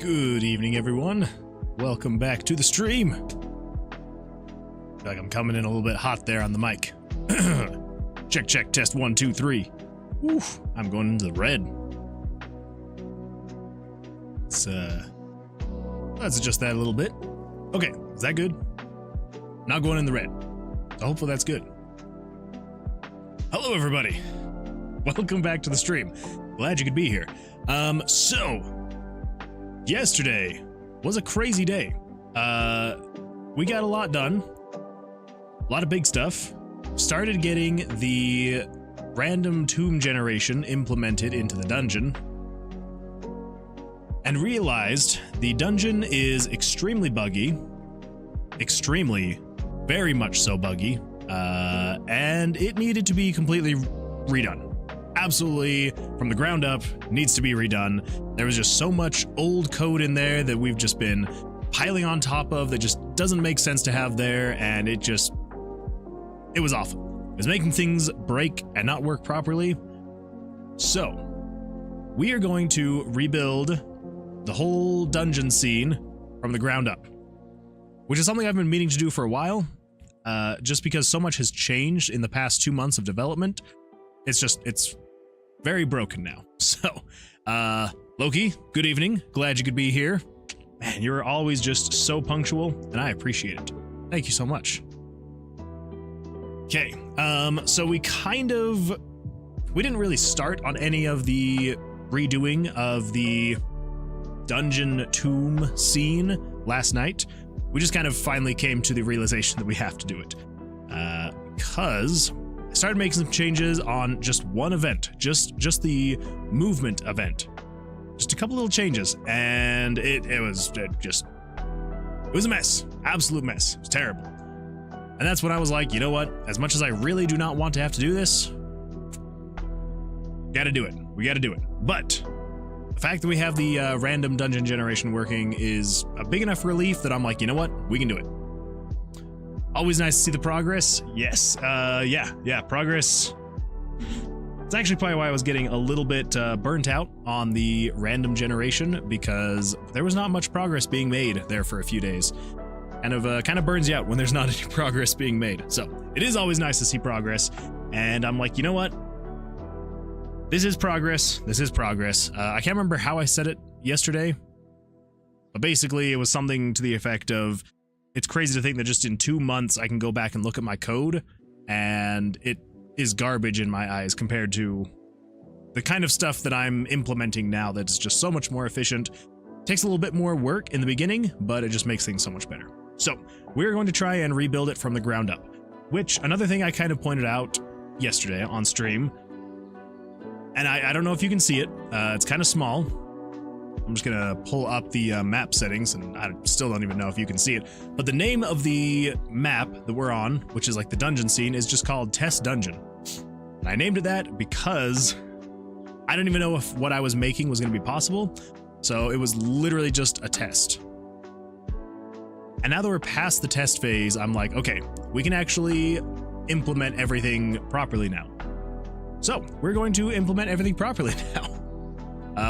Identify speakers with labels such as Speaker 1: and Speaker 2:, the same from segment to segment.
Speaker 1: Good evening, everyone. Welcome back to the stream. Feel like I'm coming in a little bit hot there on the mic. Check, test 1, 2, 3. Oof, I'm going into the red. Let's adjust that a little bit. Okay, is that good? Not going in the red. So hopefully that's good. Hello, everybody. Welcome back to the stream. Glad you could be here. Yesterday was a crazy day. We got a lot done. A lot of big stuff. Started getting the random tomb generation implemented into the dungeon. And realized the dungeon is extremely buggy. Very much so buggy. And it needed to be completely redone. Absolutely, from the ground up, needs to be redone. There was just so much old code in there that we've just been piling on top of that just doesn't make sense to have there, and it was awful. It was making things break and not work properly. So, we are going to rebuild the whole dungeon scene from the ground up, which is something I've been meaning to do for a while, just because so much has changed in the past 2 months of development. It's very broken now. So, Loki, good evening. Glad you could be here. Man, you're always just so punctual, and I appreciate it. Thank you so much. Okay, so we didn't really start on any of the redoing of the dungeon tomb scene last night. We just kind of finally came to the realization that we have to do it. Because I started making some changes on just one event, just the movement event. Just a couple little changes, and it was a mess. Absolute mess. It was terrible. And that's when I was like, you know what? As much as I really do not want to have to do this, gotta do it. We gotta do it. But the fact that we have the random dungeon generation working is a big enough relief that I'm like, you know what? We can do it. Always nice to see the progress. Yes. Yeah, progress. It's actually probably why I was getting a little bit burnt out on the random generation, because there was not much progress being made there for a few days. Kind of burns you out when there's not any progress being made. So it is always nice to see progress. And I'm like, you know what? This is progress. This is progress. I can't remember how I said it yesterday, but basically it was something to the effect of, it's crazy to think that just in 2 months I can go back and look at my code and it is garbage in my eyes compared to the kind of stuff that I'm implementing now that's just so much more efficient. Takes a little bit more work in the beginning, but it just makes things so much better. So we're going to try and rebuild it from the ground up, which another thing I kind of pointed out yesterday on stream, and I don't know if you can see it. It's kind of small. I'm just gonna pull up the map settings, and I still don't even know if you can see it, but the name of the map that we're on, which is like the dungeon scene, is just called Test Dungeon. And I named it that because I didn't even know if what I was making was gonna be possible, so it was literally just a test. And now that we're past the test phase, I'm like, okay, we can actually implement everything properly now. So we're going to implement everything properly now.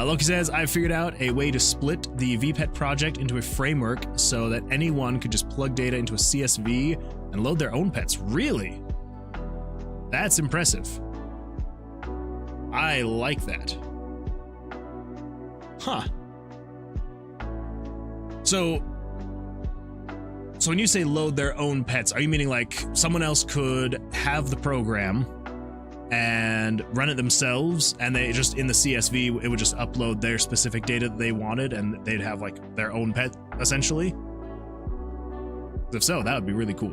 Speaker 1: Loki says, I've figured out a way to split the VPET project into a framework so that anyone could just plug data into a CSV and load their own pets. Really? That's impressive. I like that. Huh. So when you say load their own pets, are you meaning like someone else could have the program and run it themselves, and they just in the CSV, it would just upload their specific data that they wanted, and they'd have like their own pet essentially? If so, that would be really cool.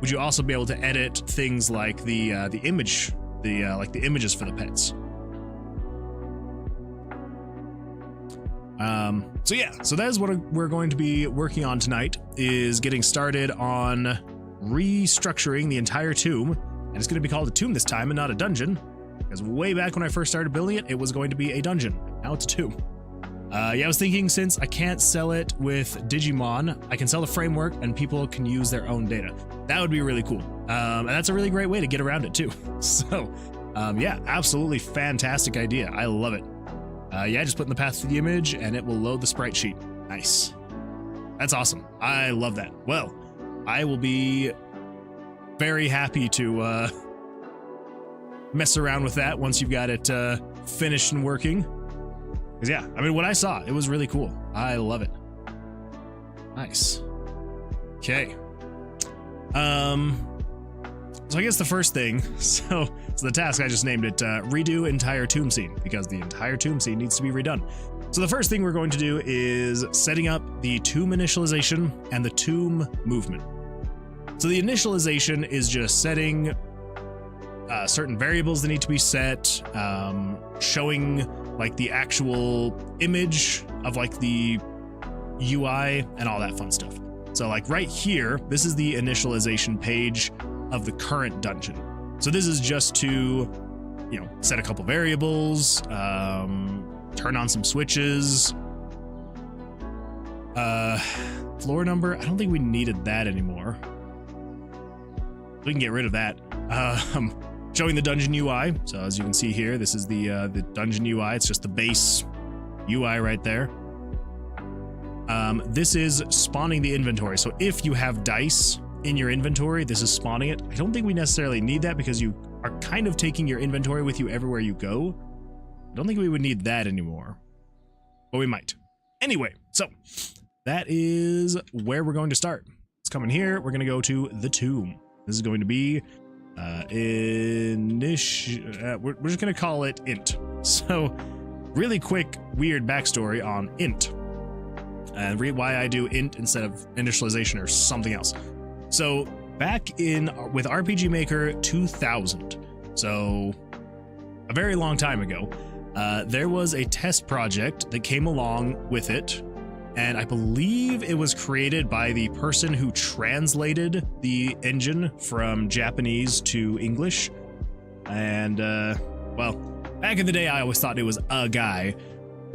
Speaker 1: Would you also be able to edit things like the images for the pets? So that is what we're going to be working on tonight, is getting started on restructuring the entire tomb, and it's going to be called a tomb this time and not a dungeon, because way back when I first started building it, it was going to be a dungeon. Now it's a tomb. Yeah, I was thinking, since I can't sell it with Digimon, I can sell the framework and people can use their own data. That would be really cool. And that's a really great way to get around it too. So yeah, absolutely fantastic idea. I love it. Yeah, just put in the path to the image and it will load the sprite sheet. Nice. That's awesome. I love that. Well, I will be very happy to mess around with that once you've got it finished and working. Because yeah, I mean, what I saw, it was really cool. I love it. Nice. Okay. So I guess the first thing, so the task, I just named it redo entire tomb scene, because the entire tomb scene needs to be redone. So the first thing we're going to do is setting up the tomb initialization and the tomb movement. So the initialization is just setting certain variables that need to be set, showing like the actual image of like the UI and all that fun stuff. So like right here, this is the initialization page of the current dungeon. So this is just to, you know, set a couple variables, turn on some switches. Floor number, I don't think we needed that anymore. We can get rid of that. Showing the dungeon UI. So as you can see here, this is the dungeon UI. It's just the base UI right there. This is spawning the inventory. So if you have dice in your inventory, this is spawning it. I don't think we necessarily need that because you are kind of taking your inventory with you everywhere you go. I don't think we would need that anymore, but we might. Anyway, so that is where we're going to start. Let's come in here. We're going to go to the tomb. This is going to be we're just going to call it int. So really quick, weird backstory on int and why I do int instead of initialization or something else. So back in with RPG Maker 2000, so a very long time ago, there was a test project that came along with it, and I believe it was created by the person who translated the engine from Japanese to English. And well, back in the day, I always thought it was a guy.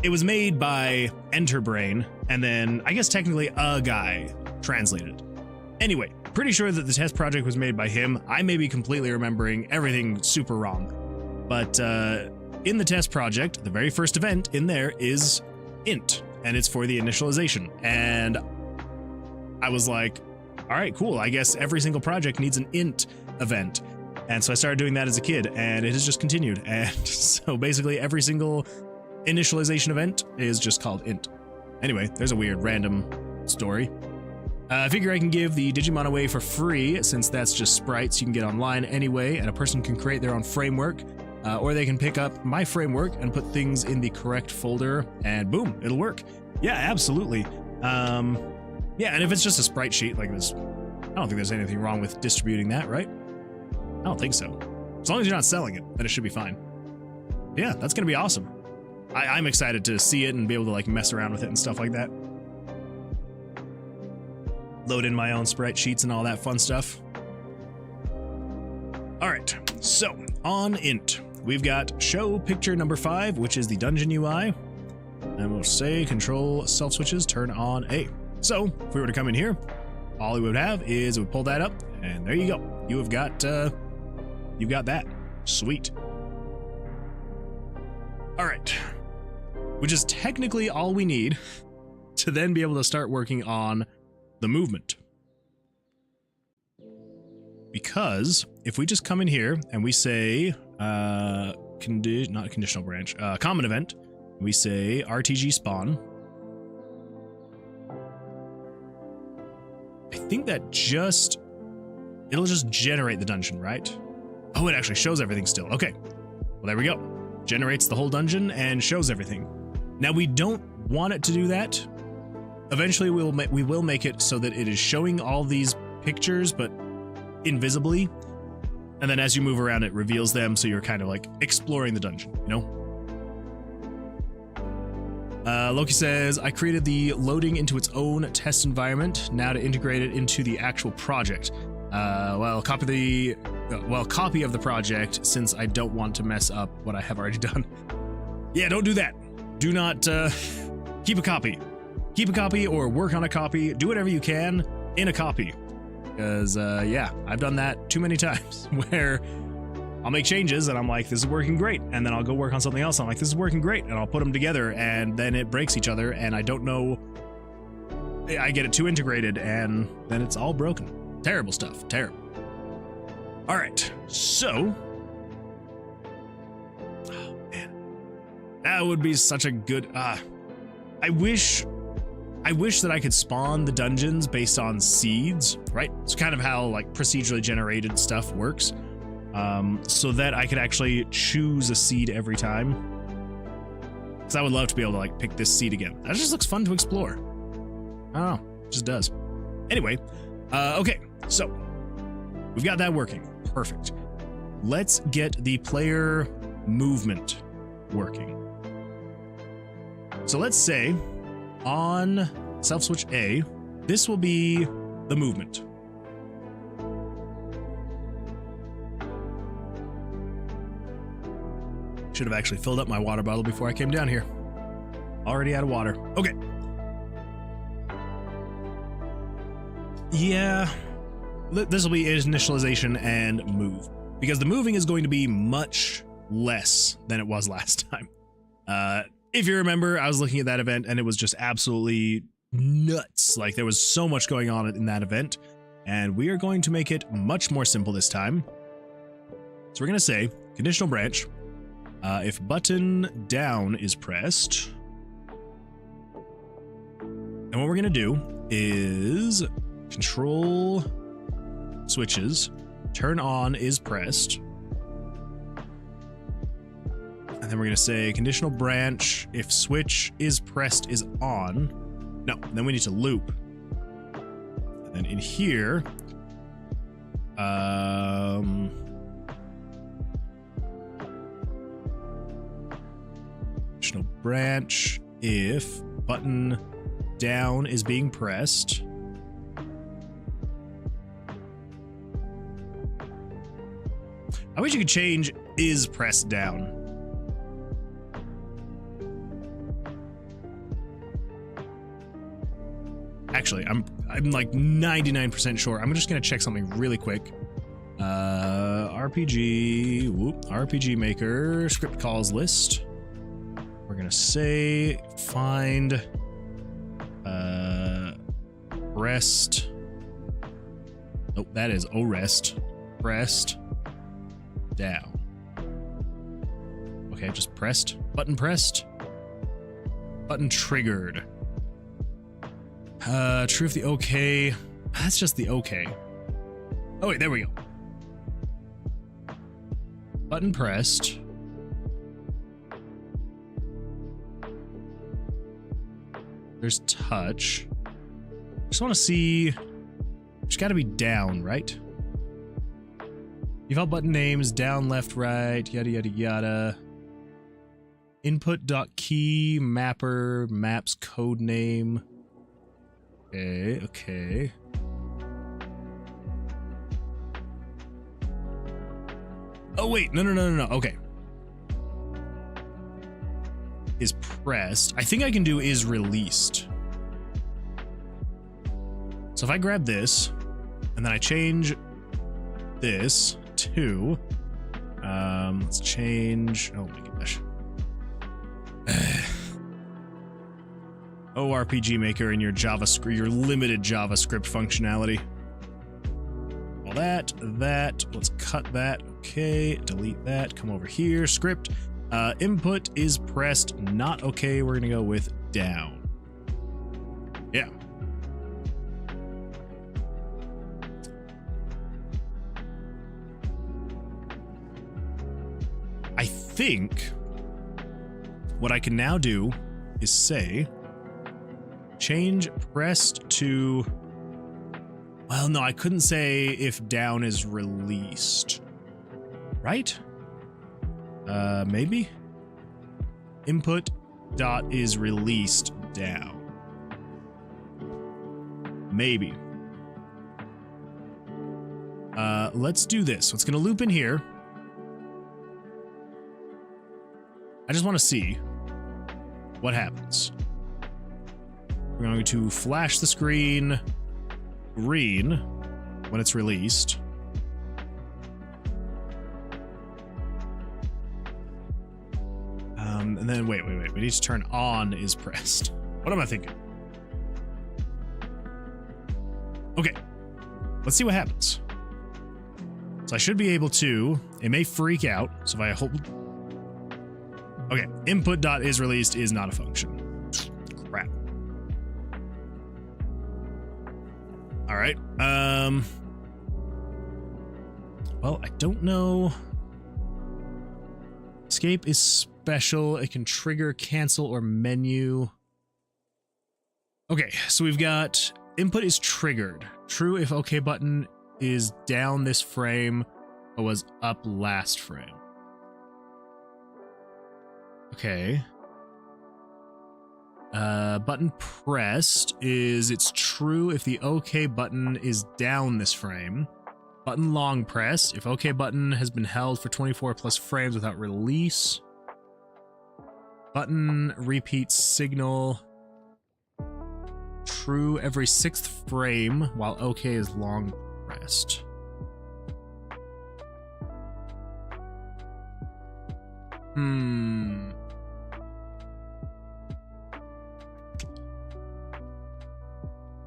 Speaker 1: It was made by Enterbrain, and then I guess technically a guy translated. Anyway, pretty sure that the test project was made by him. I may be completely remembering everything super wrong. But in the test project, the very first event in there is int, and it's for the initialization. And I was like, all right, cool. I guess every single project needs an int event. And so I started doing that as a kid, and it has just continued. And so basically every single initialization event is just called int. Anyway, there's a weird random story. I figure I can give the Digimon away for free, since that's just sprites you can get online anyway, and a person can create their own framework, or they can pick up my framework and put things in the correct folder, and boom, it'll work. Yeah, absolutely. Yeah, and if it's just a sprite sheet like this, I don't think there's anything wrong with distributing that, right? I don't think so. As long as you're not selling it, then it should be fine. Yeah, that's gonna be awesome. I'm excited to see it and be able to like mess around with it and stuff like that. Load in my own sprite sheets and all that fun stuff. All right, so on int, we've got show picture number 5, which is the dungeon UI. And we'll say control self switches, turn on A. So if we were to come in here, all we would have is we pull that up, and there you go. You have got, you've got that. Sweet. All right, which is technically all we need to then be able to start working on the movement. Because if we just come in here and we say not conditional branch, common event, we say RTG spawn, I think that it'll just generate the dungeon, right? Oh, it actually shows everything still. Okay, well, there we go. Generates the whole dungeon and shows everything. Now we don't want it to do that. Eventually we will make it so that it is showing all these pictures, but invisibly. And then as you move around, it reveals them, so you're kind of like exploring the dungeon, you know? Loki says, I created the loading into its own test environment, now to integrate it into the actual project. Well, copy of the project, since I don't want to mess up what I have already done. Yeah, don't do that. Do not keep a copy. Keep a copy or work on a copy. Do whatever you can in a copy. Because, yeah, I've done that too many times where I'll make changes and I'm like, this is working great. And then I'll go work on something else. I'm like, this is working great. And I'll put them together and then it breaks each other. And I don't know, I get it too integrated and then it's all broken. Terrible stuff. Terrible. All right. So, oh man, that would be such a good, I wish that I could spawn the dungeons based on seeds, right? It's kind of how like procedurally generated stuff works. So that I could actually choose a seed every time. Because I would love to be able to like pick this seed again. That just looks fun to explore. I don't know, it just does. Anyway, okay, so we've got that working. Perfect. Let's get the player movement working. So let's say on self switch A, this will be the movement. Should have actually filled up my water bottle before I came down here. Already out of water. Okay. Yeah, this will be initialization and move, because the moving is going to be much less than it was last time. If you remember, I was looking at that event and it was just absolutely nuts. Like there was so much going on in that event, and we are going to make it much more simple this time. So we're going to say conditional branch. If button down is pressed, and what we're going to do is control switches, turn on is pressed, and then we're going to say conditional branch, if switch is pressed is on. No, then we need to loop. And then in here, conditional branch, if button down is being pressed. I wish you could change is pressed down. Actually, I'm like 99% sure. I'm just gonna check something really quick. RPG maker script calls list. We're gonna say find rest. Oh, that is rest. Pressed down. Okay, just pressed. Button pressed. Button triggered. True if the okay. That's just the okay. Oh wait, there we go. Button pressed. There's touch. Just want to see. It's got to be down, right? Default button names down, left, right, yada yada yada. Input.key mapper maps code name. Okay, okay. Oh wait, no. Okay. Is pressed. I think I can do is released. So if I grab this and then I change this to let's change, oh my gosh. RPG maker in your JavaScript, your limited JavaScript functionality. All that, let's cut that. Okay, delete that, come over here, script. Input is pressed, not okay. We're gonna go with down. Yeah. I think what I can now do is say change pressed to, well, no, I couldn't say if down is released, right? Maybe input dot is released down. Maybe. Let's do this. So it's going to loop in here. I just want to see what happens. We're going to flash the screen green when it's released. and then wait. We need to turn on is pressed. What am I thinking? Okay, let's see what happens. So I should be able to, it may freak out. So if I hold, okay, input.isReleased is not a function. Crap. All right. Well, I don't know. Escape is special. It can trigger, cancel, or menu. Okay, so we've got input is triggered. True if OK button is down this frame or was up last frame. Okay. Button pressed is it's true if the OK button is down this frame. Button long pressed if OK button has been held for 24 plus frames without release. Button repeat signal. True every 6th frame while OK is long pressed.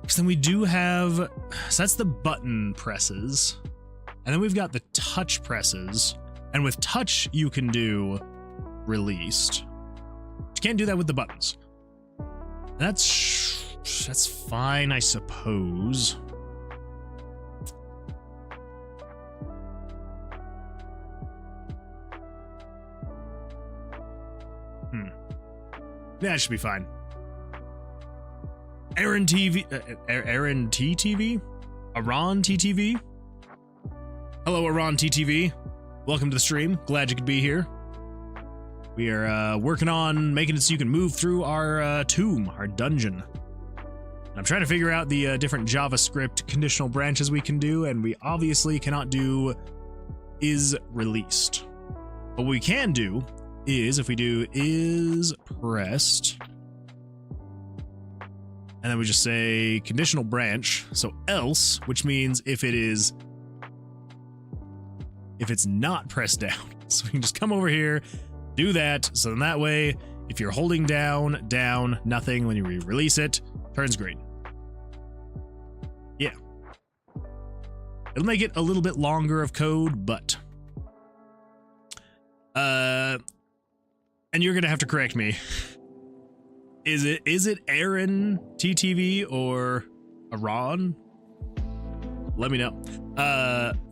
Speaker 1: Because then we do have, so that's the button presses. And then we've got the touch presses. And with touch, you can do released. You can't do that with the buttons. That's fine, I suppose. That should be fine. Aaron TV, Aaron TTV? Aron TTV? Hello, Aron TTV. Welcome to the stream. Glad you could be here. We are working on making it so you can move through our tomb, our dungeon. I'm trying to figure out the different JavaScript conditional branches we can do, and we obviously cannot do is released. But what we can do is, if we do is pressed, and then we just say conditional branch, so else, which means if it's not pressed down. So we can just come over here, do that, so then that way, if you're holding down, nothing, when you release it, turns green. Yeah. It'll make it a little bit longer of code, but and you're gonna have to correct me. Is it Aaron TTV or Aron? Let me know.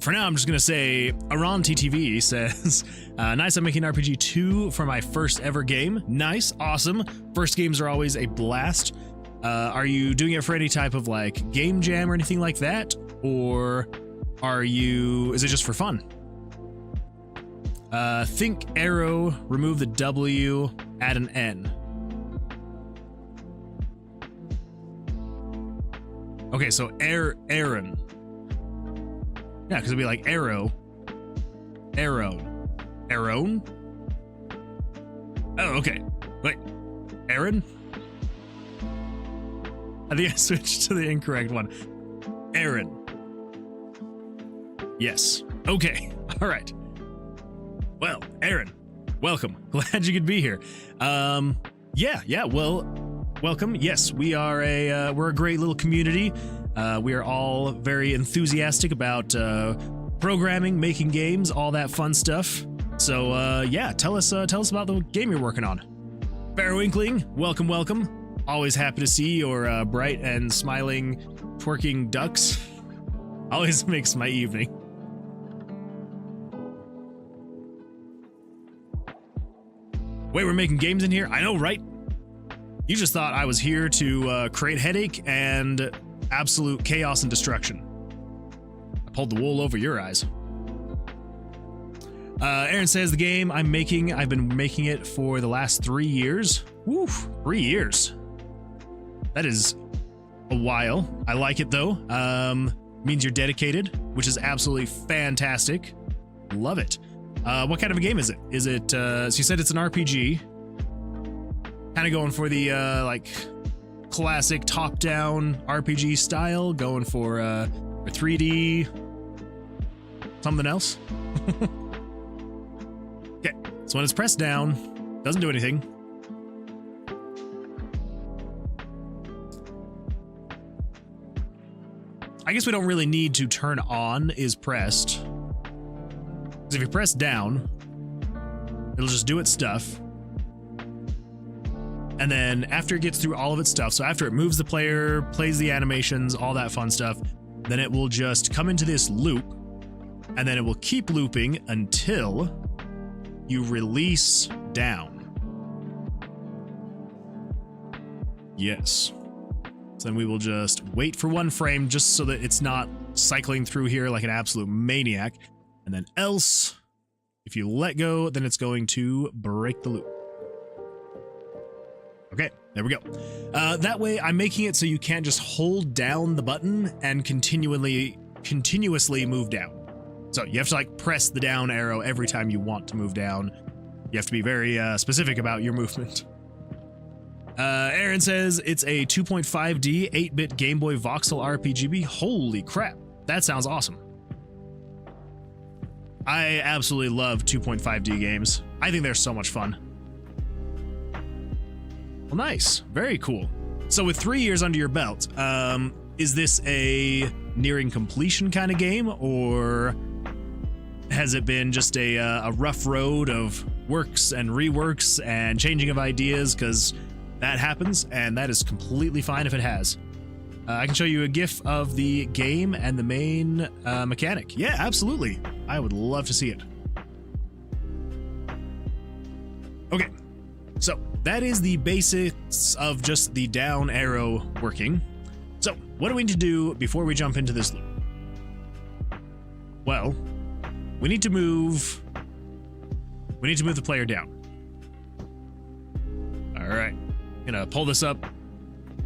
Speaker 1: For now, I'm just gonna say Aron TTV says, nice, I'm making RPG 2 for my first ever game. Nice, awesome. First games are always a blast. Are you doing it for any type of like game jam or anything like that? Or is it just for fun? Think arrow, remove the W, add an N. Okay, so Aaron. Yeah, because it'd be like arrow. Aaron? Oh, okay. Wait. Aaron? I think I switched to the incorrect one. Aaron. Yes. Okay. All right. Well, Aaron, welcome. Glad you could be here. Yeah. Well, welcome. Yes, we're a great little community. We are all very enthusiastic about programming, making games, all that fun stuff. So yeah, tell us about the game you're working on. Fair Winkling, welcome. Always happy to see your bright and smiling, twerking ducks. Always makes my evening. Wait, we're making games in here? I know, right? You just thought I was here to create headache and absolute chaos and destruction. I pulled the wool over your eyes. Aaron says the game I've been making it for the last 3 years. Woo, 3 years. That is a while. I like it though. Means you're dedicated, which is absolutely fantastic. Love it. What kind of a game is it? Is it, so you said it's an RPG. Kind of going for the, like, classic top-down RPG style, going for 3D, something else. Okay, so when it's pressed down, Doesn't do anything. I guess we don't really need to turn on is pressed. Because if you press down, it'll just do its stuff. And then after it gets through all of its stuff, so after it moves the player, plays the animations, all that fun stuff, then it will just come into this loop, and then it will keep looping until you release down. Yes. So then we will just wait for 1 frame just so that it's not cycling through here like an absolute maniac. And then else, if you let go, then it's going to break the loop. Okay, there we go. That way I'm making it so you can't just hold down the button and continuously move down. So you have to like press the down arrow every time you want to move down. You have to be very specific about your movement. Aaron says it's a 2.5D 8-bit Game Boy voxel RPGB. Holy crap, that sounds awesome. I absolutely love 2.5D games. I think they're so much fun. Well, nice. Very cool. So with 3 years under your belt, is this a nearing completion kind of game, or has it been just a rough road of works and reworks and changing of ideas? Because that happens, and that is completely fine if it has. I can show you a GIF of the game and the main mechanic. Yeah, absolutely. I would love to see it. Okay, so that is the basics of just the down arrow working. So what do we need to do before we jump into this loop? Well, we need to move the player down. All right, gonna pull this up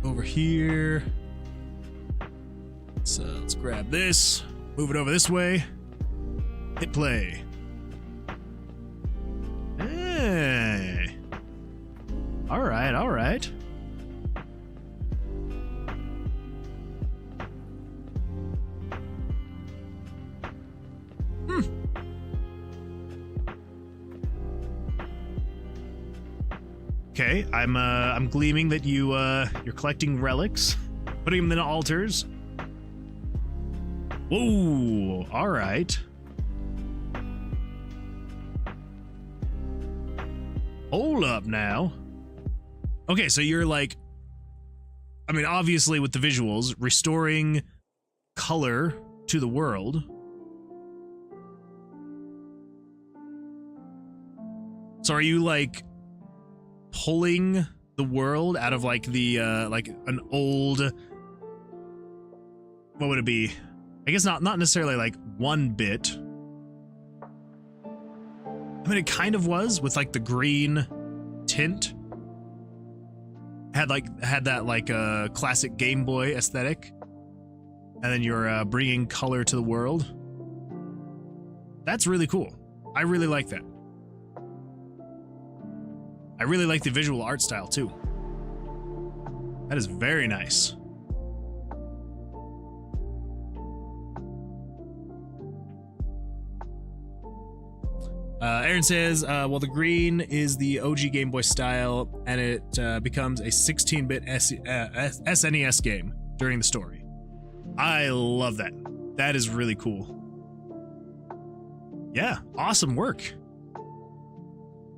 Speaker 1: over here. So let's grab this, move it over this way, hit play. Hey. All right, all right. Okay, I'm gleaming that you're collecting relics, putting them in altars. Whoa, all right. Hold up now. Okay, so you're like, I mean, obviously with the visuals, restoring color to the world. So are you like pulling the world out of like the like an old, what would it be? I guess not necessarily like 1-bit. I mean, it kind of was with like the green tint. Had that like a classic Game Boy aesthetic, and then you're bringing color to the world. That's really cool. I really like that. I really like the visual art style too. That is very nice. Aaron says, well, the green is the OG Game Boy style, and it becomes a 16-bit SNES game during the story. I love that. That is really cool. Yeah, awesome work.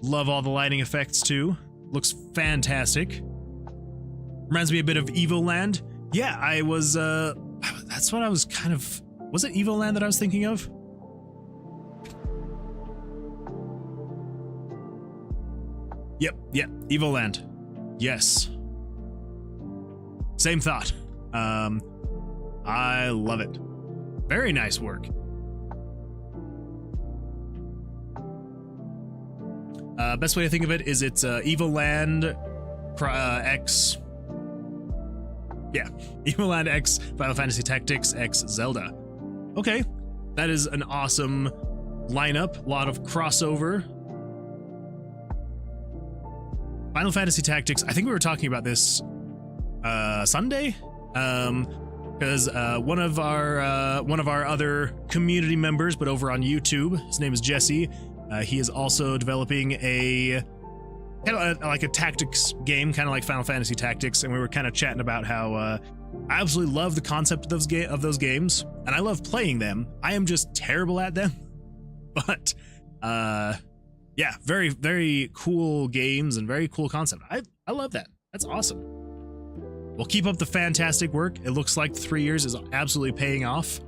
Speaker 1: Love all the lighting effects too. Looks fantastic. Reminds me a bit of Evoland. Yeah, I was, that's what I was kind of, was it Evoland that I was thinking of? Yep, Evoland. Yes. Same thought. I love it. Very nice work. Best way to think of it is it's Evoland X. Yeah, Evoland X Final Fantasy Tactics X Zelda. Okay, that is an awesome lineup. A lot of crossover. Final Fantasy Tactics, I think we were talking about this Sunday, because one of our other community members, but over on YouTube, his name is Jesse. He is also developing a kind of like a tactics game, kind of like Final Fantasy Tactics, and we were kind of chatting about how I absolutely love the concept of those games, and I love playing them. I am just terrible at them, but yeah, very, very cool games and very cool concept. I love that. That's awesome. Well, keep up the fantastic work. It looks like 3 years is absolutely paying off.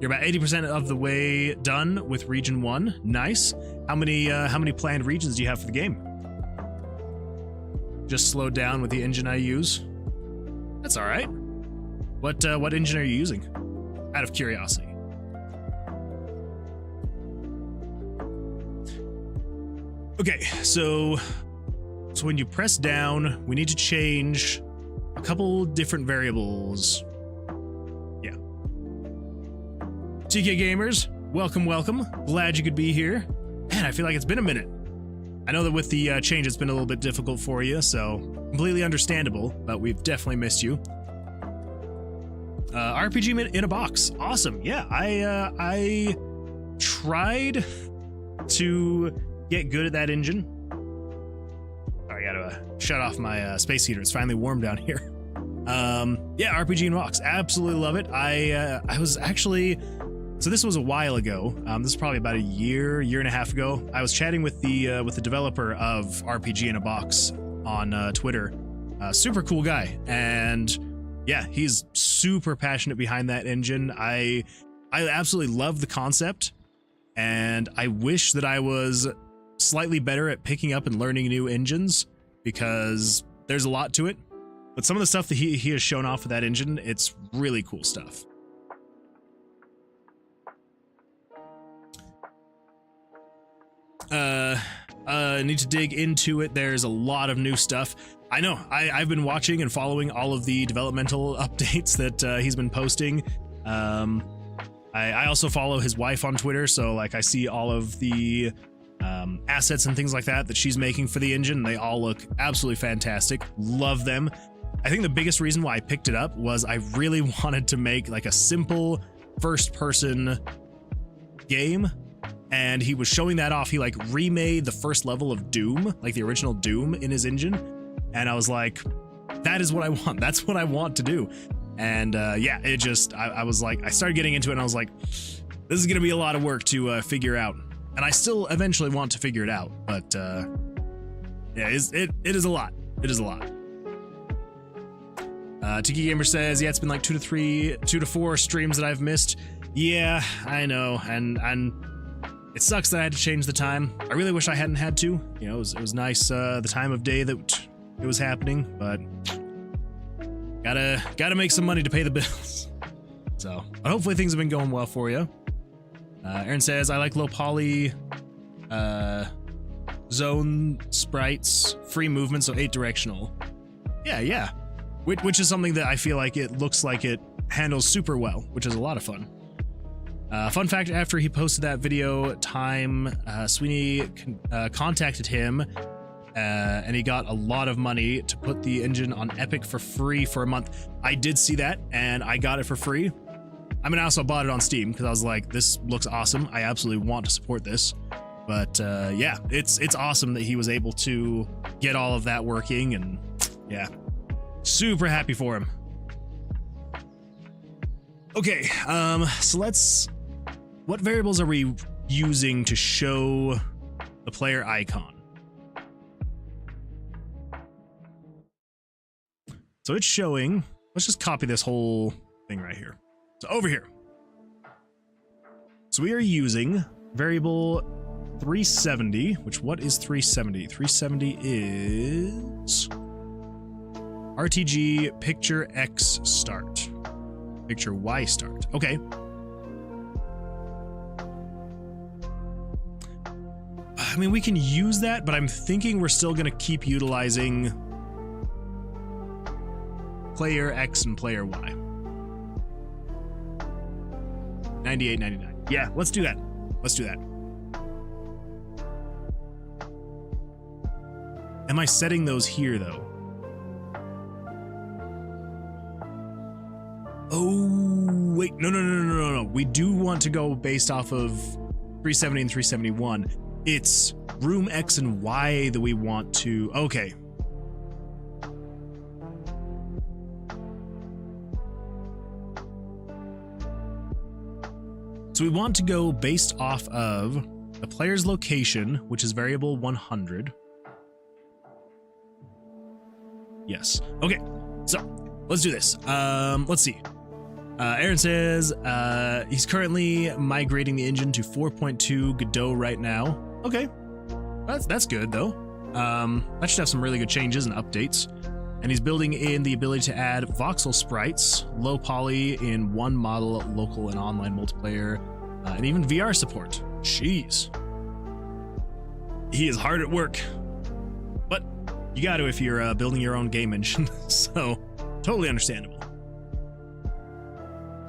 Speaker 1: You're about 80% of the way done with Region 1. Nice. How many planned regions do you have for the game? Just slowed down with the engine I use. That's all right. What engine are you using? Out of curiosity. Okay, so when you press down, we need to change a couple different variables. Yeah. TK Gamers, welcome, welcome. Glad you could be here. Man, I feel like it's been a minute. I know that with the change, it's been a little bit difficult for you, so completely understandable, but we've definitely missed you. RPG in a box. Awesome. Yeah, I tried to get good at that engine. Sorry, I gotta shut off my space heater. It's finally warm down here. Yeah, RPG in a box. Absolutely love it. I was actually... So this was a while ago. This is probably about a year and a half ago. I was chatting with the developer of RPG in a Box on Twitter. Super cool guy, and yeah, he's super passionate behind that engine. I absolutely love the concept, and I wish that I was slightly better at picking up and learning new engines, because there's a lot to it. But some of the stuff that he has shown off with that engine, it's really cool stuff. Need to dig into it. There's a lot of new stuff. I know. I've been watching and following all of the developmental updates that he's been posting. I also follow his wife on Twitter, so like I see all of the assets and things like that she's making for the engine. They all look absolutely fantastic. Love them. I think the biggest reason why I picked it up was I really wanted to make like a simple first-person game. And he was showing that off. He like remade the first level of Doom, like the original Doom, in his engine. And I was like, that is what I want. That's what I want to do. And yeah, it just, I was like, I started getting into it and I was like, this is going to be a lot of work to figure out. And I still eventually want to figure it out. But yeah, it is a lot. It is a lot. Tiki Gamer says, yeah, it's been like 2 to 4 streams that I've missed. Yeah, I know. And it sucks that I had to change the time. I really wish I hadn't had to. You know, it was nice the time of day that it was happening, but gotta make some money to pay the bills. So, but hopefully things have been going well for you. Aaron says, I like low poly zone sprites, free movement, so 8 directional. Yeah. Which is something that I feel like it looks like it handles super well, which is a lot of fun. Fun fact, after he posted that video, Sweeney contacted him, and he got a lot of money to put the engine on Epic for free for a month. I did see that, and I got it for free. I mean, I also bought it on Steam, because I was like, this looks awesome. I absolutely want to support this. But yeah, it's awesome that he was able to get all of that working, and yeah, super happy for him. Okay, so what variables are we using to show the player icon? So it's showing, let's just copy this whole thing right here. So over here. So we are using variable 370, which what is 370? 370 is RTG picture X start. Picture Y start. Okay. I mean, we can use that, but I'm thinking we're still going to keep utilizing player X and player Y. 98, 99. Yeah, let's do that. Let's do that. Am I setting those here, though? Oh, wait. No. We do want to go based off of 370 and 371. it's room X and Y that we want to, okay. So we want to go based off of the player's location, which is variable 100. Yes. Okay. So let's do this. Let's see. Aaron says he's currently migrating the engine to 4.2 Godot right now. Okay. That's good though. That should have some really good changes and updates. And he's building in the ability to add voxel sprites, low poly in one model, local and online multiplayer, and even VR support. Jeez. He is hard at work. But you got to if you're building your own game engine. So, totally understandable.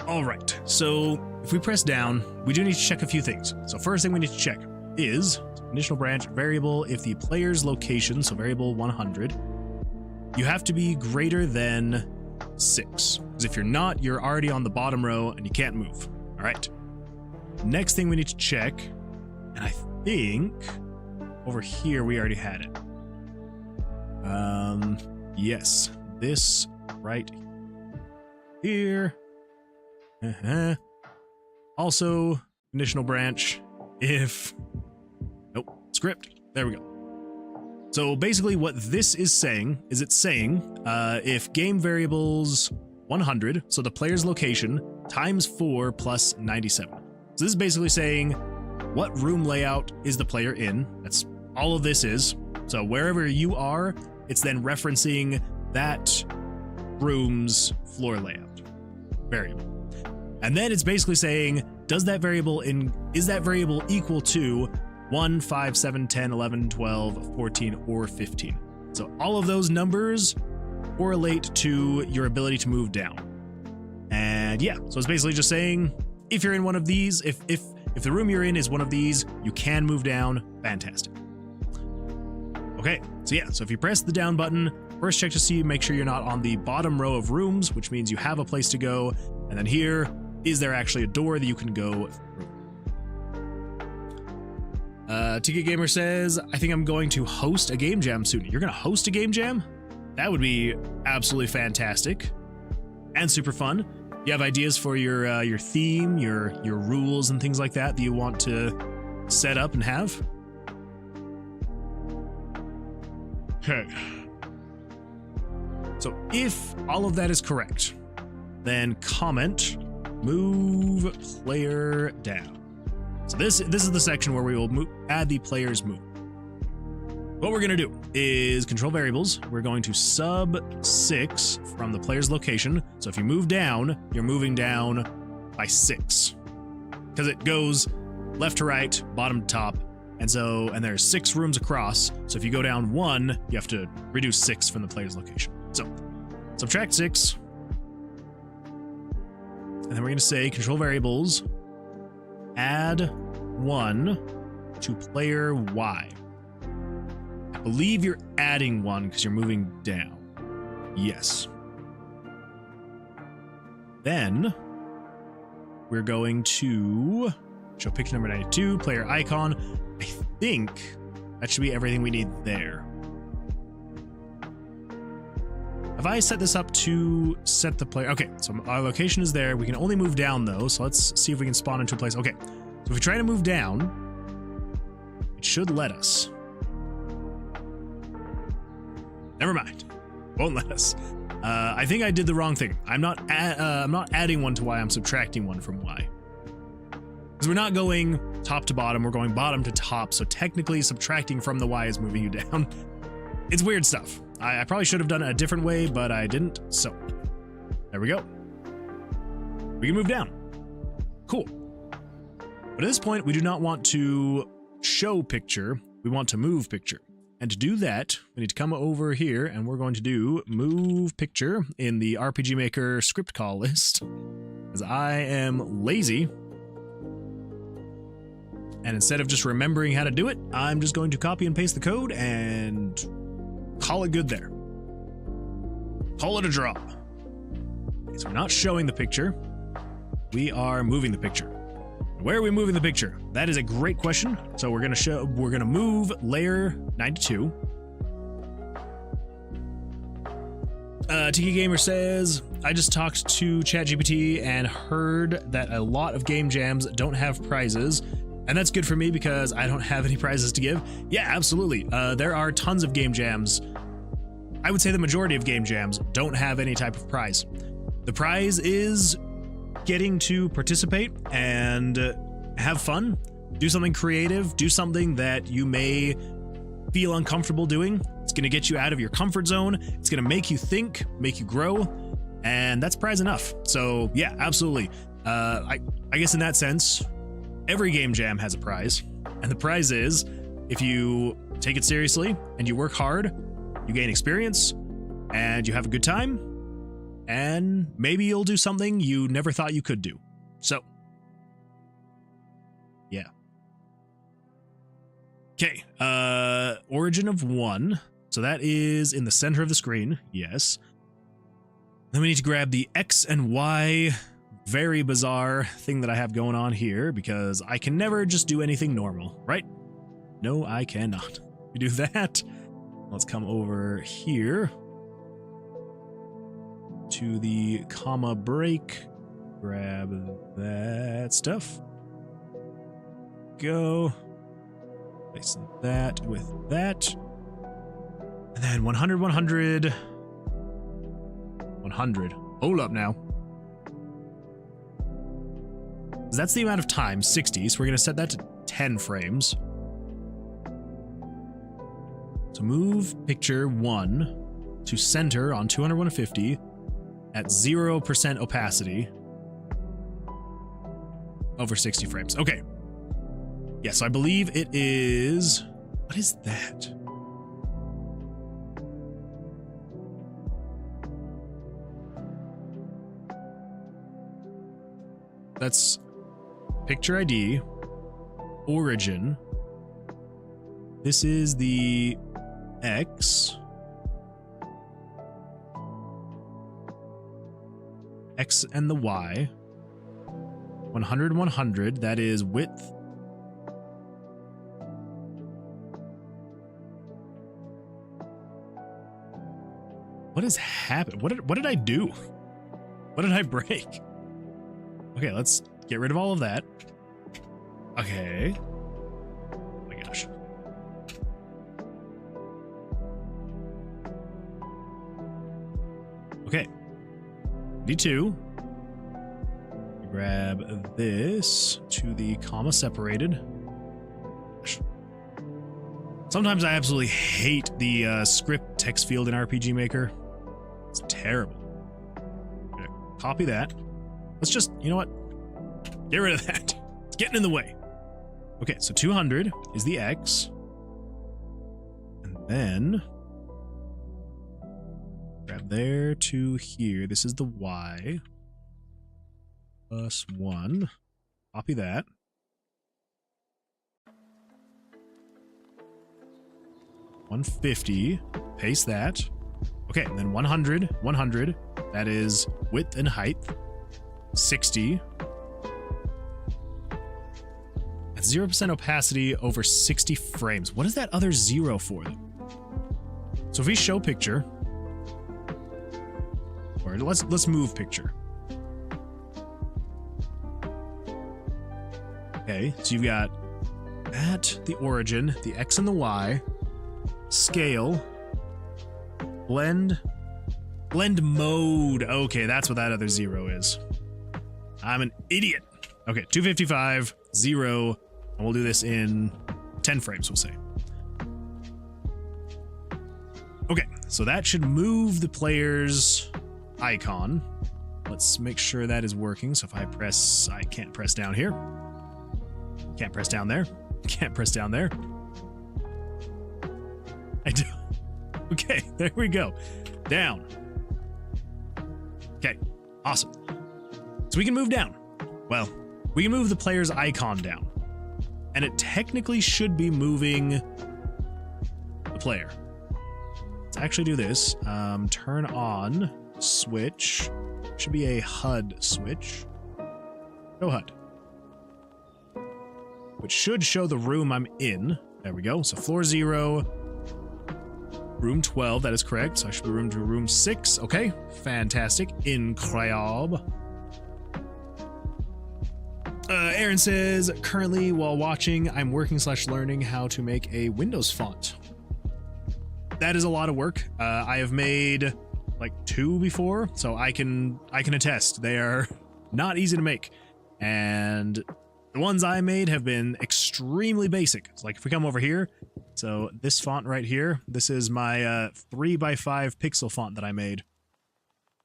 Speaker 1: All right. So, if we press down, we do need to check a few things. So, first thing we need to check is conditional branch variable if the player's location, so variable 100, you have to be greater than 6. Because if you're not, you're already on the bottom row and you can't move. All right. Next thing we need to check, and I think over here we already had it. Yes, this right here. Also, conditional branch if, nope, script. There we go. So basically what this is saying is it's saying if game variables 100, so the player's location, times 4 plus 97. So this is basically saying what room layout is the player in. That's all of this is. So wherever you are, it's then referencing that room's floor layout variable. And then it's basically saying, is that variable equal to 1, 5, 7, 10, 11, 12, 14, or 15. So all of those numbers correlate to your ability to move down. And yeah, so it's basically just saying if you're in one of these, if the room you're in is one of these, you can move down. Fantastic. Okay, so yeah, so if you press the down button, first check to see, make sure you're not on the bottom row of rooms, which means you have a place to go. And then here, is there actually a door that you can go through? Ticket Gamer says, I think I'm going to host a game jam soon. You're going to host a game jam? That would be absolutely fantastic and super fun. You have ideas for your theme, your rules and things like that you want to set up and have? Okay. So if all of that is correct, then comment move player down. So this is the section where we will add the player's move. What we're going to do is control variables. We're going to sub 6 from the player's location. So if you move down, you're moving down by 6 because it goes left to right, bottom to top. And there's 6 rooms across. So if you go down 1, you have to reduce 6 from the player's location. So subtract 6. And then we're going to say control variables, add 1 to player Y. I believe you're adding 1 because you're moving down. Yes. Then we're going to show picture number 92, player icon. I think that should be everything we need there. Have I set this up to set the player? Okay, so our location is there. We can only move down though, so let's see if we can spawn into a place. Okay, so if we try to move down, it should let us. Never mind, won't let us. I think I did the wrong thing. I'm not adding 1 to Y. I'm subtracting 1 from Y. Because we're not going top to bottom. We're going bottom to top. So technically, subtracting from the Y is moving you down. It's weird stuff. I probably should have done it a different way, but I didn't. So there we go. We can move down. Cool. But at this point, we do not want to show picture. We want to move picture. And to do that, we need to come over here and we're going to do move picture in the RPG Maker script call list. Because I am lazy. And instead of just remembering how to do it, I'm just going to copy and paste the code and call it good there. Call it a draw. Okay, so we're not showing the picture. We are moving the picture. Where are we moving the picture? That is a great question. So we're gonna move layer 92. Tiki Gamer says, I just talked to ChatGPT and heard that a lot of game jams don't have prizes. And that's good for me because I don't have any prizes to give. Yeah, absolutely. There are tons of game jams. I would say the majority of game jams don't have any type of prize. The prize is getting to participate and have fun, do something creative, do something that you may feel uncomfortable doing. It's going to get you out of your comfort zone. It's going to make you think, make you grow, and that's prize enough. So yeah, absolutely. I guess in that sense, every game jam has a prize, and the prize is if you take it seriously and you work hard, you gain experience and you have a good time, and maybe you'll do something you never thought you could do. So yeah. Okay, origin of 1. So that is in the center of the screen, yes. Then we need to grab the X and Y very bizarre thing that I have going on here because I can never just do anything normal, right? No, I cannot. We do that. Let's come over here to the comma break, grab that stuff, go, place that with that, and then 100, 100, 100. Hold up now. That's the amount of time, 60, so we're going to set that to 10 frames. So move picture 1 to center on 200, 150 at 0% opacity over 60 frames. Okay. Yes, I believe it is... What is that? That's picture ID, origin. This is the X. X and the Y. 100, 100, that is width. What is happening? What did I do? What did I break? Okay, let's get rid of all of that. Okay. Oh my gosh. Okay. D2. Grab this to the comma separated. Sometimes I absolutely hate the script text field in RPG Maker. It's terrible. Okay, copy that. Let's just, you know what? Get rid of that. It's getting in the way. Okay, so 200 is the X. And then grab there to here. This is the Y. Plus 1. Copy that. $150. Paste that. Okay, and then 100. 100. That is width and height. 60. At 0% opacity over 60 frames. What is that other 0 for? So if we show picture, or let's move picture. Okay, so you've got at the origin, the X and the Y, scale, blend mode. Okay, that's what that other 0 is. I'm an idiot. Okay, 255, 0, and we'll do this in 10 frames, we'll say. Okay, so that should move the player's icon. Let's make sure that is working. So if I press, I can't press down here. Can't press down there. Can't press down there. I do. Okay, there we go. Down. Okay, awesome. So we can move down. Well, we can move the player's icon down. And it technically should be moving the player. Let's actually do this. Turn on switch. Should be a HUD switch. Go HUD. which should show the room I'm in. There we go. So floor 0, room 12, that is correct. So I should be room 6. Okay, fantastic. Incroyable. Aaron says, currently while watching, I'm working/learning how to make a Windows font. That is a lot of work. I have made like 2 before, so I can attest they are not easy to make. And the ones I made have been extremely basic. It's like if we come over here, so this font right here, this is my 3x5 pixel font that I made.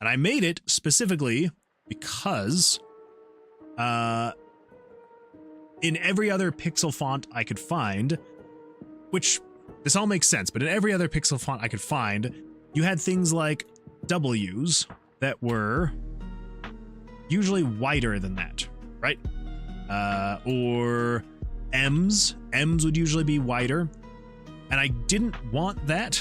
Speaker 1: And I made it specifically because in every other pixel font I could find, which this all makes sense, but in every other pixel font I could find, you had things like W's that were usually wider than that, right? Or M's would usually be wider. And I didn't want that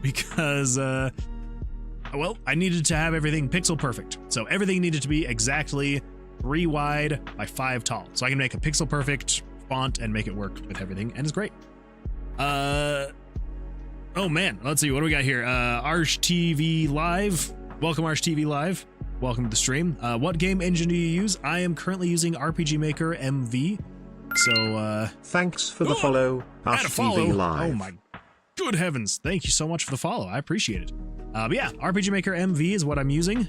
Speaker 1: because, well, I needed to have everything pixel perfect. So everything needed to be exactly 3 wide by 5 tall. So I can make a pixel perfect font and make it work with everything, and it's great. Oh man, let's see, what do we got here? Arsh TV Live. Welcome, Arsh TV Live. Welcome to the stream. What game engine do you use? I am currently using RPG Maker MV. So,
Speaker 2: thanks for the follow, Arsh TV Live.
Speaker 1: Oh my good heavens. Thank you so much for the follow. I appreciate it. But yeah, RPG Maker MV is what I'm using.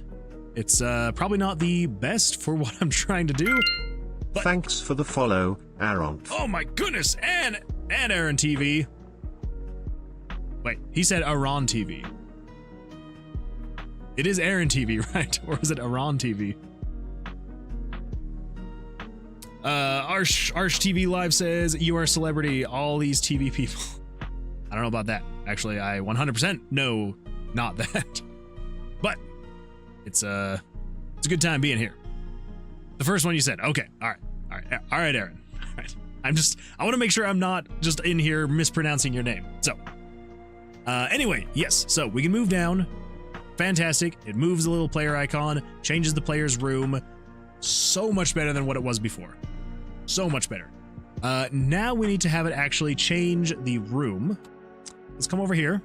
Speaker 1: It's probably not the best for what I'm trying to do. But
Speaker 2: thanks for the follow, Aaron.
Speaker 1: Oh my goodness, and Aaron TV. Wait, he said Aaron TV. It is Aaron TV, right? Or is it Aaron TV? Arsh TV Live says, you are a celebrity, all these TV people. I don't know about that. Actually, I 100% know not that. But it's a good time being here. The first one you said. Okay. All right, Aaron. All right. I want to make sure I'm not just in here mispronouncing your name. So, anyway, yes. So we can move down. Fantastic. It moves the little player icon, changes the player's room. So much better than what it was before. So much better. Now we need to have it actually change the room. Let's come over here.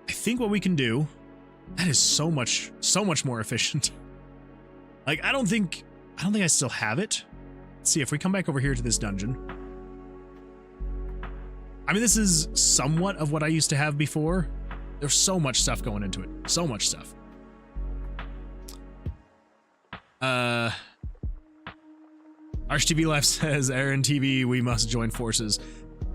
Speaker 1: I think what we can do, that is so much more efficient. Like, I don't think I still have it. Let's see if we come back over here to this dungeon. I mean, this is somewhat of what I used to have before. There's so much stuff going into it. So much stuff. Arch TV Live says, Aaron TV, we must join forces.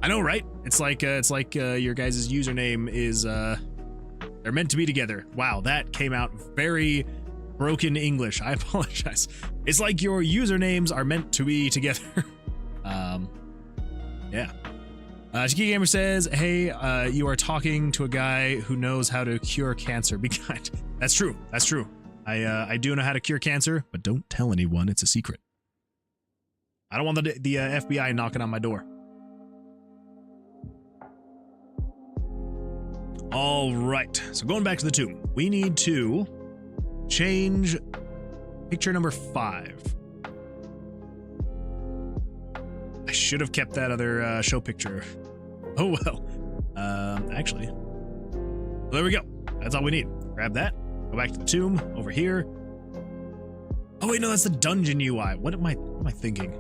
Speaker 1: I know, right? It's like your guys' username is they're meant to be together. Wow, that came out very broken English. I apologize. It's like your usernames are meant to be together. Yeah. Shiki Gamer says, hey, you are talking to a guy who knows how to cure cancer. Be kind. That's true. That's true. I do know how to cure cancer, but don't tell anyone. It's a secret. I don't want the FBI knocking on my door. All right. So going back to the tomb, we need to change picture number 5. I should have kept that other show picture. Oh, well. Actually, well, there we go. That's all we need. Grab that. Go back to the tomb over here. Oh, wait, no, that's the dungeon UI. What am I thinking?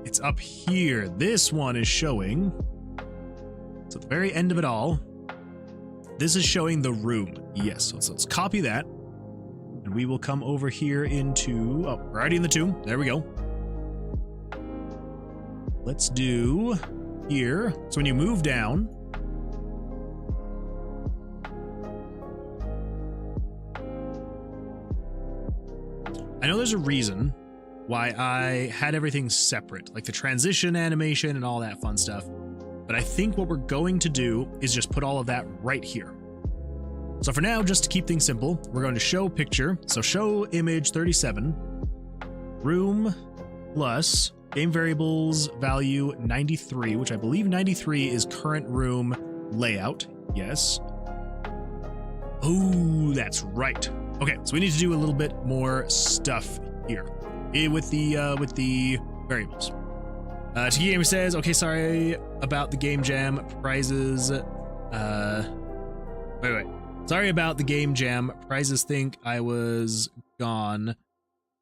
Speaker 1: It's up here. This one is showing. So at the very end of it all, this is showing the room. Yes, so let's copy that. And we will come over here into, oh, we're already in the tomb. There we go. Let's do here. So when you move down, I know there's a reason why I had everything separate, like the transition animation and all that fun stuff. But I think what we're going to do is just put all of that right here. So for now, just to keep things simple, we're going to show picture. So show image 37, room plus game variables value 93, which I believe 93 is current room layout. Yes. Oh, that's right. Okay, so we need to do a little bit more stuff here. with the variables. Tiki Gamer says, okay, sorry about the game jam prizes. Wait. Sorry about the game jam prizes. Think I was gone.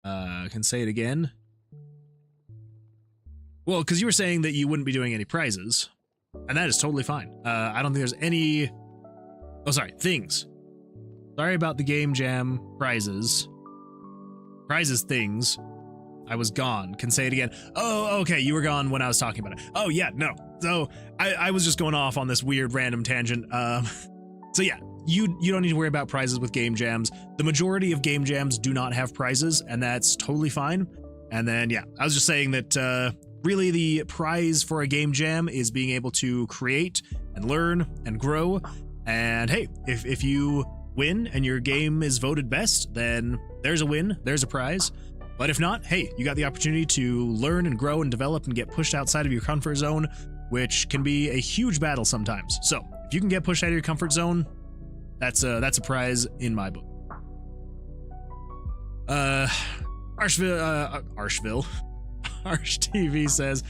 Speaker 1: Can say it again. Well, because you were saying that you wouldn't be doing any prizes, and that is totally fine. I don't think there's any. Oh, sorry, things. Sorry about the game jam prizes. Prizes things. I was gone. Can say it again. Oh, okay, you were gone when I was talking about it. Oh, yeah, no. So I was just going off on this weird random tangent. So yeah, you don't need to worry about prizes with game jams. The majority of game jams do not have prizes, and that's totally fine. And then, yeah, I was just saying that really the prize for a game jam is being able to create and learn and grow. And hey, if you win and your game is voted best, then there's a win, there's a prize. But if not, hey, you got the opportunity to learn and grow and develop and get pushed outside of your comfort zone, which can be a huge battle sometimes. So if you can get pushed out of your comfort zone, that's a prize in my book. Arsh TV says,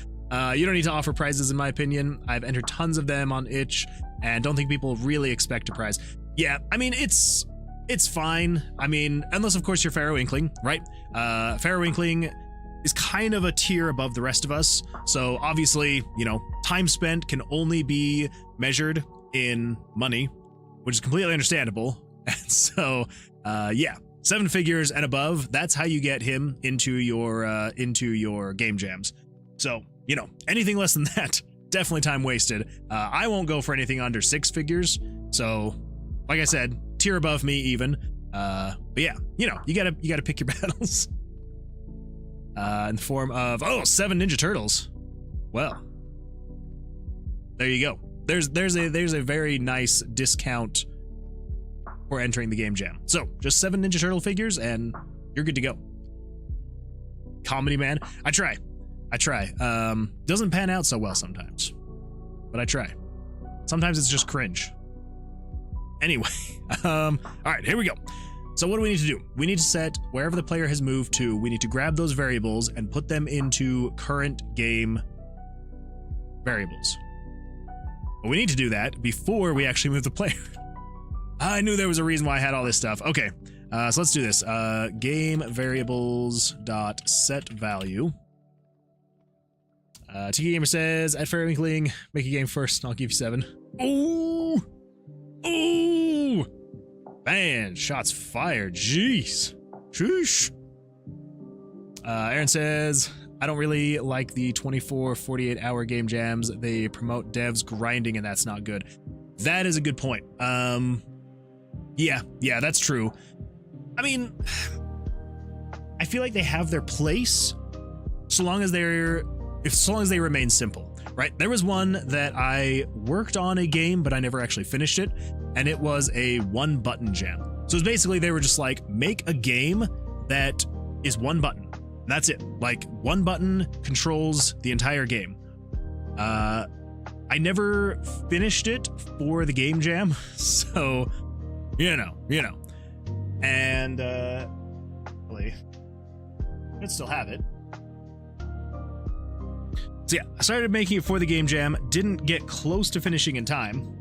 Speaker 1: you don't need to offer prizes in my opinion. I've entered tons of them on itch and don't think people really expect a prize. Yeah, I mean, it's fine. I mean, unless of course you're Pharaoh Inkling, right? Pharaoh Inkling is kind of a tier above the rest of us. So obviously, you know, time spent can only be measured in money, which is completely understandable. And so, yeah, 7 figures and above, that's how you get him into your game jams. So, you know, anything less than that, definitely time wasted. I won't go for anything under 6 figures. So, like I said, tier above me even. But yeah, you know, you gotta pick your battles. In the form of 7 Ninja Turtles. Well, there you go. There's a very nice discount for entering the game jam. So just 7 Ninja Turtle figures and you're good to go. Comedy man, I try. Doesn't pan out so well sometimes, but I try. Sometimes it's just cringe. Anyway, all right, here we go. So what do we need to do? We need to set wherever the player has moved to, we need to grab those variables and put them into current game variables. But we need to do that before we actually move the player. I knew there was a reason why I had all this stuff. Okay, so let's do this. Game variables dot set value. Tiki Gamer says, at Fair Inkling, make a game first and I'll give you 7. Ooh! Ooh! Man, shots fired. Jeez. Sheesh. Aaron says, I don't really like the 24, 48 hour game jams. They promote devs grinding and that's not good. That is a good point. Yeah, that's true. I mean, I feel like they have their place so long as they remain simple, right? There was one that I worked on a game, but I never actually finished it. And it was a 1-button jam. So it's basically, they were just like, make a game that is 1 button. That's it. Like 1 button controls the entire game. I never finished it for the game jam. So, you know. And, I could still have it. So yeah, I started making it for the game jam, didn't get close to finishing in time.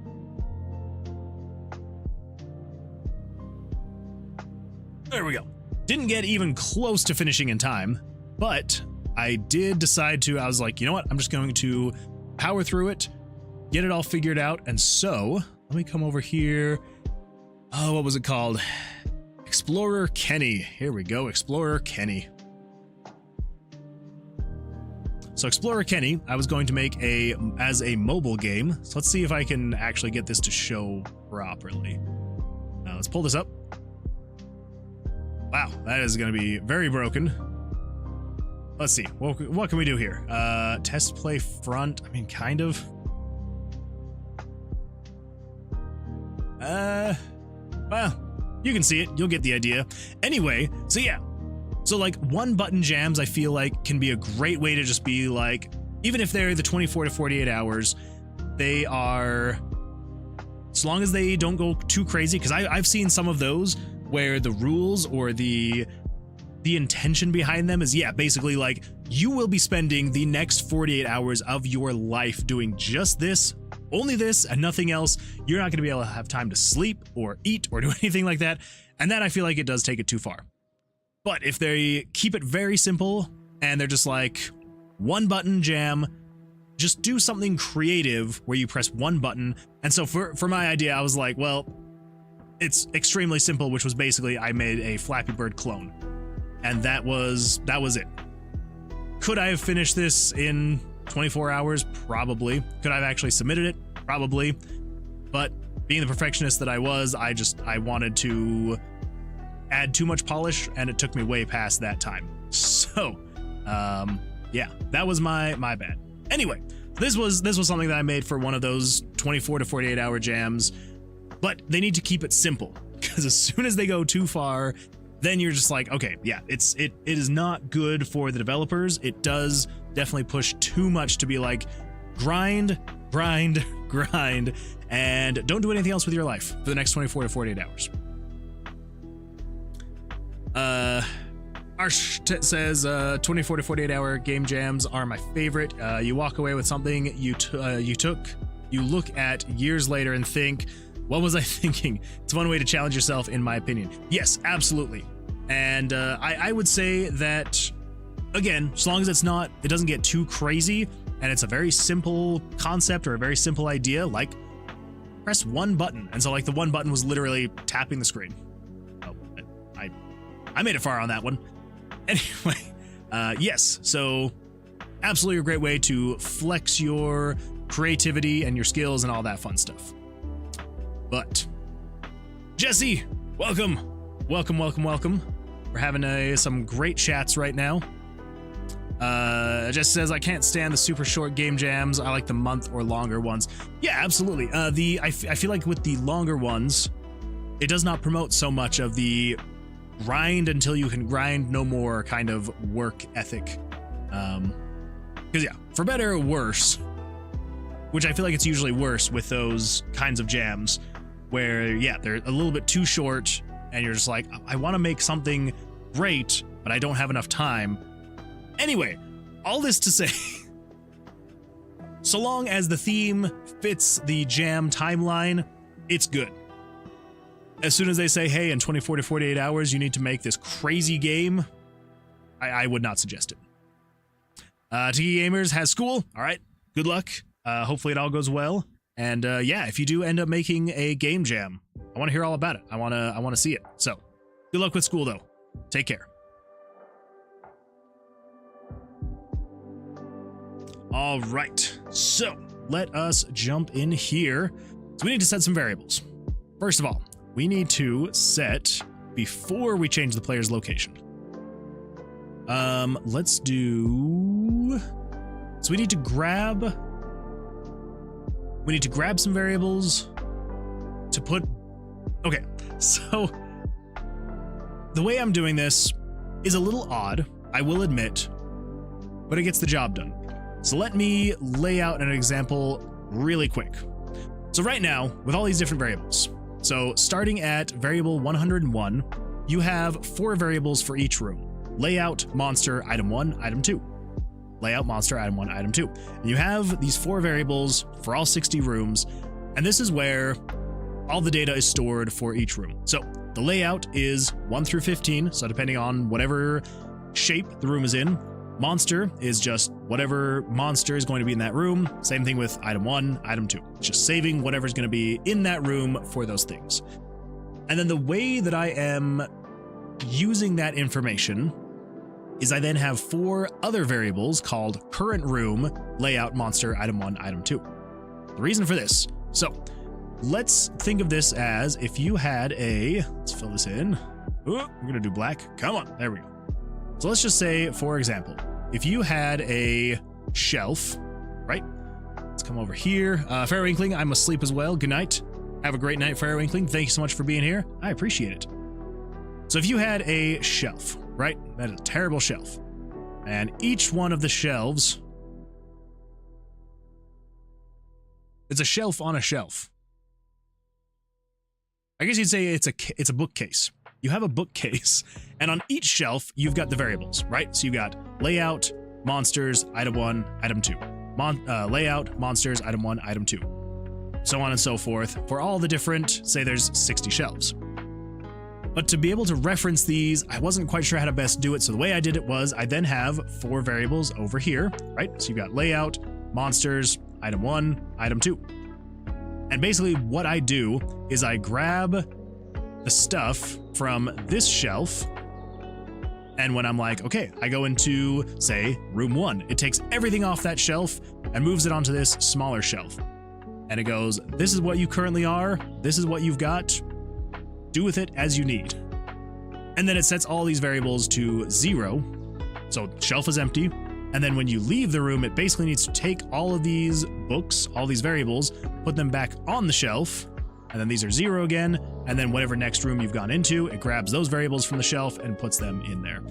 Speaker 1: There we go. Didn't get even close to finishing in time, but I did decide to, I was like, you know what? I'm just going to power through it, get it all figured out. And so let me come over here. Oh, what was it called? Explorer Kenny. Here we go. Explorer Kenny. So Explorer Kenny, I was going to make as a mobile game. So let's see if I can actually get this to show properly. Let's pull this up. Wow, that is going to be very broken. Let's see, what can we do here? Test play front, I mean, kind of. Well, you can see it, you'll get the idea. Anyway, so yeah. So like 1-button jams, I feel like can be a great way to just be like, even if they're the 24 to 48 hours, they are, as long as they don't go too crazy, because I've seen some of those where the rules or the the intention behind them is, yeah, basically like you will be spending the next 48 hours of your life doing just this, only this and nothing else. You're not going to be able to have time to sleep or eat or do anything like that. And that I feel like it does take it too far. But if they keep it very simple and they're just like one button jam, just do something creative where you press one button. And so for my idea, I was like, well, it's extremely simple, which was basically I made a Flappy Bird clone. And that was it. Could I have finished this in 24 hours? Probably. Could I have actually submitted it? Probably. But being the perfectionist that I was, I wanted to add too much polish, and it took me way past that time. So, yeah, that was my bad. Anyway, this was something that I made for one of those 24 to 48 hour jams, but they need to keep it simple, because as soon as they go too far, then you're just like, okay, yeah, it is not good for the developers. It does definitely push too much to be like grind, grind, grind, and don't do anything else with your life for the next 24 to 48 hours. Arsh says 24 to 48 hour game jams are my favorite. You walk away with something you look at years later and think, what was I thinking? It's one way to challenge yourself, in my opinion. Yes, absolutely. And I would say that, again, as long as it doesn't get too crazy and it's a very simple concept or a very simple idea, like press one button. And so like the one button was literally tapping the screen. Oh, I made it far on that one. Anyway, yes, so absolutely a great way to flex your creativity and your skills and all that fun stuff. But Jesse, welcome. We're having some great chats right now. Jesse says, I can't stand the super short game jams. I like the month or longer ones. Yeah, absolutely. I feel like with the longer ones, it does not promote so much of the grind until you can grind no more kind of work ethic. Because yeah, for better or worse, which I feel like it's usually worse with those kinds of jams, where yeah, they're a little bit too short and you're just like, I want to make something great, but I don't have enough time. Anyway, all this to say, so long as the theme fits the jam timeline, it's good. As soon as they say, hey, in 24 to 48 hours, you need to make this crazy game, I would not suggest it. Tiki Gamers has school. All right, good luck. Hopefully it all goes well. And yeah, if you do end up making a game jam, I want to hear all about it. I want to see it. So good luck with school, though. Take care. All right, so let us jump in here. So we need to set some variables. First of all, we need to set, before we change the player's location. Let's do, so we need to grab some variables to put, okay, so the way I'm doing this is a little odd, I will admit, but it gets the job done. So let me lay out an example really quick. So right now, with all these different variables, so starting at variable 101, you have 4 variables for each room. Layout, monster, item 1, item 2. Layout, monster, item 1, item 2. And you have these 4 variables for all 60 rooms, and this is where all the data is stored for each room. So the layout is 1 through 15, so depending on whatever shape the room is in. Monster is just whatever monster is going to be in that room. Same thing with item 1, item 2. It's just saving whatever's going to be in that room for those things. And then the way that I am using that information is I then have 4 other variables called current room, layout, monster, item 1, item 2. The reason for this, so let's think of this as if you had a, let's fill this in. Ooh, we're going to do black. Come on, there we go. So let's just say, for example, if you had a shelf, right? Let's come over here. Fair Inkling, I'm asleep as well. Good night. Have a great night, Fair Inkling. Thank you so much for being here. I appreciate it. So if you had a shelf, right? That is a terrible shelf. And each one of the shelves, it's a shelf on a shelf. I guess you'd say it's a bookcase. you have a bookcase, and on each shelf, you've got the variables, right? So you've got layout, monsters, item 1, item 2. Layout, monsters, item 1, item 2. So on and so forth for all the different, say there's 60 shelves. But to be able to reference these, I wasn't quite sure how to best do it. So the way I did it was I then have 4 variables over here, right? So you've got layout, monsters, item 1, item 2. And basically what I do is I grab the stuff from this shelf, and when I'm like, okay, I go into, say, room 1, it takes everything off that shelf and moves it onto this smaller shelf. And it goes, this is what you currently are, this is what you've got, do with it as you need. And then it sets all these variables to 0, so shelf is empty. And then when you leave the room, it basically needs to take all of these books, all these variables, put them back on the shelf, and then these are 0 again, and then whatever next room you've gone into, it grabs those variables from the shelf and puts them in there.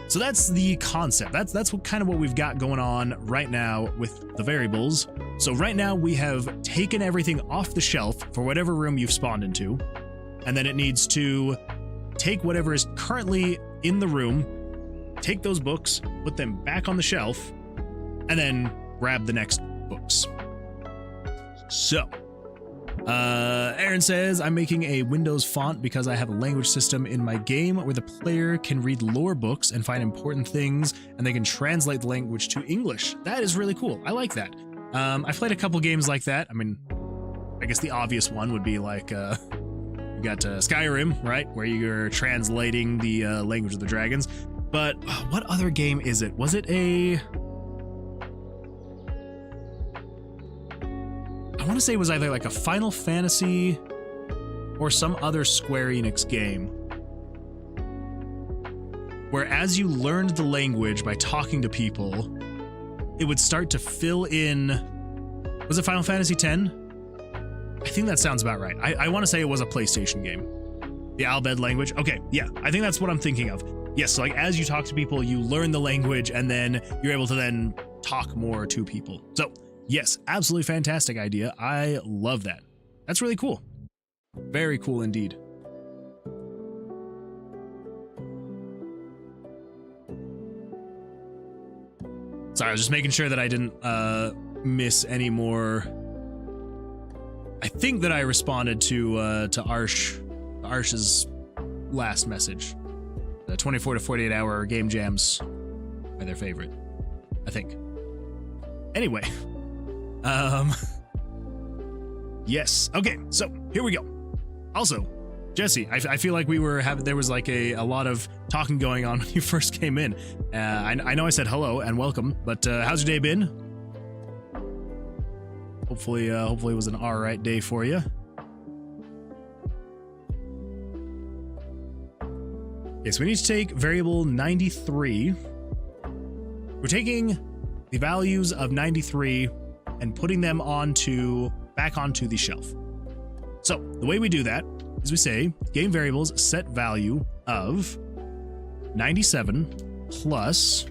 Speaker 1: So that's the concept. That's what kind of what we've got going on right now with the variables. So right now we have taken everything off the shelf for whatever room you've spawned into, and then it needs to take whatever is currently in the room, take those books, put them back on the shelf, and then grab the next books. So, Aaron says, I'm making a Windows font because I have a language system in my game where the player can read lore books and find important things, and they can translate the language to English. That is really cool. I like that. I've played a couple games like that. I mean, I guess the obvious one would be like, you got Skyrim, right? Where you're translating the language of the dragons. But what other game is it? Was it a... I want to say it was either like a Final Fantasy or some other Square Enix game, where as you learned the language by talking to people, it would start to fill in... Was it Final Fantasy X? I think that sounds about right. I want to say it was a PlayStation game. The Albed language. Okay, yeah, I think that's what I'm thinking of. Yes, so like as you talk to people, you learn the language, and then you're able to then talk more to people. So yes, absolutely fantastic idea. I love that. That's really cool. Very cool indeed. Sorry, I was just making sure that I didn't miss any more. I think that I responded to Arsh's last message. The 24 to 48 hour game jams are their favorite, I think. Anyway, yes. Okay, so here we go. Also, Jesse, I feel like there was like a lot of talking going on when you first came in. I know I said hello and welcome, but how's your day been? Hopefully it was an all right day for you. Okay, so we need to take variable 93. We're taking the values of 93 and putting them back onto the shelf. So the way we do that is we say game variables set value of 97 plus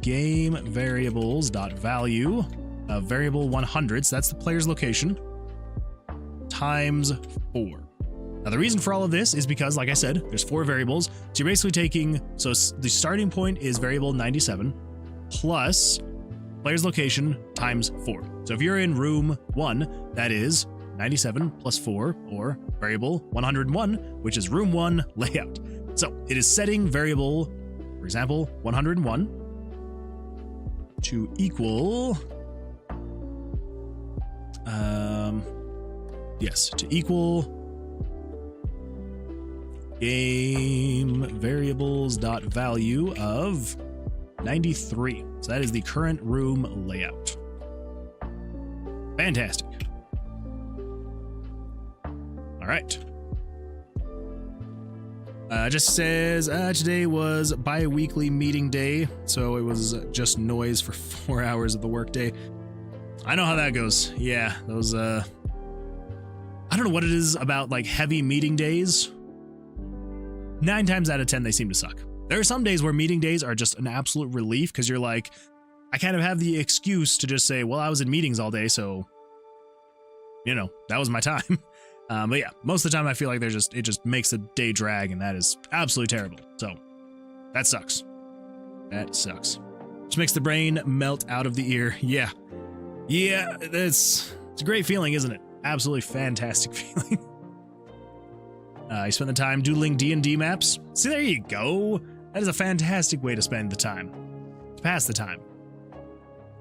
Speaker 1: game variables dot value of variable 100, so that's the player's location, times 4. Now the reason for all of this is because, like I said, there's 4 variables. So you're basically taking, so the starting point is variable 97 plus player's location times 4. So if you're in room 1, that is 97 plus 4, or variable 101, which is room 1 layout. So it is setting variable, for example, 101 to equal... to equal game variables dot value of 93. So that is the current room layout. Fantastic. All right. Just says today was bi-weekly meeting day, so it was just noise for 4 hours of the workday. I know how that goes. Yeah, those I don't know what it is about like heavy meeting days. 9 times out of 10 they seem to suck. There are some days where meeting days are just an absolute relief because you're like, I kind of have the excuse to just say, well, I was in meetings all day, so you know, that was my time. But yeah, most of the time I feel like it just makes the day drag, and that is absolutely terrible. So that sucks. That sucks. Just makes the brain melt out of the ear. Yeah. Yeah, it's a great feeling, isn't it? Absolutely fantastic feeling. I spent the time doodling D&D maps. See, there you go. That is a fantastic way to spend the time. To pass the time.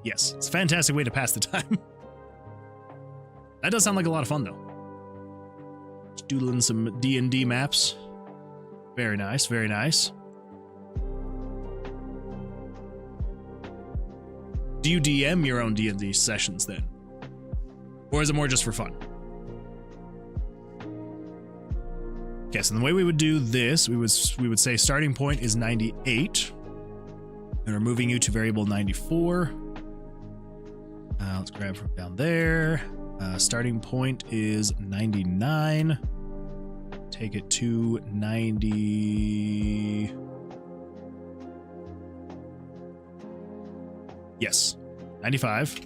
Speaker 1: Yes, it's a fantastic way to pass the time. That does sound like a lot of fun, though. Just doodling some D&D maps. Very nice, very nice. Do you DM your own D&D sessions then? Or is it more just for fun? Okay, so the way we would do this, we would say starting point is 98. And we're moving you to variable 94. Let's grab from down there. Starting point is 99. Take it to 90. Yes, 95.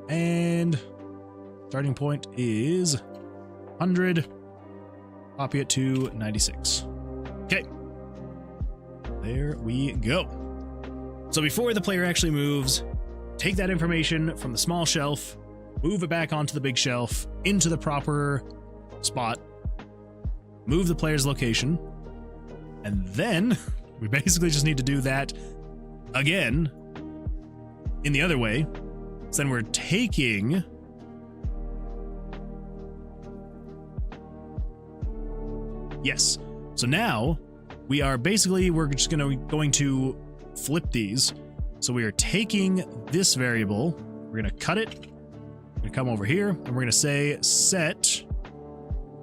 Speaker 1: And starting point is 100. Copy it to 96. Okay. There we go. So before the player actually moves, take that information from the small shelf, move it back onto the big shelf, into the proper spot, move the player's location, and then we basically just need to do that again in the other way. So then we're taking yes. So now we're just going to flip these. So we are taking this variable, we're going to cut it, we're going to come over here, and we're going to say set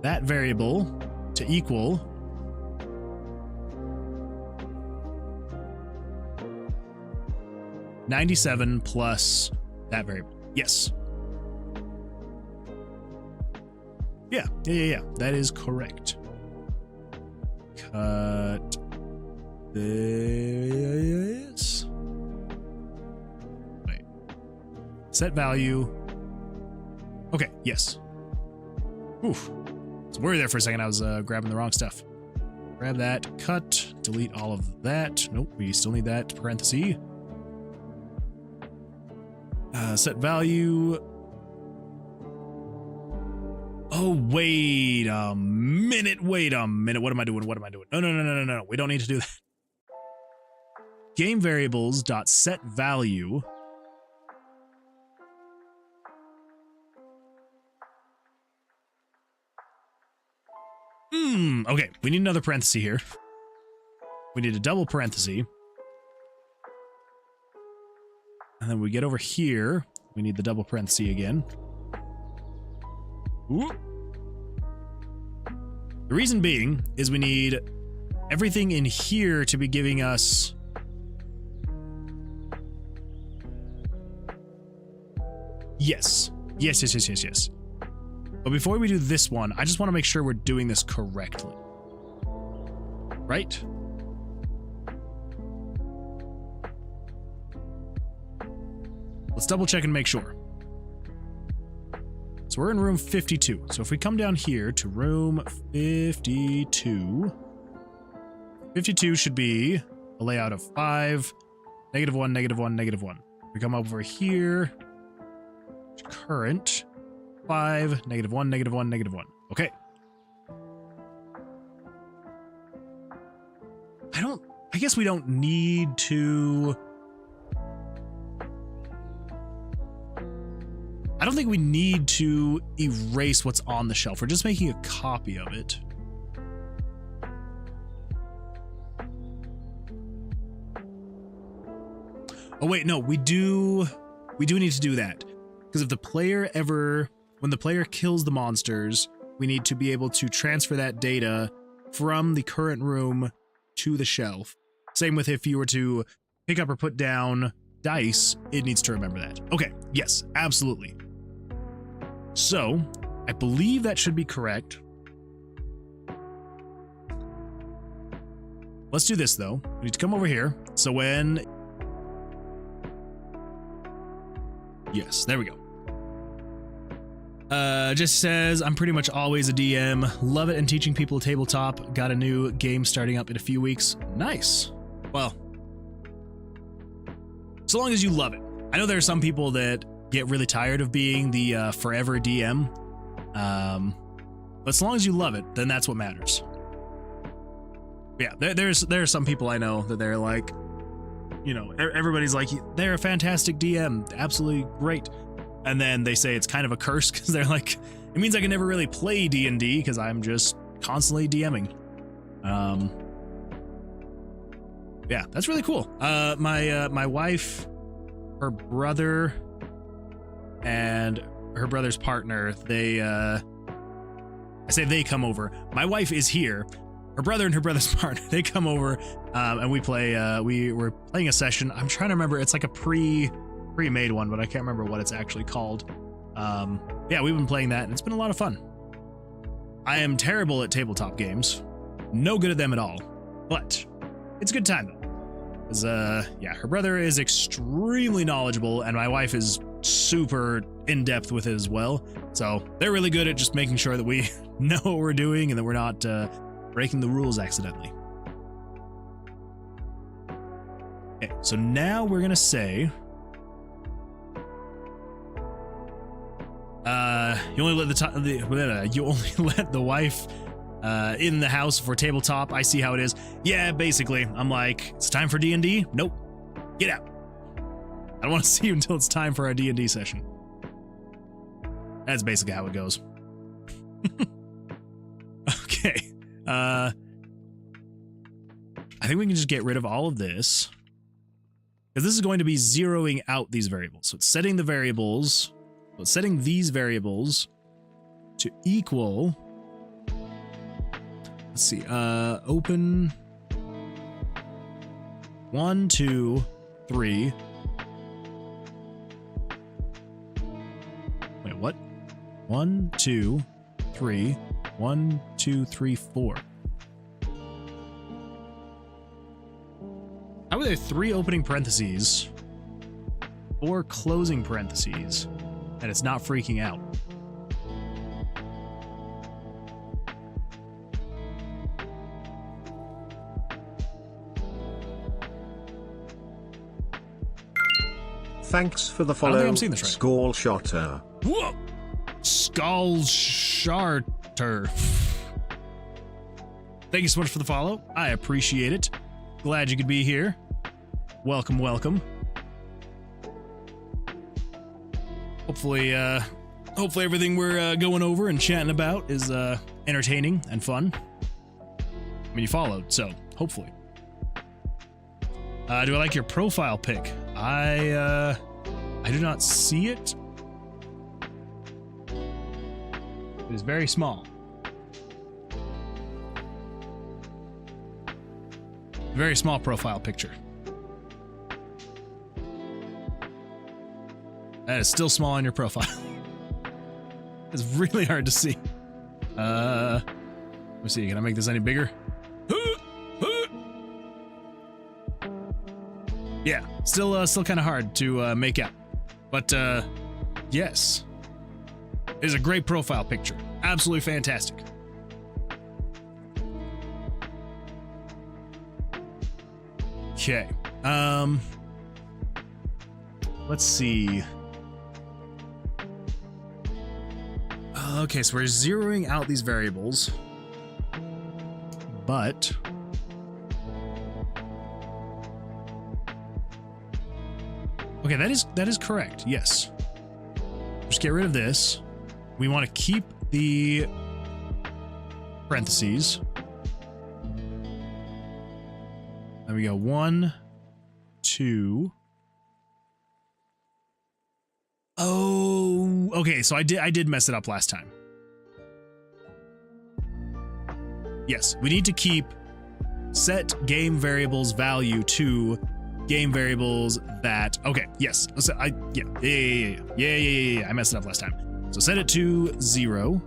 Speaker 1: that variable to equal $97 plus that variable. Yes. Yeah. That is correct. Cut this. Wait. Set value. Okay, yes. Oof. I was worried there for a second. I was grabbing the wrong stuff. Grab that, cut, delete all of that. Nope, we still need that parenthesis. Set value. Oh, wait a minute. What am I doing? No. We don't need to do that. Game variables dot set value. Okay, we need another parenthesis here. We need a double parenthesis. And then we get over here, we need the double parenthesis again. Ooh. The reason being is we need everything in here to be giving us yes. But before we do this one, I just want to make sure we're doing this correctly. Right? Let's double check and make sure. So we're in room 52. So if we come down here to room 52, 52 should be a layout of 5, -1, -1, -1. We come over here, current, 5, -1, -1, -1. Okay. I guess we don't need to. I don't think we need to erase what's on the shelf. We're just making a copy of it. Oh wait, no, we do need to do that. Because if the player when the player kills the monsters, we need to be able to transfer that data from the current room to the shelf. Same with if you were to pick up or put down dice, it needs to remember that. Okay, yes, absolutely. So, I believe that should be correct. Let's do this though. We need to come over here. So when... Yes, there we go. Just says, I'm pretty much always a DM. Love it and teaching people tabletop. Got a new game starting up in a few weeks. Nice. Well, so long as you love it. I know there are some people that get really tired of being the forever DM. But as long as you love it, then that's what matters. Yeah, there are some people I know that they're like, you know, everybody's like, they're a fantastic DM, absolutely great. And then they say it's kind of a curse because they're like, it means I can never really play D&D because I'm just constantly DMing. Yeah, that's really cool. My wife, her brother, and her brother's partner, I say they come over. My wife is here. Her brother and her brother's partner, they come over, and we play. We're playing a session. I'm trying to remember. It's like a pre-made one, but I can't remember what it's actually called. Yeah, we've been playing that, and it's been a lot of fun. I am terrible at tabletop games, no good at them at all, but it's a good time though. Because yeah, her brother is extremely knowledgeable, and my wife is super in depth with it as well. So they're really good at just making sure that we know what we're doing and that we're not breaking the rules accidentally. Okay, so now we're gonna say you only let the wife in the house for tabletop. I see how it is. Yeah, basically, I'm like, it's time for D&D. Nope, get out. I don't want to see you until it's time for our D&D session. That's basically how it goes. Okay. I think we can just get rid of all of this, because this is going to be zeroing out these variables. So it's setting the variables, well, it's setting these variables to equal, let's see, open 1, 2, 3. Wait, what? 1, 2, 3. 1, 2, 3, 4. How are there 3 opening parentheses, 4 closing parentheses, and it's not freaking out?
Speaker 2: Thanks for the follow.
Speaker 1: I don't think I'm seeing this right.
Speaker 2: Skull Shotter.
Speaker 1: Whoa! Skull Sharter. Thank you so much for the follow. I appreciate it. Glad you could be here. Welcome, welcome. Hopefully everything we're going over and chatting about is entertaining and fun. I mean, you followed, so hopefully. Do I like your profile pic? I do not see it. It is very small. Very small profile picture. That is still small on your profile. It's really hard to see. Let me see, can I make this any bigger? Yeah, still kind of hard to make out. But yes. It is a great profile picture. Absolutely fantastic. Okay. Let's see. Okay, so we're zeroing out these variables, but okay, that is correct. Yes. Just get rid of this. We want to keep the parentheses. There we go. 1, 2. Oh, okay. So I did mess it up last time. Yes, we need to keep set game variables value to game variables that. Okay. Yes. So yeah. I messed it up last time. So set it to 0.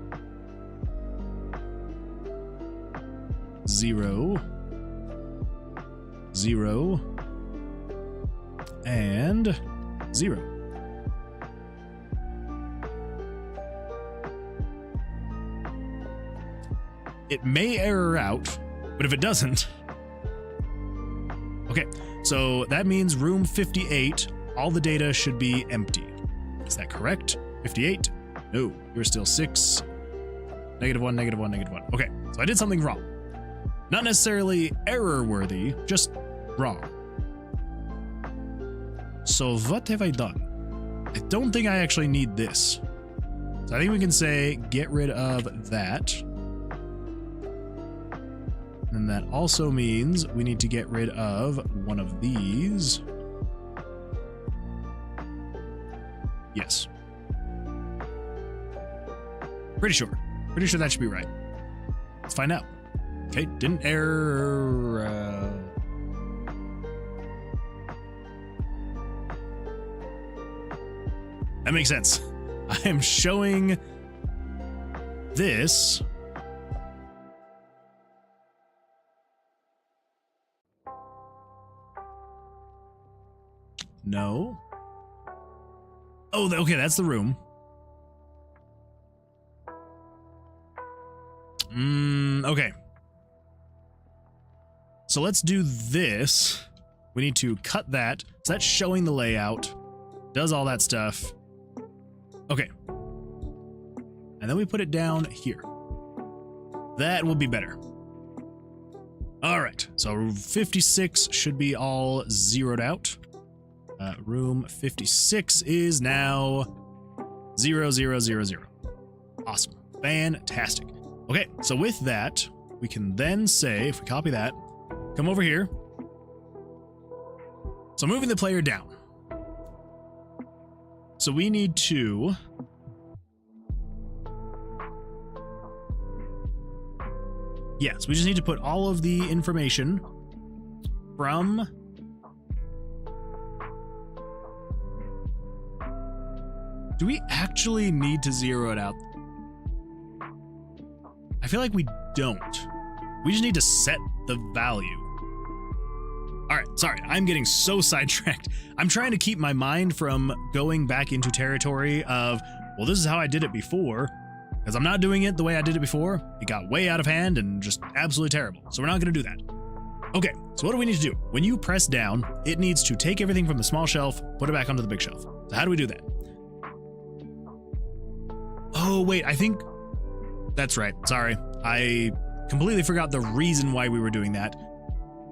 Speaker 1: 0. 0. And 0. it may error out, but if it doesn't, okay, so that means room 58, all the data should be empty. Is that correct? 58? No, we're still 6. -1, -1, -1. Okay, so I did something wrong. Not necessarily error worthy, just wrong. So what have I done? I don't think I actually need this. So I think we can say get rid of that. And that also means we need to get rid of one of these. Yes. Pretty sure that should be right. Let's find out. Okay, didn't error. That makes sense. I am showing this. No. Oh, okay, that's the room. Okay. So let's do this. We need to cut that. So that's showing the layout. Does all that stuff. Okay. And then we put it down here. That will be better. All right. So 56 should be all zeroed out. Room 56 is now 0, 0, 0, 0. Awesome. Fantastic. Okay, so with that, we can then say, if we copy that, come over here. So moving the player down. So we need to yes, we just need to put all of the information from do we actually need to zero it out? I feel like we don't. We just need to set the value. All right, sorry, I'm getting so sidetracked. I'm trying to keep my mind from going back into territory of, well, this is how I did it before, because I'm not doing it the way I did it before. It got way out of hand and just absolutely terrible. So we're not going to do that. Okay, so what do we need to do? When you press down, it needs to take everything from the small shelf, put it back onto the big shelf. So how do we do that? Oh, wait, I think that's right. Sorry. I completely forgot the reason why we were doing that.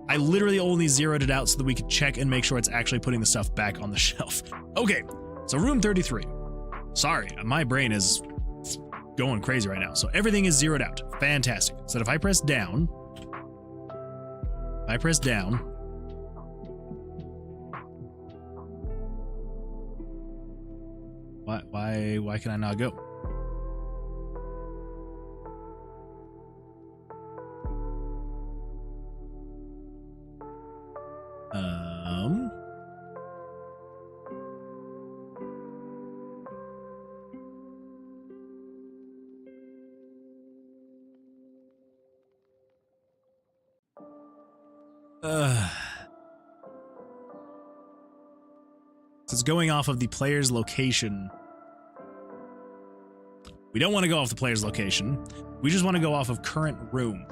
Speaker 1: I literally only zeroed it out so that we could check and make sure it's actually putting the stuff back on the shelf. Okay, so room 33. Sorry, my brain is going crazy right now. So everything is zeroed out. Fantastic. So if I press down, why can I not go? So it's going off of the player's location. We don't want to go off the player's location. We just want to go off of current room.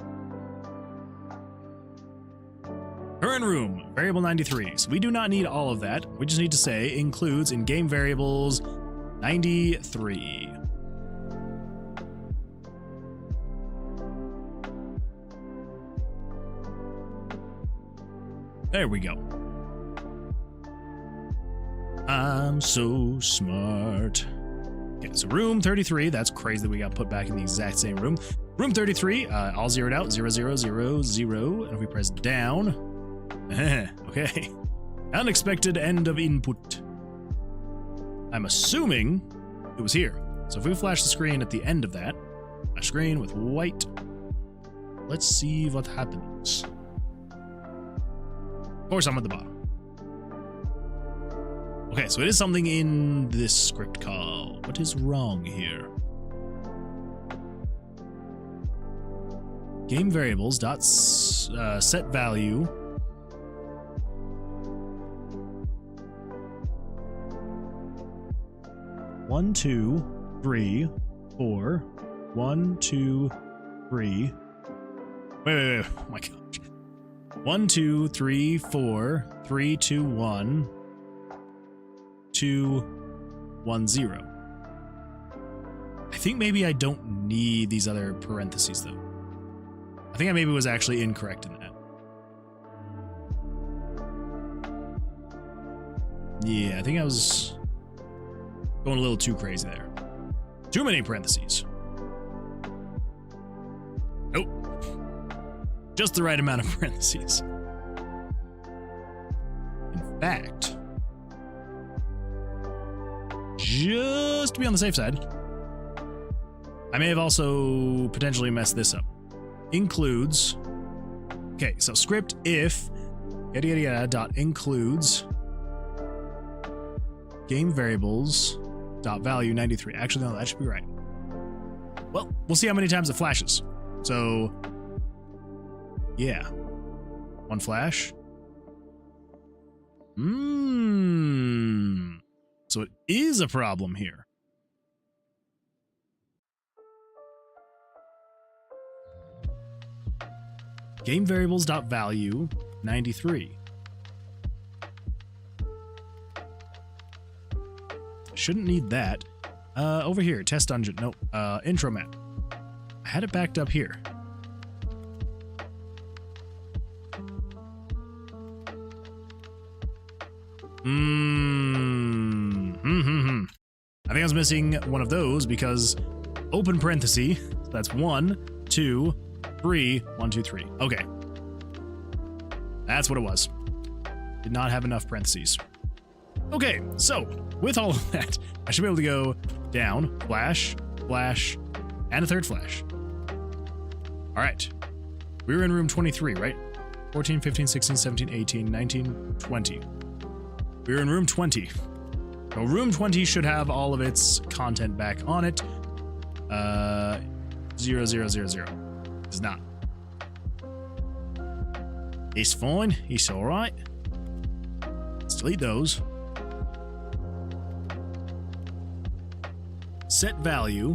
Speaker 1: Current room, variable 93. So we do not need all of that. We just need to say includes in game variables 93. There we go. I'm so smart. Okay, so room 33. That's crazy that we got put back in the exact same room. Room 33, all zeroed out, 0, 0, 0, 0. And if we press down, okay. Unexpected end of input. I'm assuming it was here. So if we flash the screen at the end of that, a screen with white, let's see what happens. Of course, I'm at the bottom. Okay, so it is something in this script call. What is wrong here? Game variables dot set value. One, 2, 3, 4. 1, 2, 3, Wait. Oh my gosh. 1, 2, 3, 4, 3, 2, 1, 2, 1, 0. I think maybe I don't need these other parentheses though. I think I maybe was actually incorrect in that. Yeah, I think I was going a little too crazy there. Too many parentheses. Nope. Just the right amount of parentheses. In fact, just to be on the safe side, I may have also potentially messed this up. Includes. Okay, so script if yada yada yada dot includes game variables dot value 93. Actually, no, that should be right. Well, we'll see how many times it flashes. So, yeah, one flash. So it is a problem here. Game variables dot value 93. Shouldn't need that. Over here, test dungeon. Nope. Intro map. I had it backed up here. I think I was missing one of those because open parenthesis. So that's 1, 2, 3, 1, 2, 3. Okay. That's what it was. Did not have enough parentheses. Okay, so with all of that, I should be able to go down, flash, flash, and a third flash. All right. We were in room 23, right? 14, 15, 16, 17, 18, 19, 20. We were in room 20. So room 20 should have all of its content back on it. 0, 0, 0, 0. It's not. It's fine. It's all right. Let's delete those. Set value.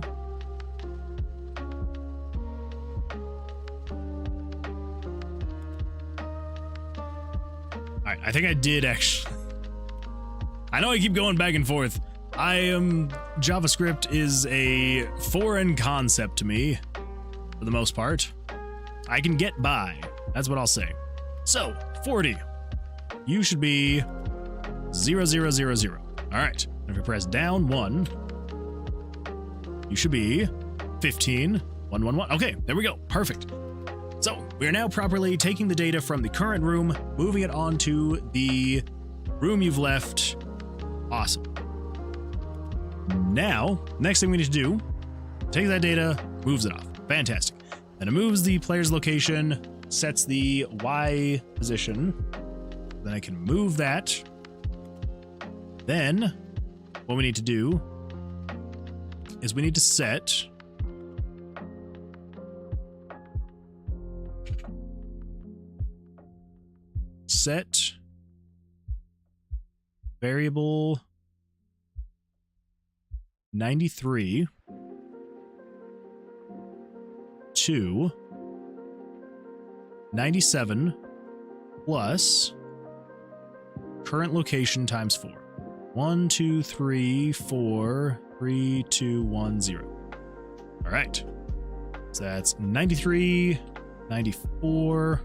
Speaker 1: All right, I think I did actually. I know I keep going back and forth. JavaScript is a foreign concept to me, for the most part. I can get by. That's what I'll say. So, 40. You should be 0, 0, 0, 0. All right. And if you press down 1, you should be 15, 1, 1, 1. Okay, there we go. Perfect. So, we are now properly taking the data from the current room, moving it onto the room you've left. Awesome. Now, next thing we need to do, take that data, moves it off. Fantastic. Then it moves the player's location, sets the Y position. Then I can move that. Then, what we need to do is we need to set variable 93 to 97 plus current location times 4. 1, 2, 3, 4, 3, 2, 1, 0. All right. So that's 93, 94,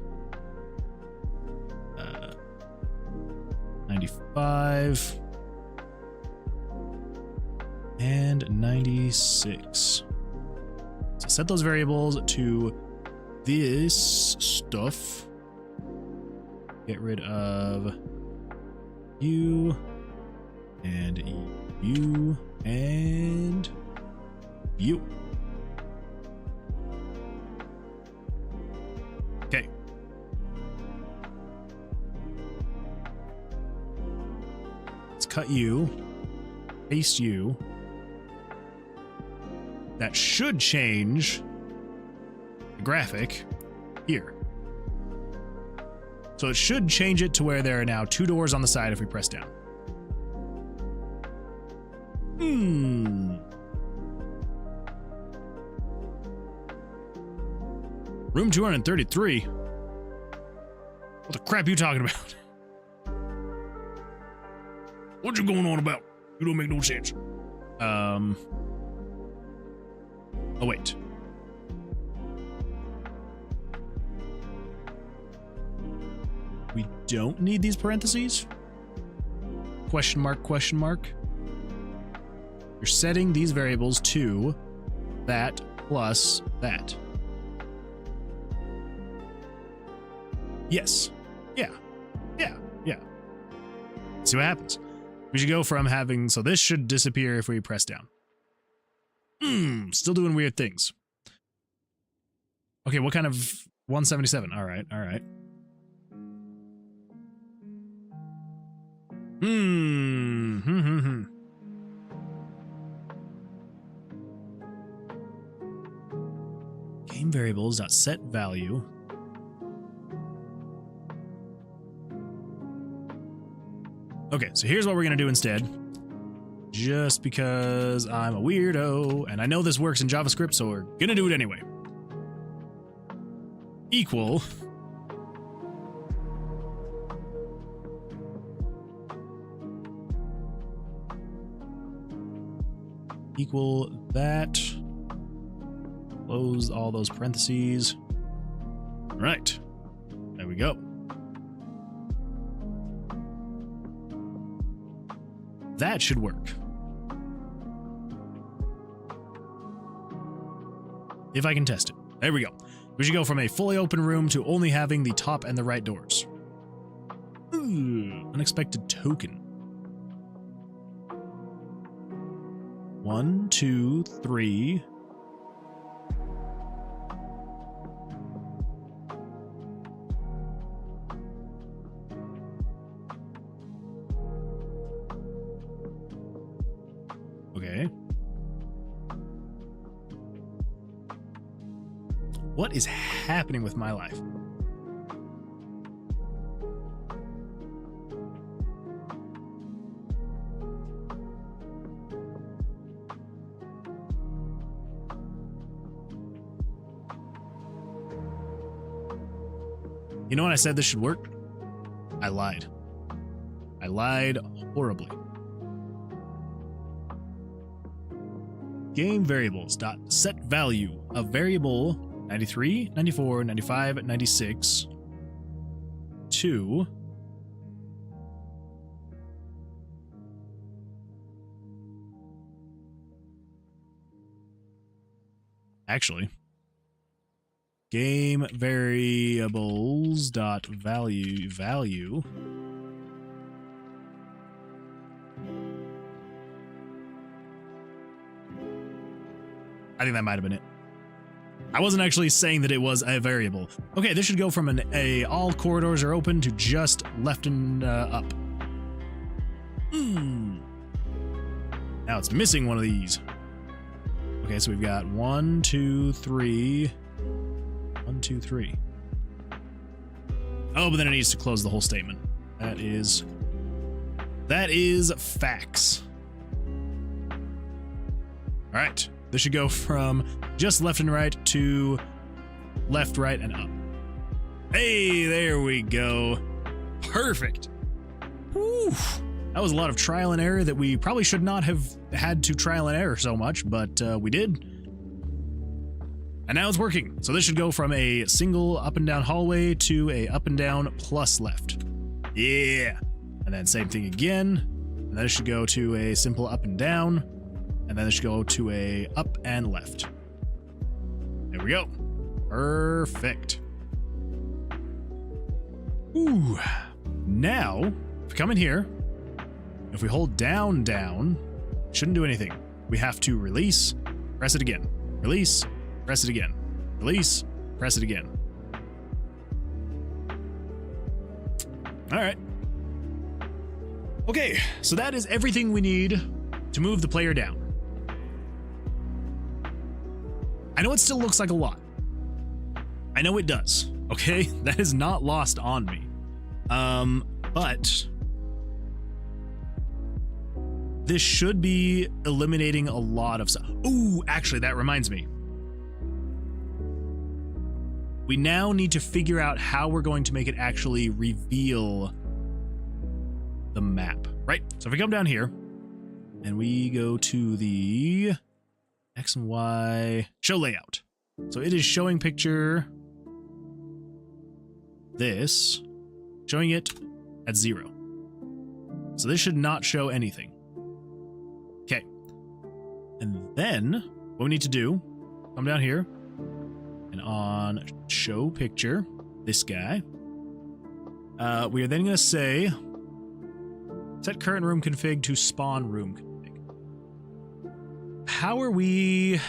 Speaker 1: 95, and 96. So set those variables to this stuff. Get rid of you and you and you. Okay. Let's cut you, paste you. That should change the graphic here. So it should change it to where there are now 2 doors on the side if we press down. Room 233? What the crap you talking about? What you going on about? You don't make no sense. Oh, wait. We don't need these parentheses? Question mark, question mark. You're setting these variables to that plus that. Yes. Yeah. Yeah. Yeah. See what happens. We should go from having, so this should disappear if we press down. Still doing weird things. Okay, what kind of 177? All right, all right. Game variables dot set value. Okay, so here's what we're gonna do instead. Just because I'm a weirdo, and I know this works in JavaScript, so we're gonna do it anyway. Equal. Equal that. Close all those parentheses. All right, there we go. That should work. If I can test it. There we go. We should go from a fully open room to only having the top and the right doors. Ooh, unexpected token. 1, 2, 3. Okay. What is happening with my life? You know when I said this should work? I lied. I lied horribly. Game variables dot set value of variable 93, 94, 95, 96 to actually game variables dot value I think that might have been it. I wasn't actually saying that it was a variable. Okay, this should go from all corridors are open to just left and up. Now it's missing one of these. Okay, so we've got 1, 2, 3. 1, 2, 3. Oh, but then it needs to close the whole statement. That is facts. All right. This should go from just left and right to left, right, and up. Hey, there we go. Perfect. Whew. That was a lot of trial and error that we probably should not have had to trial and error so much, but we did. And now it's working. So this should go from a single up and down hallway to a up and down plus left. Yeah. And then same thing again. And then it should go to a simple up and down. And then it should go to a up and left. There we go. Perfect. Ooh. Now, if we come in here, if we hold down, shouldn't do anything. We have to release, press it again. Release, press it again. Release, press it again. All right. Okay, so that is everything we need to move the player down. I know it still looks like a lot. I know it does, okay? That is not lost on me. But this should be eliminating a lot of stuff. Ooh, actually, that reminds me. We now need to figure out how we're going to make it actually reveal the map, right? So if we come down here and we go to the X and Y show layout. So it is showing picture this, showing it at 0. So this should not show anything. Okay. And then what we need to do, come down here and on show picture, this guy, we are then going to say set current room config to spawn room config. How are we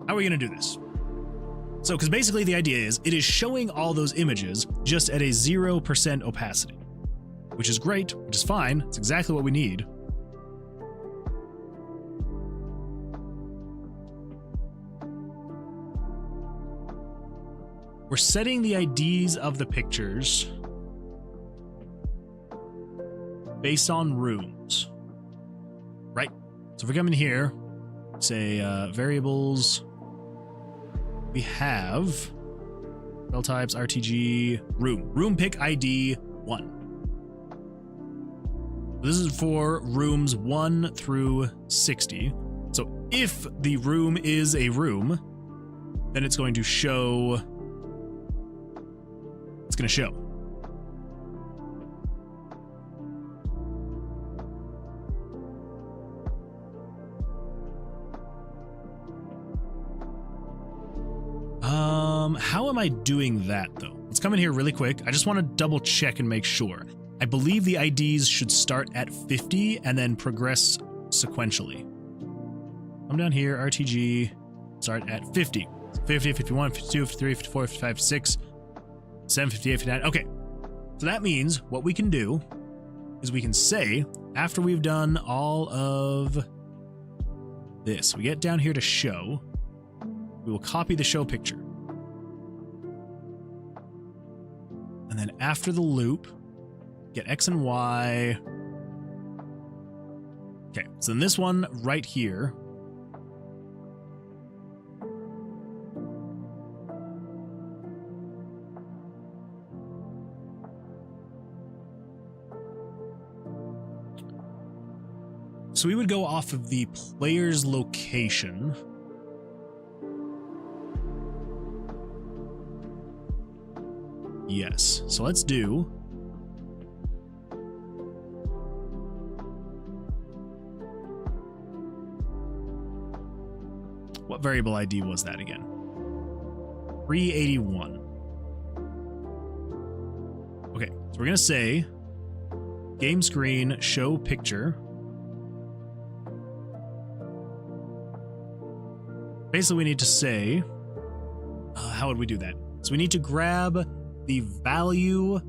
Speaker 1: going to do this? So, because basically the idea is it is showing all those images just at a 0% opacity, which is great, which is fine. It's exactly what we need. We're setting the IDs of the pictures based on rooms, right? So if we come in here, say variables, we have file types, RTG, room pick ID 1. This is for rooms 1 through 60. So if the room is a room, then it's going to show. It's going to show. How am I doing that though? Let's come in here really quick. I just want to double check and make sure. I believe the IDs should start at 50 and then progress sequentially. Come down here, RTG, start at 50. 50, 51, 52, 53, 54, 55, 56, 57, 58, 59. Okay. So that means what we can do is we can say, after we've done all of this, we get down here to show, we will copy the show picture. And then after the loop, get X and Y. Okay, so in this one right here, so we would go off of the player's location. Yes, so let's do what variable ID was that again? 381. Okay, so we're gonna say game screen show picture. Basically, we need to say, how would we do that? So we need to grab the value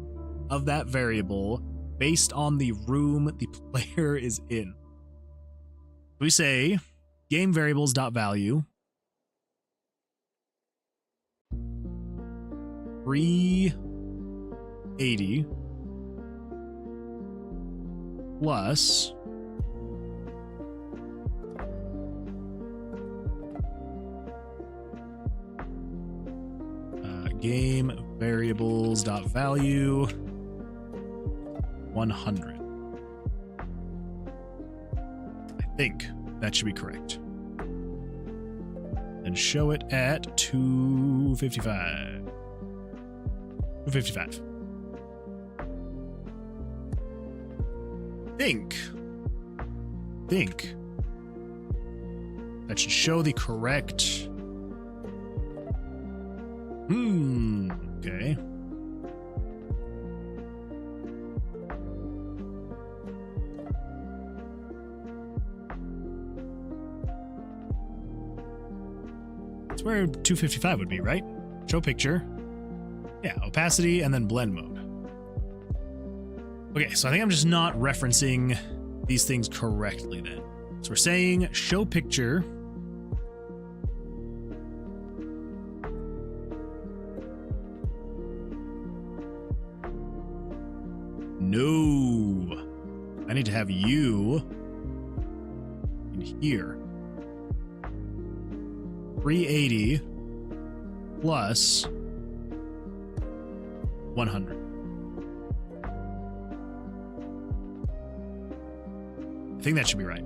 Speaker 1: of that variable based on the room the player is in. We say game variables.value 380 plus game variables.value 100. I think that should be correct. And show it at 255. 255. Think that should show the correct. Okay. That's where 255 would be, right? Show picture. Yeah, opacity and then blend mode. Okay, so I think I'm just not referencing these things correctly then. So we're saying show picture. No, I need to have you in here. 380 plus 100. I think that should be right.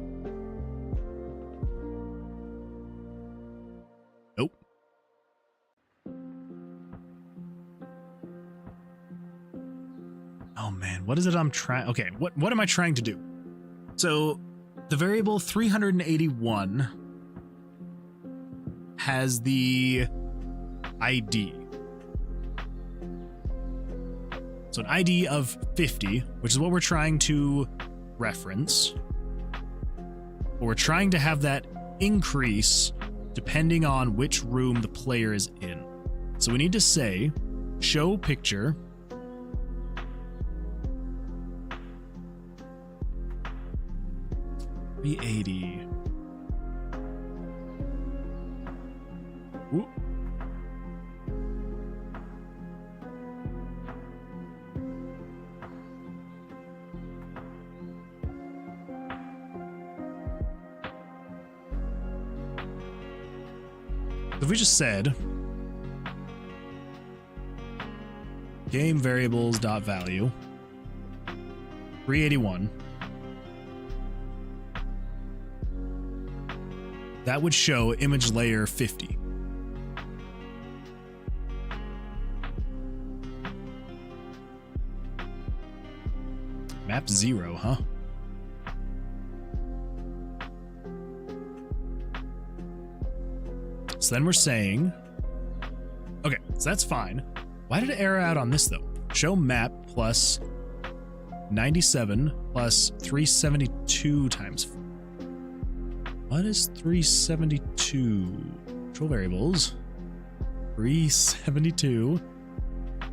Speaker 1: Nope. Oh man, what is it I'm trying? Okay, what am I trying to do? So the variable 381 has the ID. So an ID of 50, which is what we're trying to reference. But we're trying to have that increase depending on which room the player is in. So we need to say, show picture $380. Ooh. If we just said game variables dot value 381, that would show image layer 50. Map 0, huh? So then we're saying, okay, so that's fine. Why did it error out on this though? Show map plus 97 plus 372 times 4. What is 372? Control variables. 372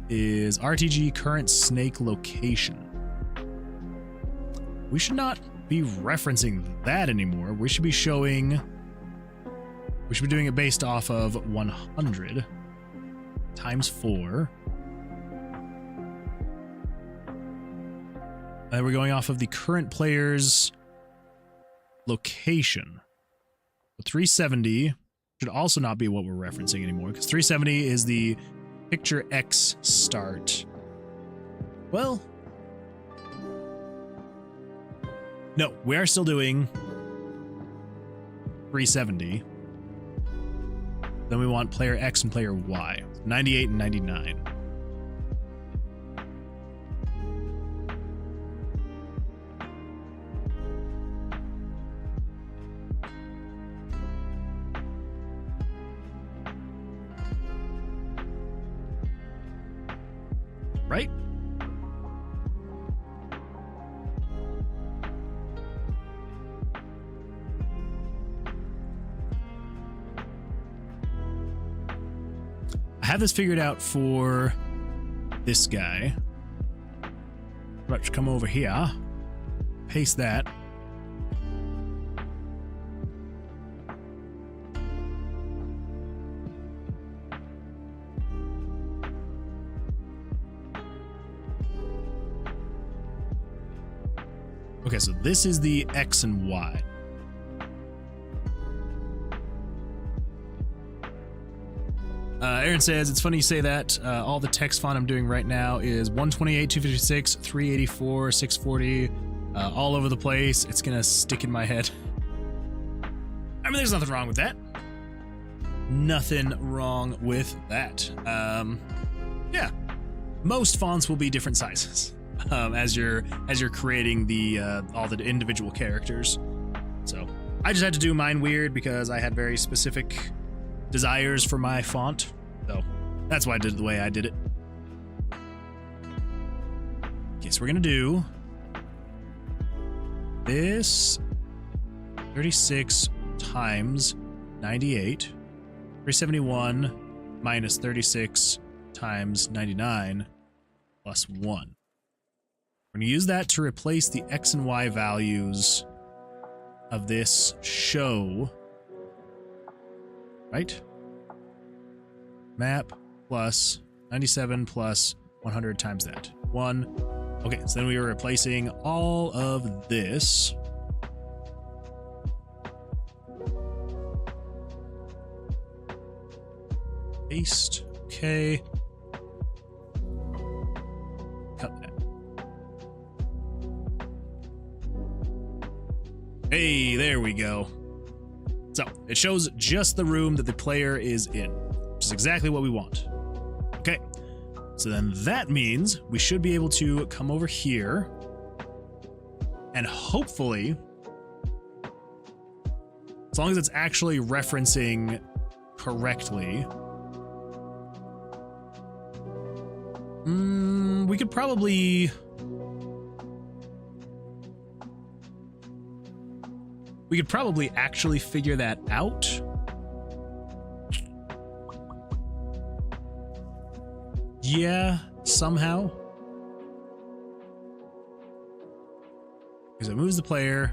Speaker 1: is RTG current snake location. We should not be referencing that anymore. We should be showing... We should be doing it based off of 100 times 4. And we're going off of the current player's location. 370 should also not be what we're referencing anymore, because 370 is the picture X start. Well, no, we are still doing 370. Then we want player X and player Y. 98 and 99. Right? I have this figured out for this guy. Let's come over here, paste that. Okay, so this is the X and Y. Aaron says, it's funny you say that. All the text font I'm doing right now is 128, 256, 384, 640, all over the place. It's gonna stick in my head. I mean, there's nothing wrong with that. Nothing wrong with that. Yeah, most fonts will be different sizes as you're creating the all the individual characters. So I just had to do mine weird because I had very specific desires for my font. So that's why I did it the way I did it. Okay, so we're gonna do this 36 times 98, 371 minus 36 times 99 plus 1. We're gonna use that to replace the X and Y values of this show. Right? Map plus 97 plus 100 times that. 1. Okay, so then we are replacing all of this. Paste. Okay. Hey, there we go. So it shows just the room that the player is in, which is exactly what we want. Okay, so then that means we should be able to come over here and hopefully, as long as it's actually referencing correctly, we could probably... We could probably actually figure that out. Yeah, somehow. Because it moves the player.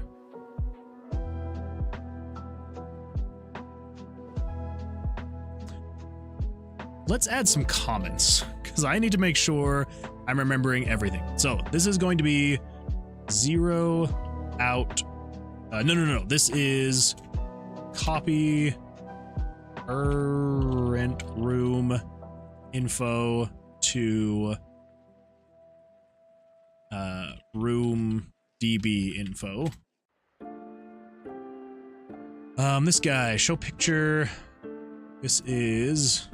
Speaker 1: Let's add some comments, because I need to make sure I'm remembering everything. So this is going to be 0 out. No. This is copy current room info to room DB info. This guy, show picture. This is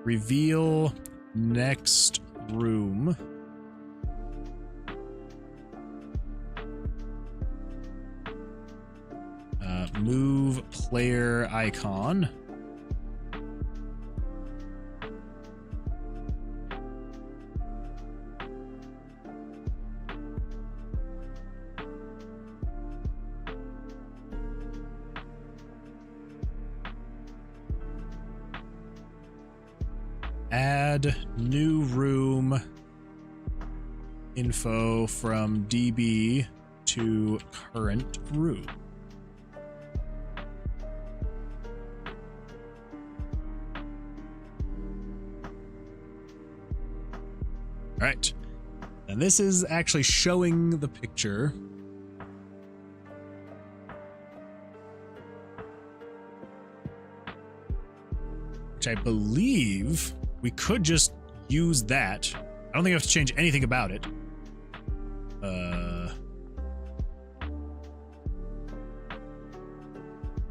Speaker 1: reveal next room. Move player icon. Add new room info from DB to current room. All right, and this is actually showing the picture. Which I believe we could just use that. I don't think I have to change anything about it.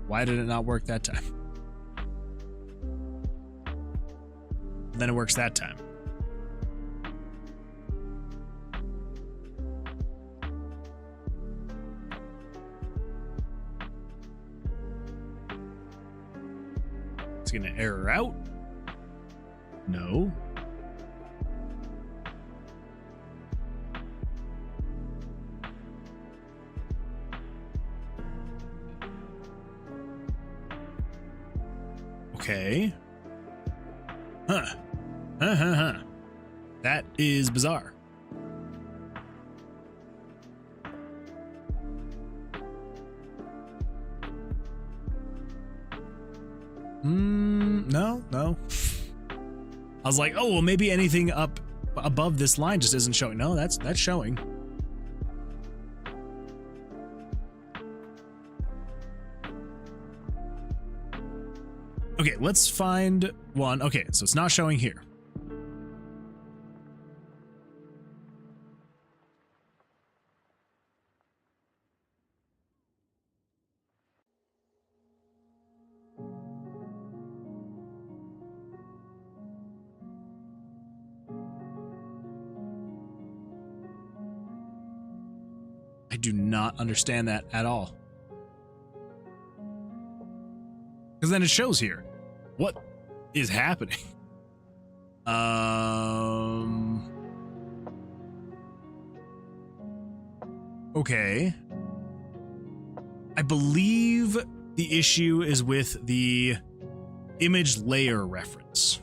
Speaker 1: Why did it not work that time? And then it works that time. It's gonna error out. No. Okay. Huh. That is bizarre. No. I was like, oh, well, maybe anything up above this line just isn't showing. No, that's showing. Okay, let's find one. Okay, so it's not showing here. I do not understand that at all. Because then it shows here. What is happening? Okay. I believe the issue is with the image layer reference.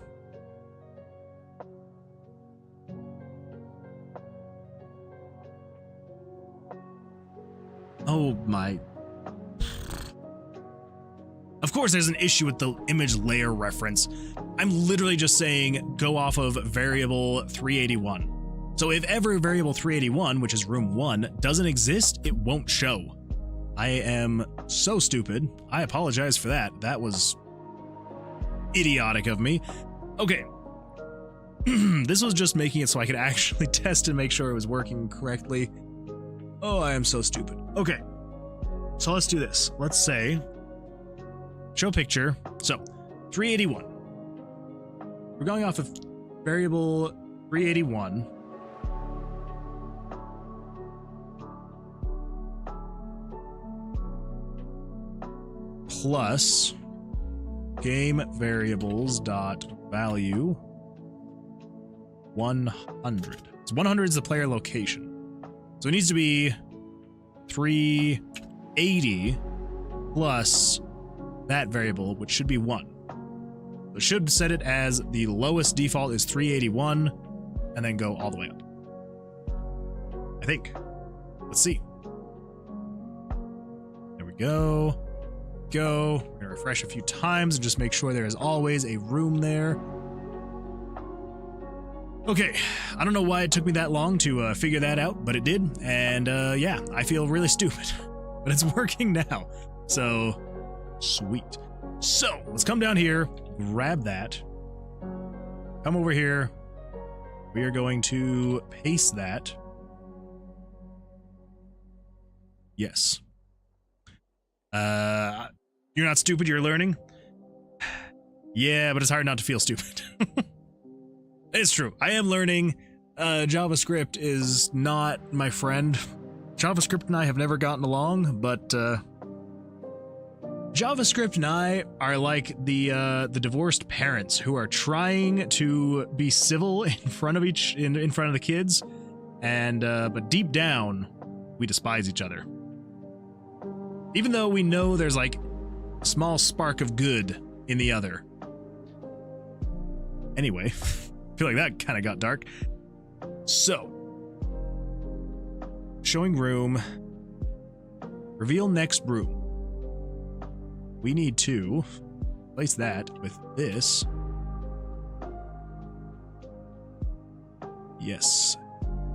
Speaker 1: Oh my. Of course there's an issue with the image layer reference. I'm literally just saying go off of variable 381. So if ever variable 381, which is room 1, doesn't exist, it won't show. I am so stupid. I apologize for that. That was idiotic of me. Okay. This was just making it so I could actually test and make sure it was working correctly. Oh, I am so stupid. Okay. So let's do this. Let's say, show picture. So 381. We're going off of variable 381. Plus game variables dot value 100. So 100 is the player location. So it needs to be 380 plus that variable, which should be 1. So it should set it as the lowest default is 381 and then go all the way up. I think. Let's see. There we go. Go. We're gonna refresh a few times and just make sure there is always a room there. Okay, I don't know why it took me that long to figure that out, but it did, and yeah, I feel really stupid, but it's working now, so sweet. So let's come down here, grab that, come over here. We are going to paste that. Yes. You're not stupid, you're learning? Yeah, but it's hard not to feel stupid. It's true. I am learning. JavaScript is not my friend. JavaScript and I have never gotten along, but JavaScript and I are like the divorced parents who are trying to be civil in front of in front of the kids, and but deep down we despise each other. Even though we know there's like a small spark of good in the other. Anyway, I feel like that kind of got dark. So, showing room, reveal next room. We need to place that with this. Yes.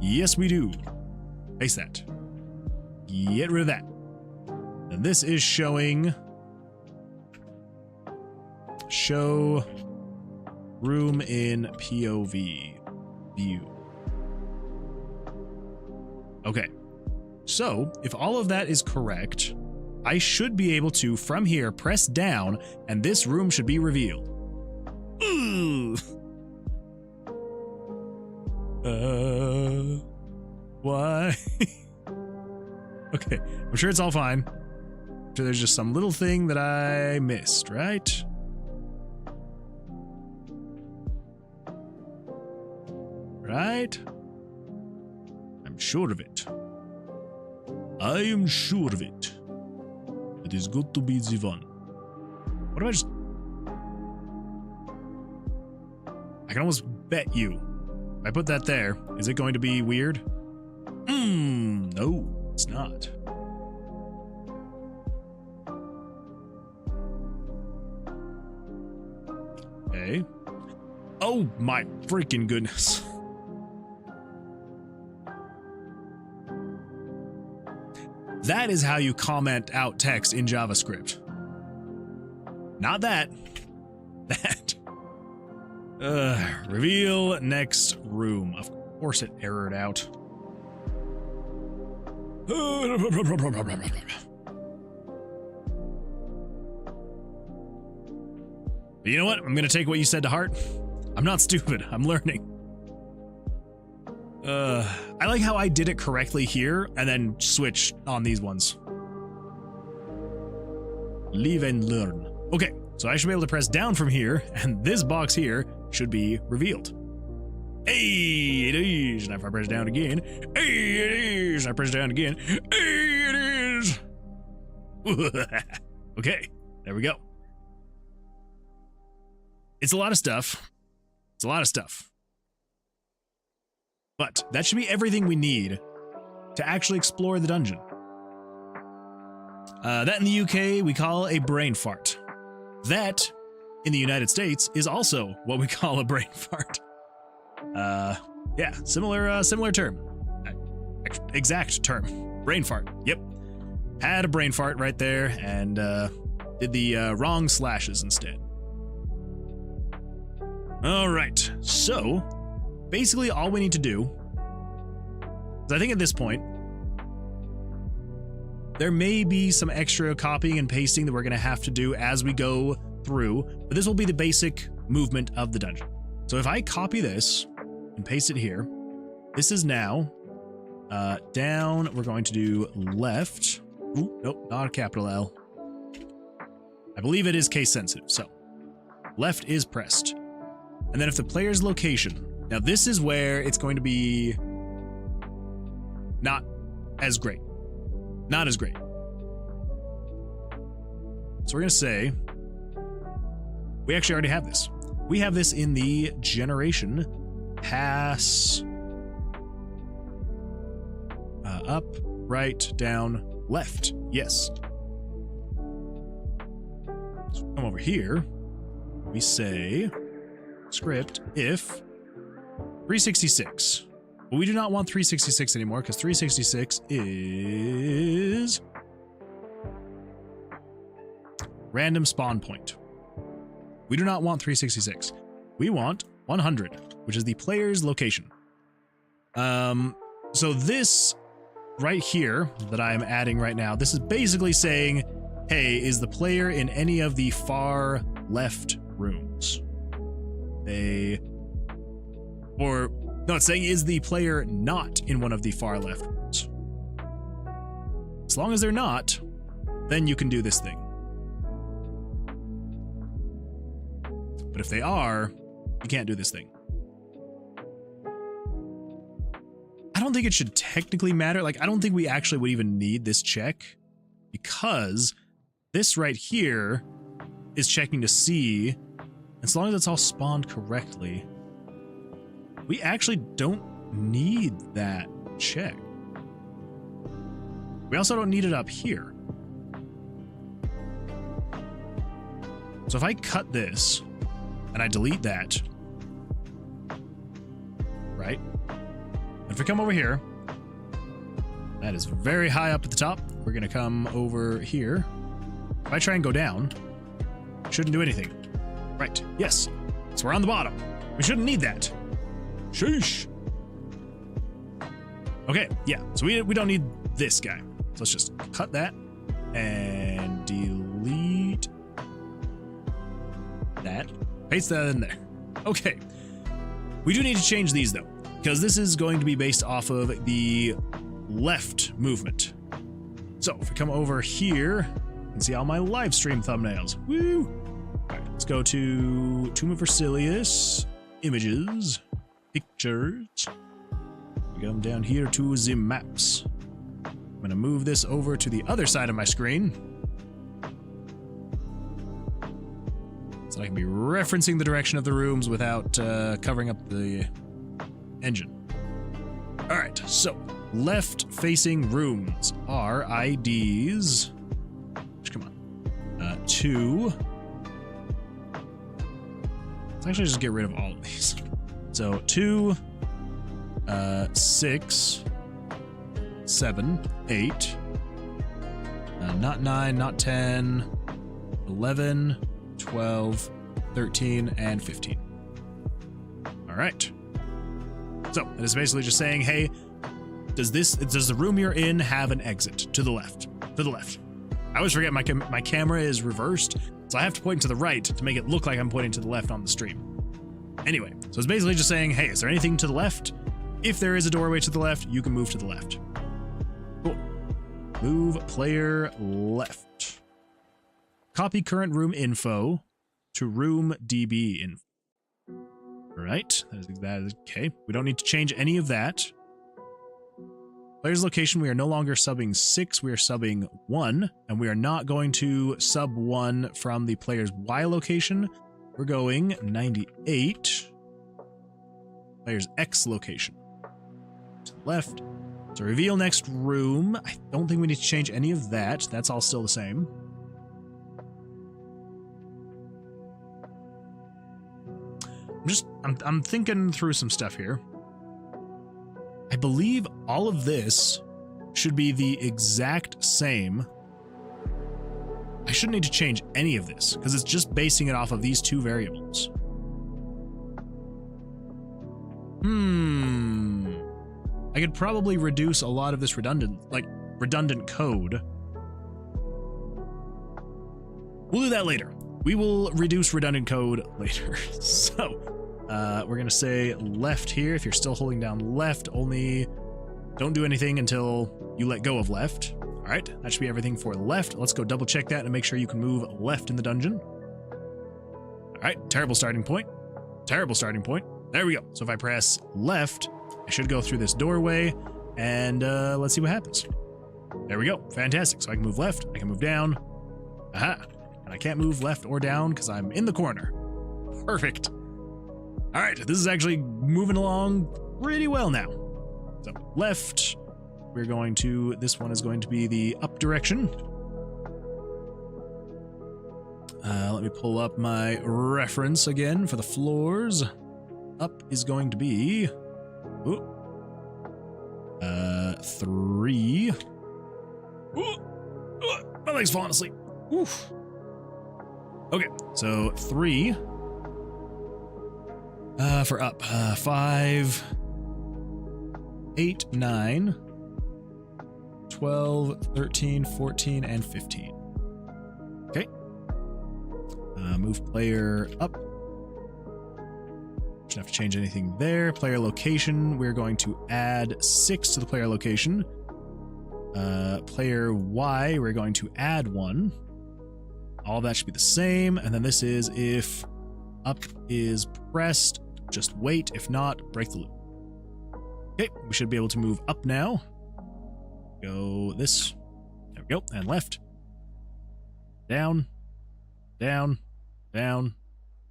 Speaker 1: Yes, we do. Place that. Get rid of that. And this is showing. Show room in POV view. Okay. So, if all of that is correct, I should be able to, from here, press down, and this room should be revealed. Ooh. Why? Okay, I'm sure it's all fine. I'm sure there's just some little thing that I missed, right? Right? I'm sure of it. I am sure of it. It is good to be the one. What if I just... I can almost bet you. If I put that there, is it going to be weird? No, it's not. Okay. Oh my freaking goodness. That is how you comment out text in JavaScript. Not that. That. Reveal next room. Of course it errored out. But you know what? I'm going to take what you said to heart. I'm not stupid. I'm learning. I like how I did it correctly here and then switch on these ones. Live and learn. Okay, so I should be able to press down from here, and this box here should be revealed. Hey, it is. And if I press down again, hey, it is. And I press down again, hey, it is. Okay, there we go. It's a lot of stuff. It's a lot of stuff. But that should be everything we need to actually explore the dungeon. That in the UK we call a brain fart. That in the United States is also what we call a brain fart. Yeah, similar term. Exact term. Brain fart. Yep. Had a brain fart right there and did the wrong slashes instead. All right, so basically all we need to do is, I think at this point, There may be some extra copying and pasting that we're going to have to do as we go through, but this will be the basic movement of the dungeon. So if I copy this and paste it here, this is now down. We're going to do left. Ooh, nope, not a capital L. I believe it is case sensitive. So left is pressed. And then if the player's location, now this is where it's going to be not as great. Not as great. So we're going to say, we actually already have this. We have this in the generation pass up, right, down, left. Yes. So come over here. We say script if 366. But we do not want 366 anymore because 366 is random spawn point. We do not want 366. We want 100, which is the player's location. So this right here that I'm adding right now, this is basically saying, hey, is the player in any of the far left rooms? No, it's saying, is the player not in one of the far left rooms? As long as they're not, then you can do this thing. But if they are, you can't do this thing. I don't think it should technically matter. Like, I don't think we actually would even need this check because this right here is checking to see, as long as it's all spawned correctly, we actually don't need that check. We also don't need it up here. So if I cut this and I delete that, right? And if we come over here, that is very high up at the top. We're gonna come over here. If I try and go down, shouldn't do anything. Right, yes. So we're on the bottom. We shouldn't need that. Sheesh. Okay, yeah, so we don't need this guy. So let's just cut that and delete that. Paste that in there. Okay. We do need to change these though, because this is going to be based off of the left movement. So if we come over here, you can see all my live stream thumbnails. Woo! All right, let's go to Tomb of Versilius, images, pictures. We come down here to the maps. I'm gonna move this over to the other side of my screen so I can be referencing the direction of the rooms without covering up the engine. All right, so left-facing rooms are IDs. Come on, 2. Let's actually just get rid of all of these. So 2, 6, 7, 8, not 9, not 10, 11, 12, 13, and 15. All right. So it is basically just saying, hey, does the room you're in have an exit to the left? To the left. I always forget my camera is reversed, so I have to point to the right to make it look like I'm pointing to the left on the stream. Anyway, so it's basically just saying, hey, is there anything to the left? If there is a doorway to the left, you can move to the left. Cool. Move player left. Copy current room info to room DB info. All right, that is okay. We don't need to change any of that. Player's location, we are no longer subbing 6, we are subbing 1, and we are not going to sub 1 from the player's Y location. We're going 98. Player's X location. To the left. So reveal next room. I don't think we need to change any of that. That's all still the same. I'm thinking through some stuff here. I believe all of this should be the exact same. I shouldn't need to change any of this because it's just basing it off of these 2 variables. I could probably reduce a lot of this redundant code We'll do that later. We will reduce redundant code later. So, we're gonna say left here. If you're still holding down left, only don't do anything until you let go of left. All right, that should be everything for left. Let's go double check that and make sure you can move left in the dungeon. All right, terrible starting point. Terrible starting point. There we go. So if I press left, I should go through this doorway, and let's see what happens. There we go. Fantastic. So I can move left, I can move down. Aha. And I can't move left or down because I'm in the corner. Perfect. All right, this is actually moving along pretty well now. So left, we're going to, this one is going to be the up direction. Let me pull up my reference again for the floors. Up is going to be 3. My leg's falling asleep. Oof. Okay, so 3 for up. 5, 8, 9, 12, 13, 14, and 15. Okay. Move player up. Shouldn't have to change anything there. Player location, we're going to add 6 to the player location. Player Y, we're going to add 1. All that should be the same. And then this is if up is pressed, just wait. If not, break the loop. Okay, we should be able to move up now. Go this. There we go. And left. Down. Down. Down.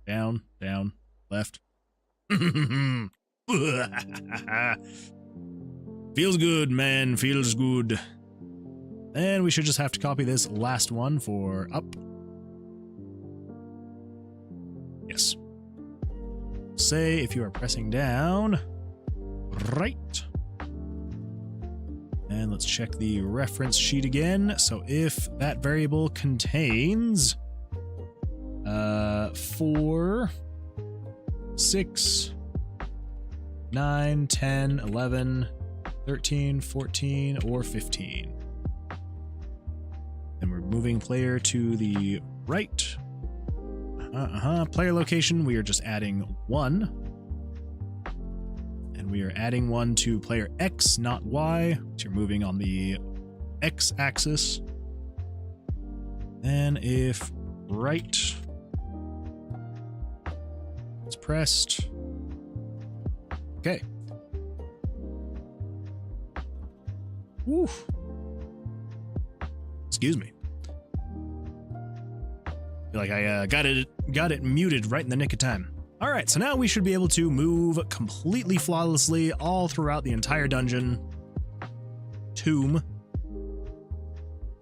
Speaker 1: Down. Down. Left. Feels good, man. Feels good. And we should just have to copy this last one for up. Yes. Say if you are pressing down, right. And let's check the reference sheet again. So if that variable contains 4, 6, 9, 10, 11, 13, 14, or 15. Then we're moving player to the right. Player location, we are just adding 1. And we are adding 1 to player X, not Y. So you're moving on the X axis. And if right is pressed. Okay. Woo. Excuse me. Feel like I got it muted right in the nick of time. All right, so now we should be able to move completely flawlessly all throughout the entire dungeon. Tomb.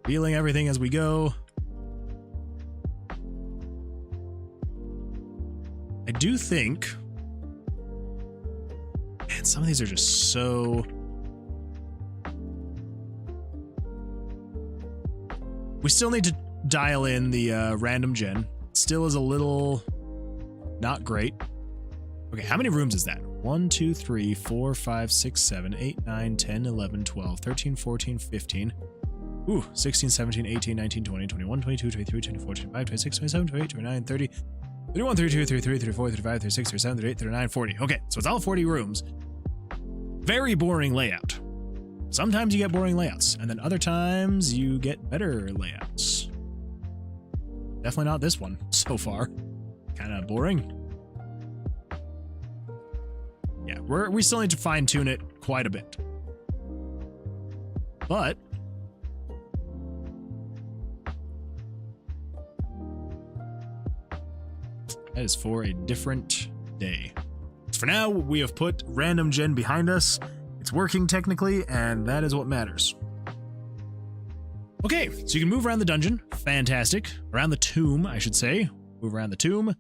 Speaker 1: Feeling everything as we go. I do think, man, some of these are just so... We still need to dial in the random gen. Still is a little not great. Okay, how many rooms is that? 1, 2, 3, 4, 5, 6, 7, 8, 9, 10, 11, 12, 13, 14, 15. Ooh, 16, 17, 18, 19, 20, 21, 22, 23, 24, 25, 26, 27, 28, 29, 30, 31, 32, 33, 34, 35, 36, 37, 38, 39, 40. Okay, so it's all 40 rooms. Very boring layout. Sometimes you get boring layouts, and then other times you get better layouts. Definitely not this one so far. Kind of boring. Yeah, we still need to fine-tune it quite a bit. But that is for a different day. For now, we have put random gen behind us. It's working technically, and that is what matters. Okay, so you can move around the dungeon. Fantastic. Around the tomb, I should say. Move around the tomb.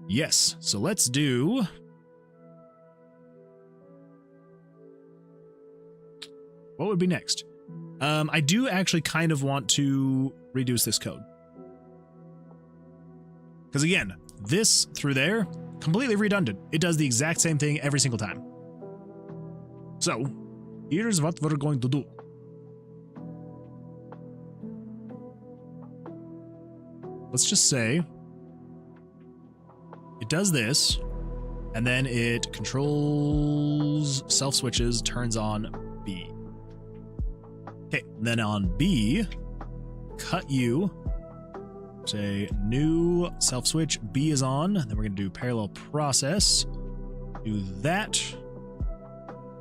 Speaker 1: Yes, so let's do... What would be next? I do actually kind of want to reduce this code. Because again, this through there, completely redundant. It does the exact same thing every single time. So, here's what we're going to do. let's just say it does this, and then it controls self switches, turns on B. Okay, then on B, cut U, say new self switch, B is on, then we're gonna do parallel process, do that,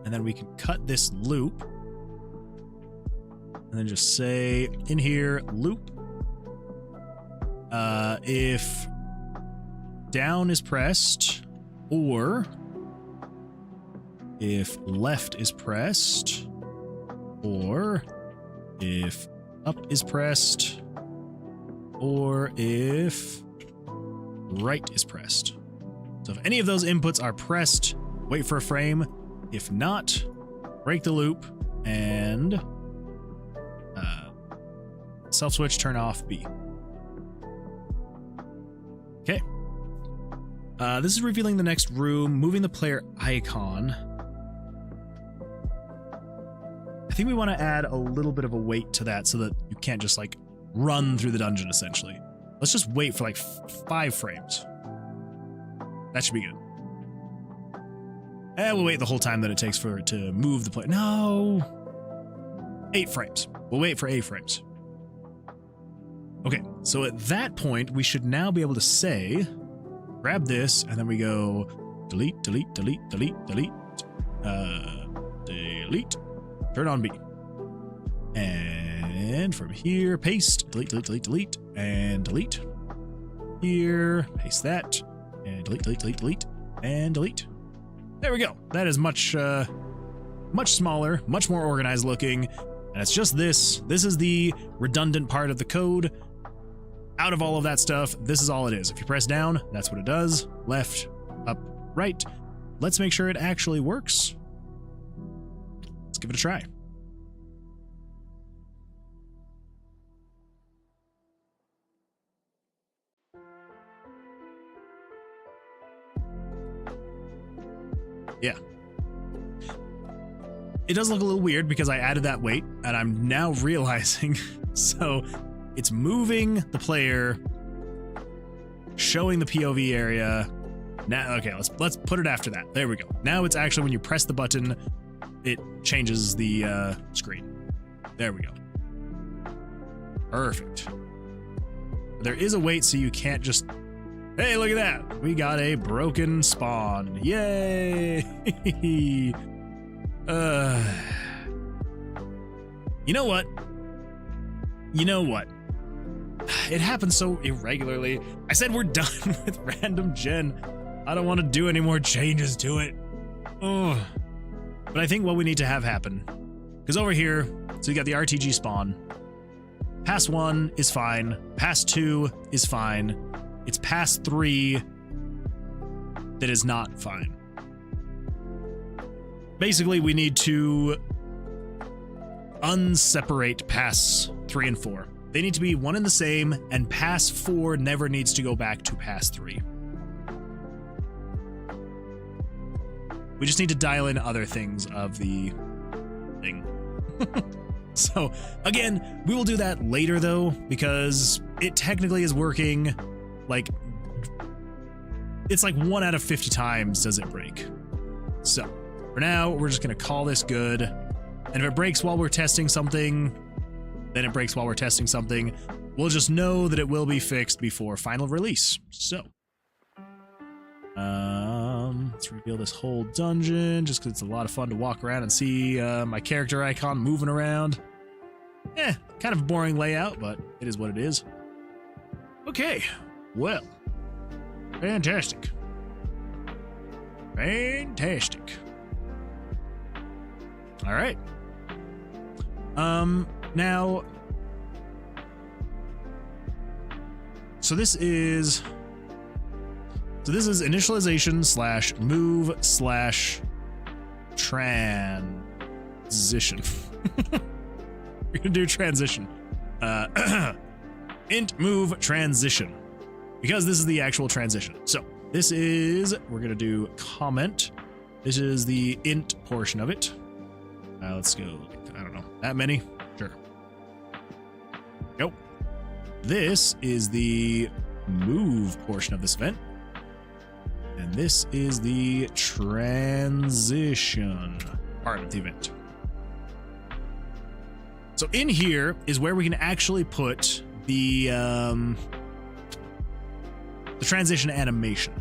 Speaker 1: and then we can cut this loop, and then just say in here, loop, if down is pressed, or if left is pressed, or if up is pressed, or if right is pressed. So if any of those inputs are pressed, wait for a frame. If not, break the loop and self switch, turn off B. Okay. This is revealing the next room, moving the player icon. I think we want to add a little bit of a weight to that so that you can't just like run through the dungeon essentially. Let's just wait for like 5 frames. That should be good. And we'll wait the whole time that it takes for it to move the player. No! 8 frames. We'll wait for 8 frames. Okay, so at that point, we should now be able to say, grab this, and then we go delete, delete, delete, delete, delete, delete, turn on B. And from here, paste, delete, delete, delete, delete, and delete. Here, paste that, and delete, delete, delete, delete, and delete. There we go. That is much smaller, much more organized looking, and it's just this. This is the redundant part of the code. Out of all of that stuff, this is all it is. If you press down, that's what it does. Left, up, right. Let's make sure it actually works. Let's give it a try. Yeah. It does look a little weird because I added that weight, and I'm now realizing, so it's moving the player, showing the POV area. Now, okay, let's put it after that. There we go. Now it's actually when you press the button, it changes the screen. There we go. Perfect. There is a weight, so you can't just, hey, look at that. We got a broken spawn. Yay! You know what? You know what? It happens so irregularly. I said we're done with random gen. I don't want to do any more changes to it. Oh. But I think what we need to have happen, because over here, so you got the RTG spawn. Pass 1 is fine. Pass 2 is fine. It's pass 3 that is not fine. Basically, we need to unseparate pass 3 and 4. They need to be one and the same, and pass 4 never needs to go back to pass 3. We just need to dial in other things of the thing. So, again, we will do that later, though, because it technically is working, like, it's like 1 out of 50 times does it break. So, for now, we're just going to call this good, and if it breaks while we're testing something, then it breaks while we're testing something. We'll just know that it will be fixed before final release. So, let's reveal this whole dungeon just because it's a lot of fun to walk around and see my character icon moving around. Kind of a boring layout, but it is what it is. Okay, well, fantastic. Fantastic. All right. Now, so this is initialization / move / transition. We're gonna do transition. Int move transition, because this is the actual transition. So this is, we're gonna do comment. This is the int portion of it. Let's go, I don't know, that many? Sure. Go. This is the move portion of this event. And this is the transition part of the event. So in here is where we can actually put the transition animation,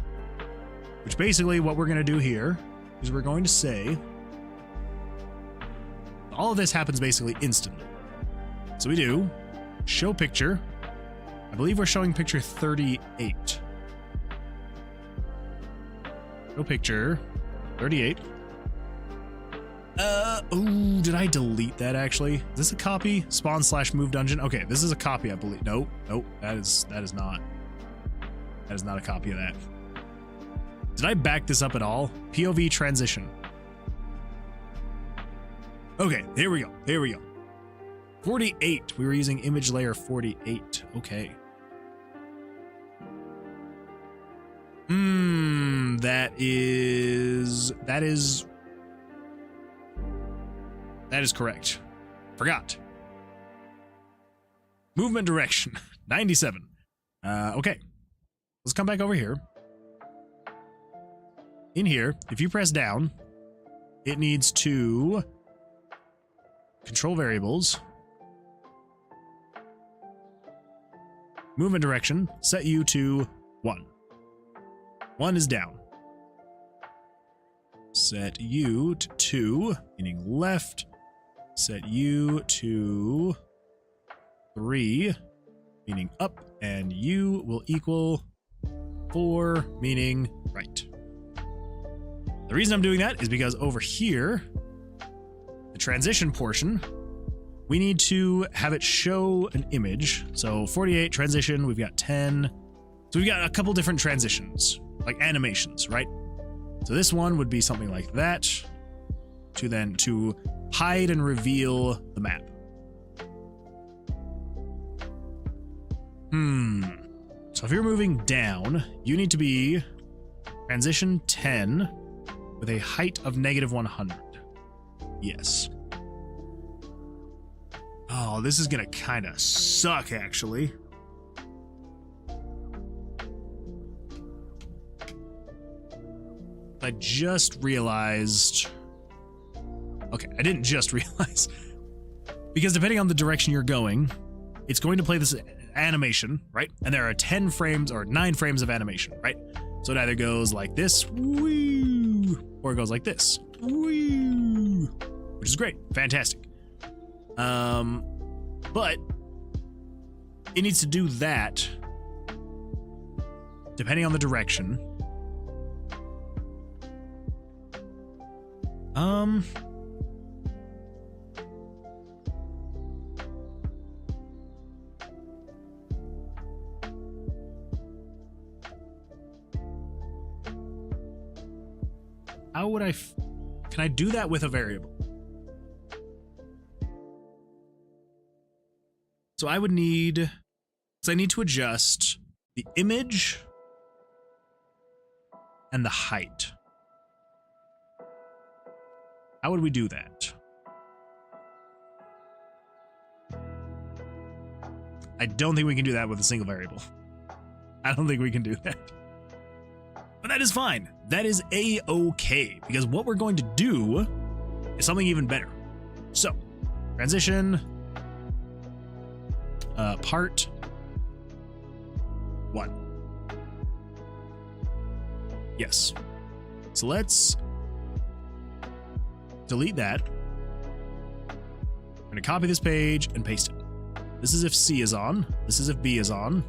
Speaker 1: which basically what we're going to do here is we're going to say all of this happens basically instantly. So we do show picture. I believe we're showing picture 38. Show picture 38. Oh, did I delete that actually? Is this a copy? Spawn/move dungeon. Okay, this is a copy, I believe. Nope, that is not a copy of that. Did I back this up at all? POV transition. Okay, here we go. 48. We were using image layer 48. Okay. That is correct. Forgot. Movement direction 97. Okay. Let's come back over here. In here, if you press down, it needs to control variables. Movement direction, set you to 1. 1 is down. Set you to 2, meaning left. Set you to 3, meaning up, and U will equal 4, meaning right. The reason I'm doing that is because over here, the transition portion, we need to have it show an image. So 48 transition, we've got 10. So we've got a couple different transitions, like animations, right? So this one would be something like that, to hide and reveal the map. So if you're moving down, you need to be transition 10 with a height of -100. Yes. Oh, this is gonna kind of suck, actually. I just realized... Okay, I didn't just realize. Because depending on the direction you're going, it's going to play this animation, right? And there are 10 frames or 9 frames of animation, right? So it either goes like this, woo, or it goes like this, woo, which is great, fantastic. But it needs to do that depending on the direction. How would can I do that with a variable? So I would need, so I need to adjust the image and the height. How would we do that? I don't think we can do that with a single variable. I don't think we can do that. But that is fine. That is a-okay, because what we're going to do is something even better. So, transition, part 1. Yes. So let's delete that. I'm going to copy this page and paste it. This is if C is on. This is if B is on.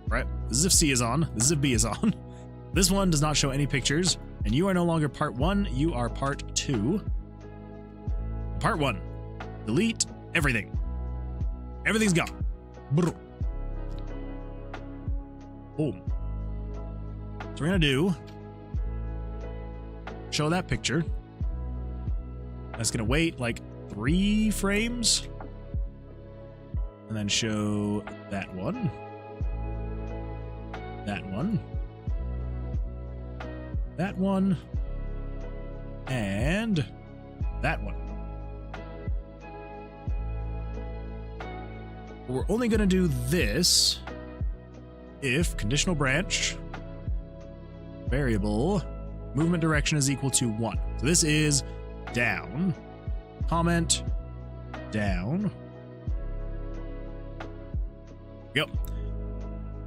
Speaker 1: Right? This is if C is on. This is if B is on. This one does not show any pictures, and you are no longer part 1, you are part 2. Part 1. Delete everything. Everything's gone. Brr. Boom. So we're gonna do, show that picture. That's gonna wait like 3 frames. And then show that one. That one. That one, and that one. We're only going to do this if conditional branch variable movement direction is equal to 1. So this is down, comment, down. Yep.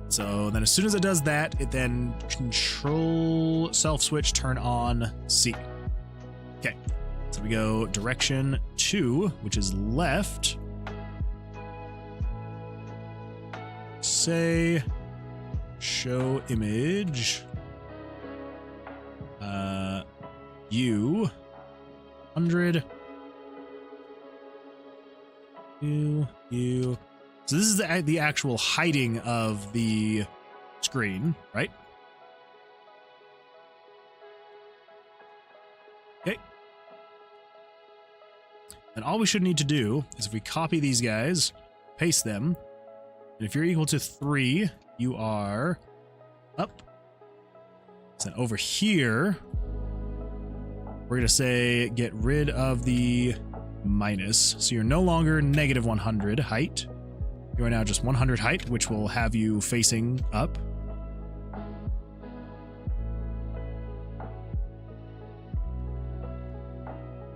Speaker 1: So then as soon as it does that, it then control self switch, turn on C. Okay. So we go direction 2, which is left. Say show image U 100 U. So this is the actual hiding of the screen, right? Okay. And all we should need to do is if we copy these guys, paste them, and if you're equal to 3, you are up. So then over here, we're going to say get rid of the minus. So you're no longer negative 100 height. You are now just 100 height, which will have you facing up.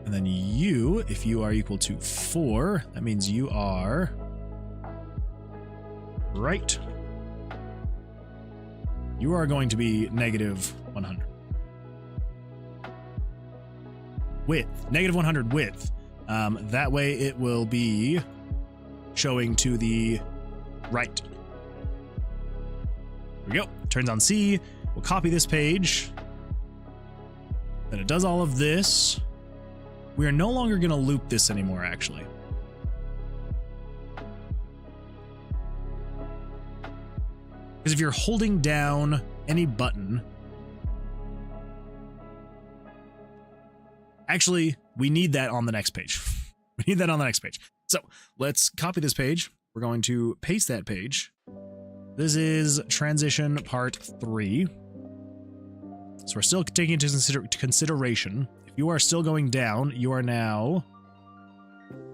Speaker 1: And then you, if you are equal to 4, that means you are right. You are going to be negative 100. Width, negative 100 width. That way it will be showing to the right. There we go. Turns on C. We'll copy this page. Then it does all of this. We are no longer going to loop this anymore, actually. Because if you're holding down any button, actually, we need that on the next page. We need that on the next page. So let's copy this page. We're going to paste that page. This is transition part 3. So we're still taking into consideration. If you are still going down, you are now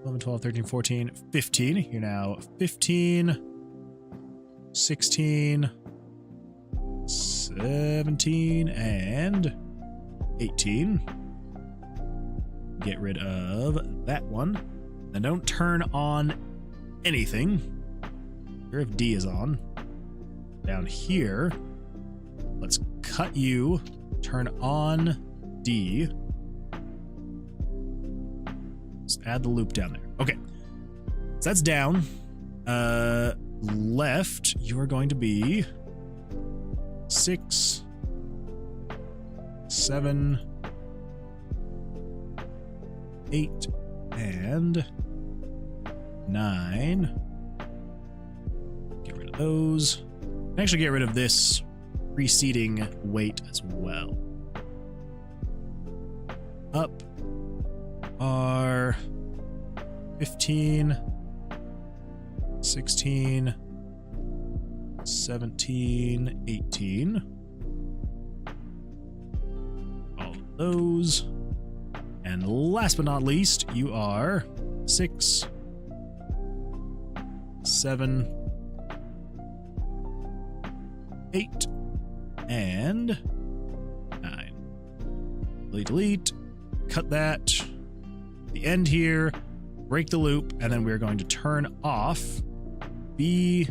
Speaker 1: 11, 12, 13, 14, 15. You're now 15, 16, 17, and 18. Get rid of that one. And don't turn on anything. Here if D is on. Down here, let's cut you, turn on D. Let's add the loop down there. Okay. So that's down. Left, you are going to be 6, 7, 8, and 9. Get rid of those. And actually get rid of this preceding weight as well. Up are 15, 16, 17, 18. All of those. And last but not least, you are 6, 7, 8, and 9. Delete, delete, cut that. The end here, break the loop, and then we're going to turn off B,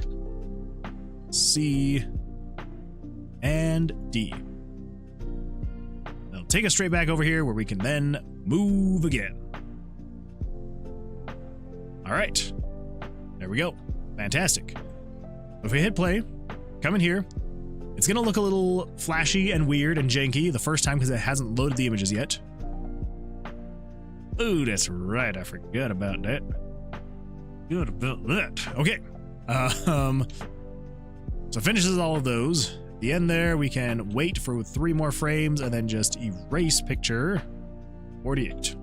Speaker 1: C, and D. That'll take us straight back over here where we can then move again. All right, there we go. Fantastic. If we hit play, come in here. It's going to look a little flashy and weird and janky the first time because it hasn't loaded the images yet. Oh, that's right. I forgot about that. Good about that. Okay. So finishes all of those. At the end there, we can wait for 3 more frames and then just erase picture 48.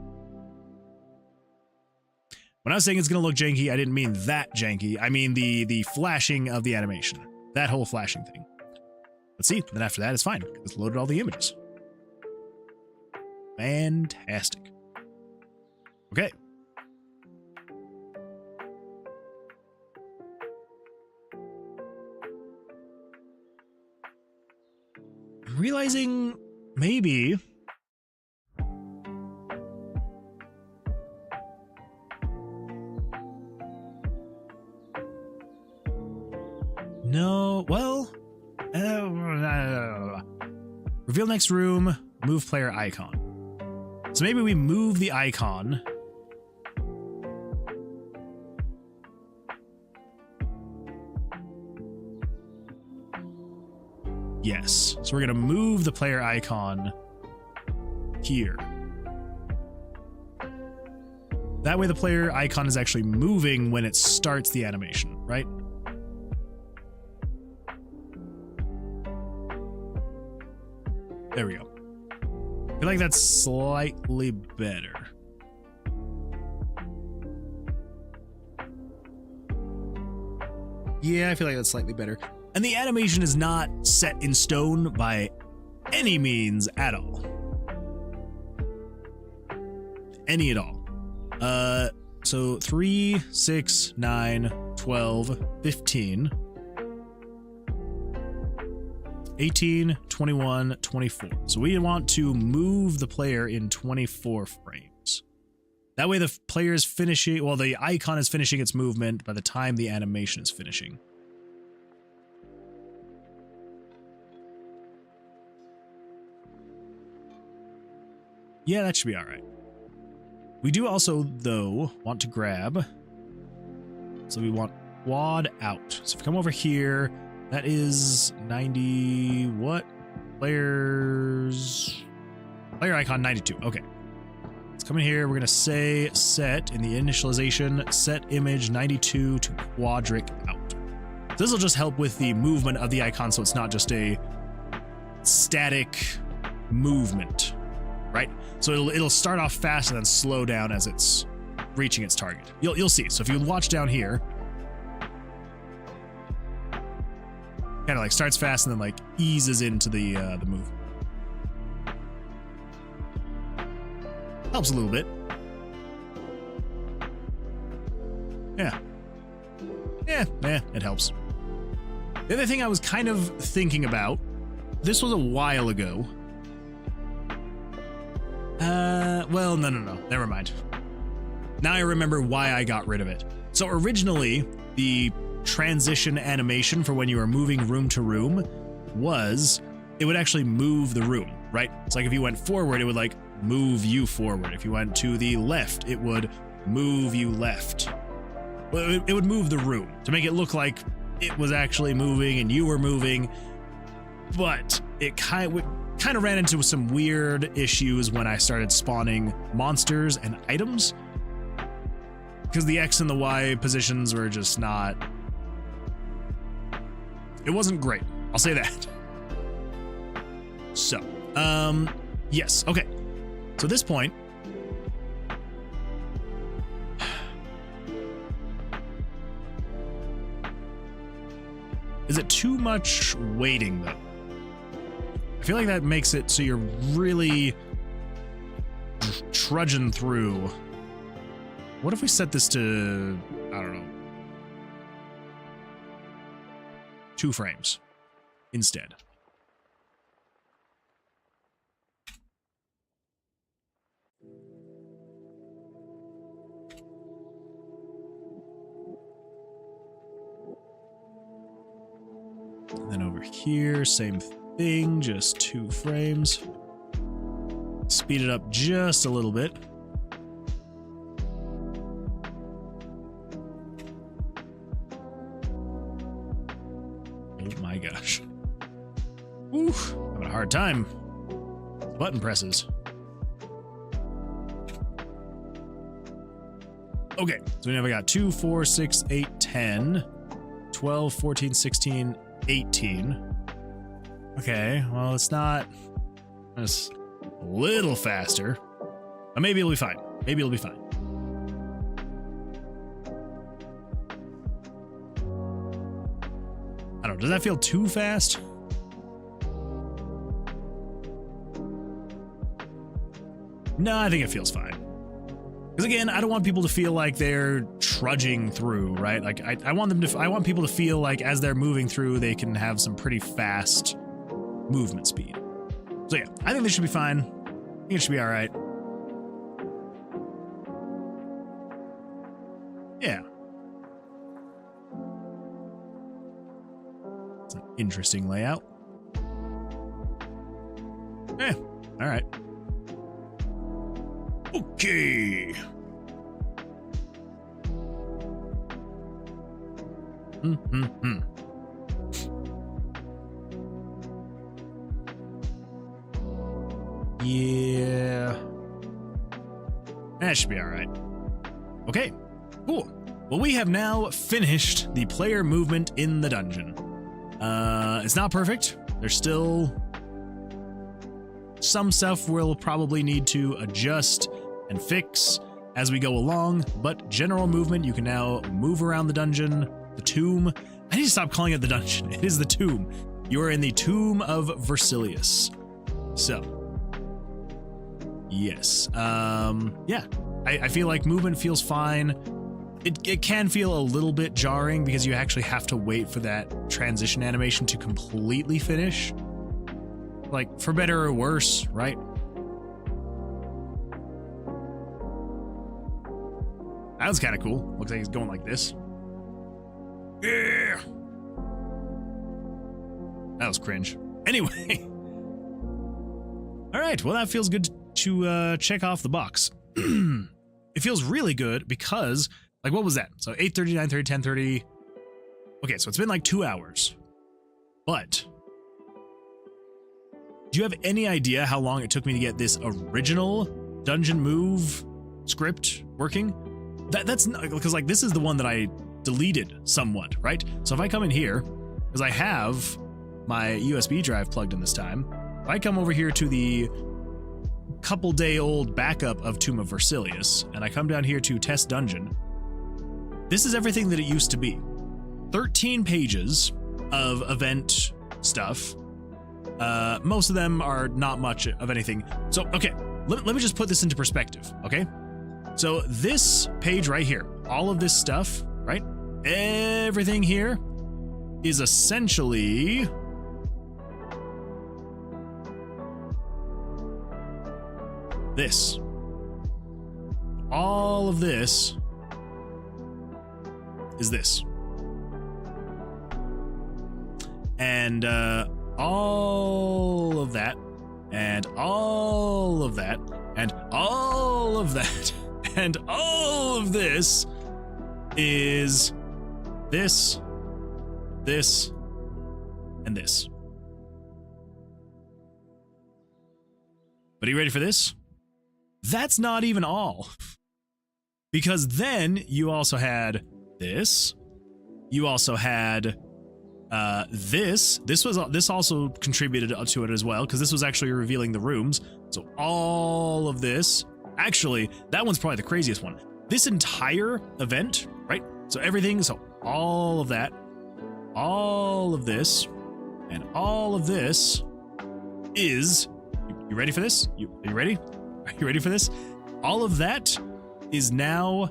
Speaker 1: When I was saying it's going to look janky, I didn't mean that janky. I mean the flashing of the animation. That whole flashing thing. Let's see. Then after that, it's fine. It's loaded all the images. Fantastic. Okay. realizing maybe... No, well... reveal next room, move player icon. So maybe we move the icon. Yes. So we're going to move the player icon here. That way the player icon is actually moving when it starts the animation, right? There we go. I feel like that's slightly better. Yeah, I feel like that's slightly better. And the animation is not set in stone by any means at all. Any at all. So 3, 6, 9, 12, 15, 18, 21, 24. So we want to move the player in 24 frames. That way the player is finishing, well, the icon is finishing its movement by the time the animation is finishing. Yeah, that should be all right. We do also, though, want to grab. So we want quad out. So if we come over here, that is 90, what? Player icon 92. Okay. Let's come in here. We're going to say set in the initialization, set image 92 to quadric out. This will just help with the movement of the icon so it's not just a static movement, right? So it'll start off fast and then slow down as it's reaching its target. You'll see. So if you watch down here, kind of like starts fast and then like eases into the move. Helps a little bit. Yeah, it helps. The other thing I was kind of thinking about, this was a while ago. Well, no, never mind. Now I remember why I got rid of it. So originally, the transition animation for when you were moving room to room was, it would actually move the room, right? It's like if you went forward, it would like move you forward. If you went to the left, it would move you left. Well, it would move the room to make it look like it was actually moving and you were moving. But it kind of ran into some weird issues when I started spawning monsters and items, because the X and the Y positions were just not... It wasn't great. I'll say that. So, yes. Okay. So at this point, is it too much waiting though? I feel like that makes it so you're really trudging through. What if we set this to, I don't know, 2 frames instead? And then over here, same thing, just 2 frames. Speed it up just a little bit. Oh my gosh. Oof, having a hard time. Button presses. Okay, so now we got 2, 4, 6, 8, 10, 12, 14, 16, 18. Okay, well, it's not... It's a little faster. But maybe it'll be fine. Maybe it'll be fine. I don't know, does that feel too fast? No, I think it feels fine. Because again, I don't want people to feel like they're trudging through, right? Like I want people to feel like as they're moving through, they can have some pretty fast movement speed. So yeah, I think this should be fine. I think it should be all right. Yeah. It's an interesting layout. Eh, all right. Okay. Yeah. That should be all right. Okay, cool. Well, we have now finished the player movement in the dungeon. It's not perfect. There's still some stuff we'll probably need to adjust and fix as we go along, but general movement, you can now move around the dungeon, the tomb. I need to stop calling it the dungeon. It is the tomb. You are in the tomb of Versilius. So, yes. Yeah, I feel like movement feels fine. It can feel a little bit jarring because you actually have to wait for that transition animation to completely finish. Like, for better or worse, right? That was kind of cool. Looks like he's going like this. Yeah. That was cringe. Anyway. All right, well, that feels good to check off the box. It feels really good because, like, what was that? So 8:30, 9:30, 10:30. Okay, so it's been like 2 hours. But do you have any idea how long it took me to get this original dungeon move script working? That's not, because like this is the one that I deleted somewhat, right? So if I come in here, because I have my USB drive plugged in this time, if I come over here to the couple day old backup of Tomb of Versilius, and I come down here to test dungeon, this is everything that it used to be. 13 pages of event stuff. Most of them are not much of anything. So, okay, let me just put this into perspective, okay? So this page right here, all of this stuff, right? Everything here is essentially this. All of this is this. And all of that, and all of that, and all of that, and all of this is this, this, and this. But are you ready for this? That's not even all. Because then you also had this. You also had this. This also contributed to it as well, because this was actually revealing the rooms. So all of this. Actually, that one's probably the craziest one. This entire event, right? So everything, so all of that, all of this, and all of this is, you ready for this? Are you ready? Are you ready for this? All of that is now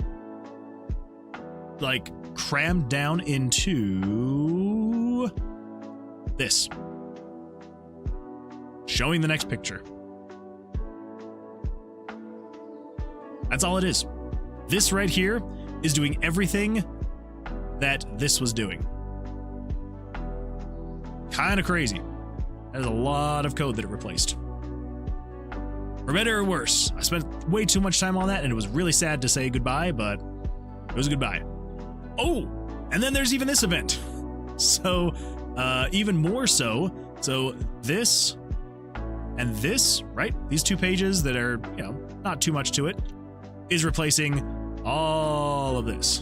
Speaker 1: like crammed down into this. Showing the next picture. That's all it is. This right here is doing everything that this was doing. Kind of crazy. There's a lot of code that it replaced. For better or worse, I spent way too much time on that, and it was really sad to say goodbye, but it was goodbye. Oh, and then there's even this event. So, even more so. So this and this, right? These two pages that are, you know, not too much to it, is replacing all of this.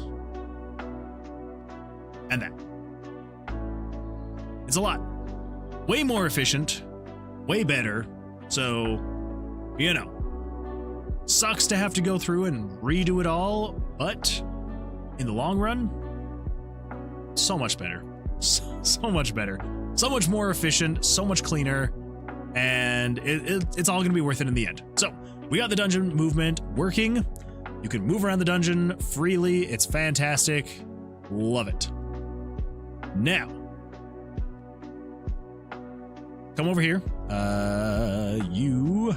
Speaker 1: And that. It's a lot. Way more efficient, way better. So, you know, sucks to have to go through and redo it all, but in the long run, so much better. So much better. So much more efficient, so much cleaner, and it's all going to be worth it in the end. So, we got the dungeon movement working. You can move around the dungeon freely. It's fantastic. Love it. Now, come over here. You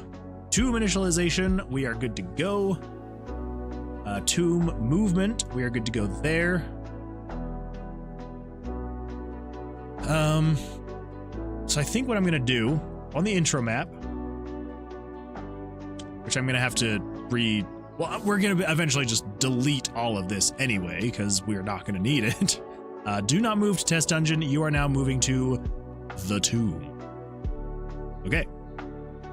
Speaker 1: tomb initialization, we are good to go. Tomb movement, we are good to go there. So I think what I'm gonna do on the intro map, which I'm gonna have to well, we're gonna eventually just delete all of this anyway, because we're not gonna need it. Do not move to test dungeon. You are now moving to the tomb. Okay.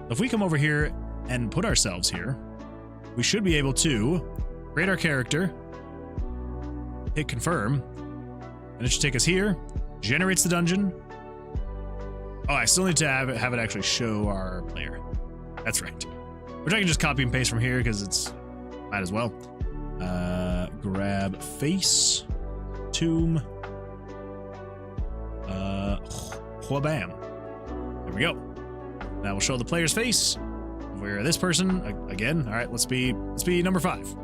Speaker 1: If we come over here and put ourselves here, we should be able to create our character, hit confirm, and it should take us here, generates the dungeon. Oh, I still need to have it actually show our player. That's right. Which I can just copy and paste from here because it's might as well. Grab face, tomb, bam. There we go. Now we'll show the player's face. We're this person again. All right, let's be number 5.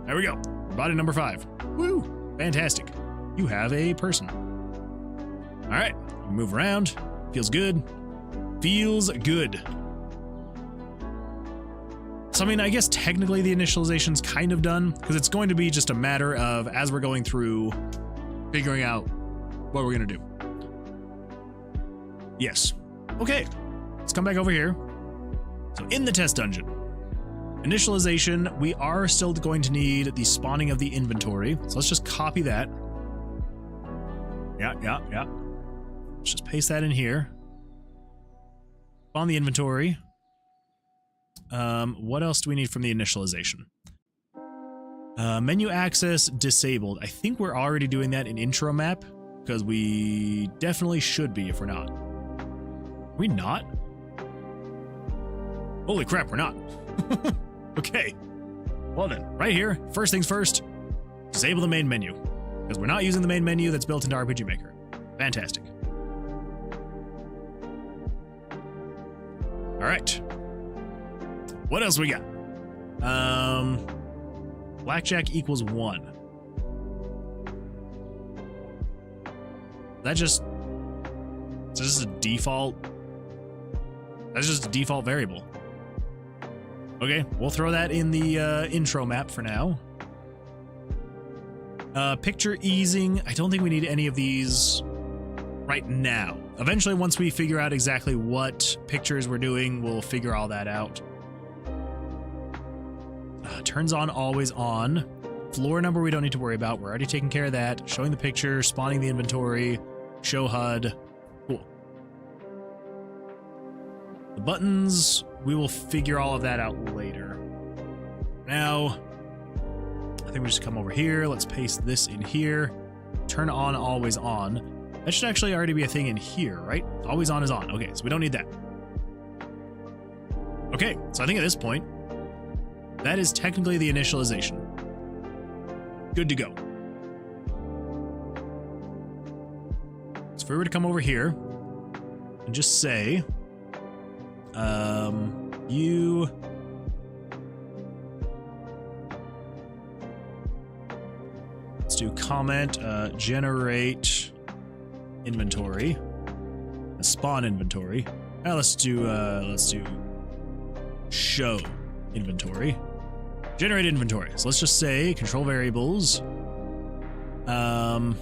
Speaker 1: There we go. Body number 5. Woo! Fantastic. You have a person. All right, move around. Feels good. Feels good. So, I mean, I guess technically the initialization's kind of done, because it's going to be just a matter of, as we're going through, figuring out what we're going to do. Yes. Okay. Let's come back over here. So, in the test dungeon, initialization, we are still going to need the spawning of the inventory. So, let's just copy that. Yeah. Let's just paste that in here. Spawn the inventory. What else do we need from the initialization? Menu access disabled. I think we're already doing that in intro map, because we definitely should be if we're not. Are we not? Holy crap, we're not. Okay. Well then, right here, first things first, disable the main menu, because we're not using the main menu that's built into RPG Maker. Fantastic. All right. What else we got? Blackjack equals 1. That's just a default. That's just a default variable. Okay, we'll throw that in the intro map for now. Picture easing. I don't think we need any of these right now. Eventually, once we figure out exactly what pictures we're doing, we'll figure all that out. Turns on, always on. Floor number we don't need to worry about. We're already taking care of that. Showing the picture, spawning the inventory, show HUD. Cool. The buttons, we will figure all of that out later. Now, I think we just come over here. Let's paste this in here. Turn on, always on. That should actually already be a thing in here, right? Always on is on. Okay, so we don't need that. Okay, so I think at this point, that is technically the initialization. Good to go. So if we were to come over here and just say, you let's do comment, generate inventory, spawn inventory. Let's do show inventory. Generate inventory. So let's just say control variables 9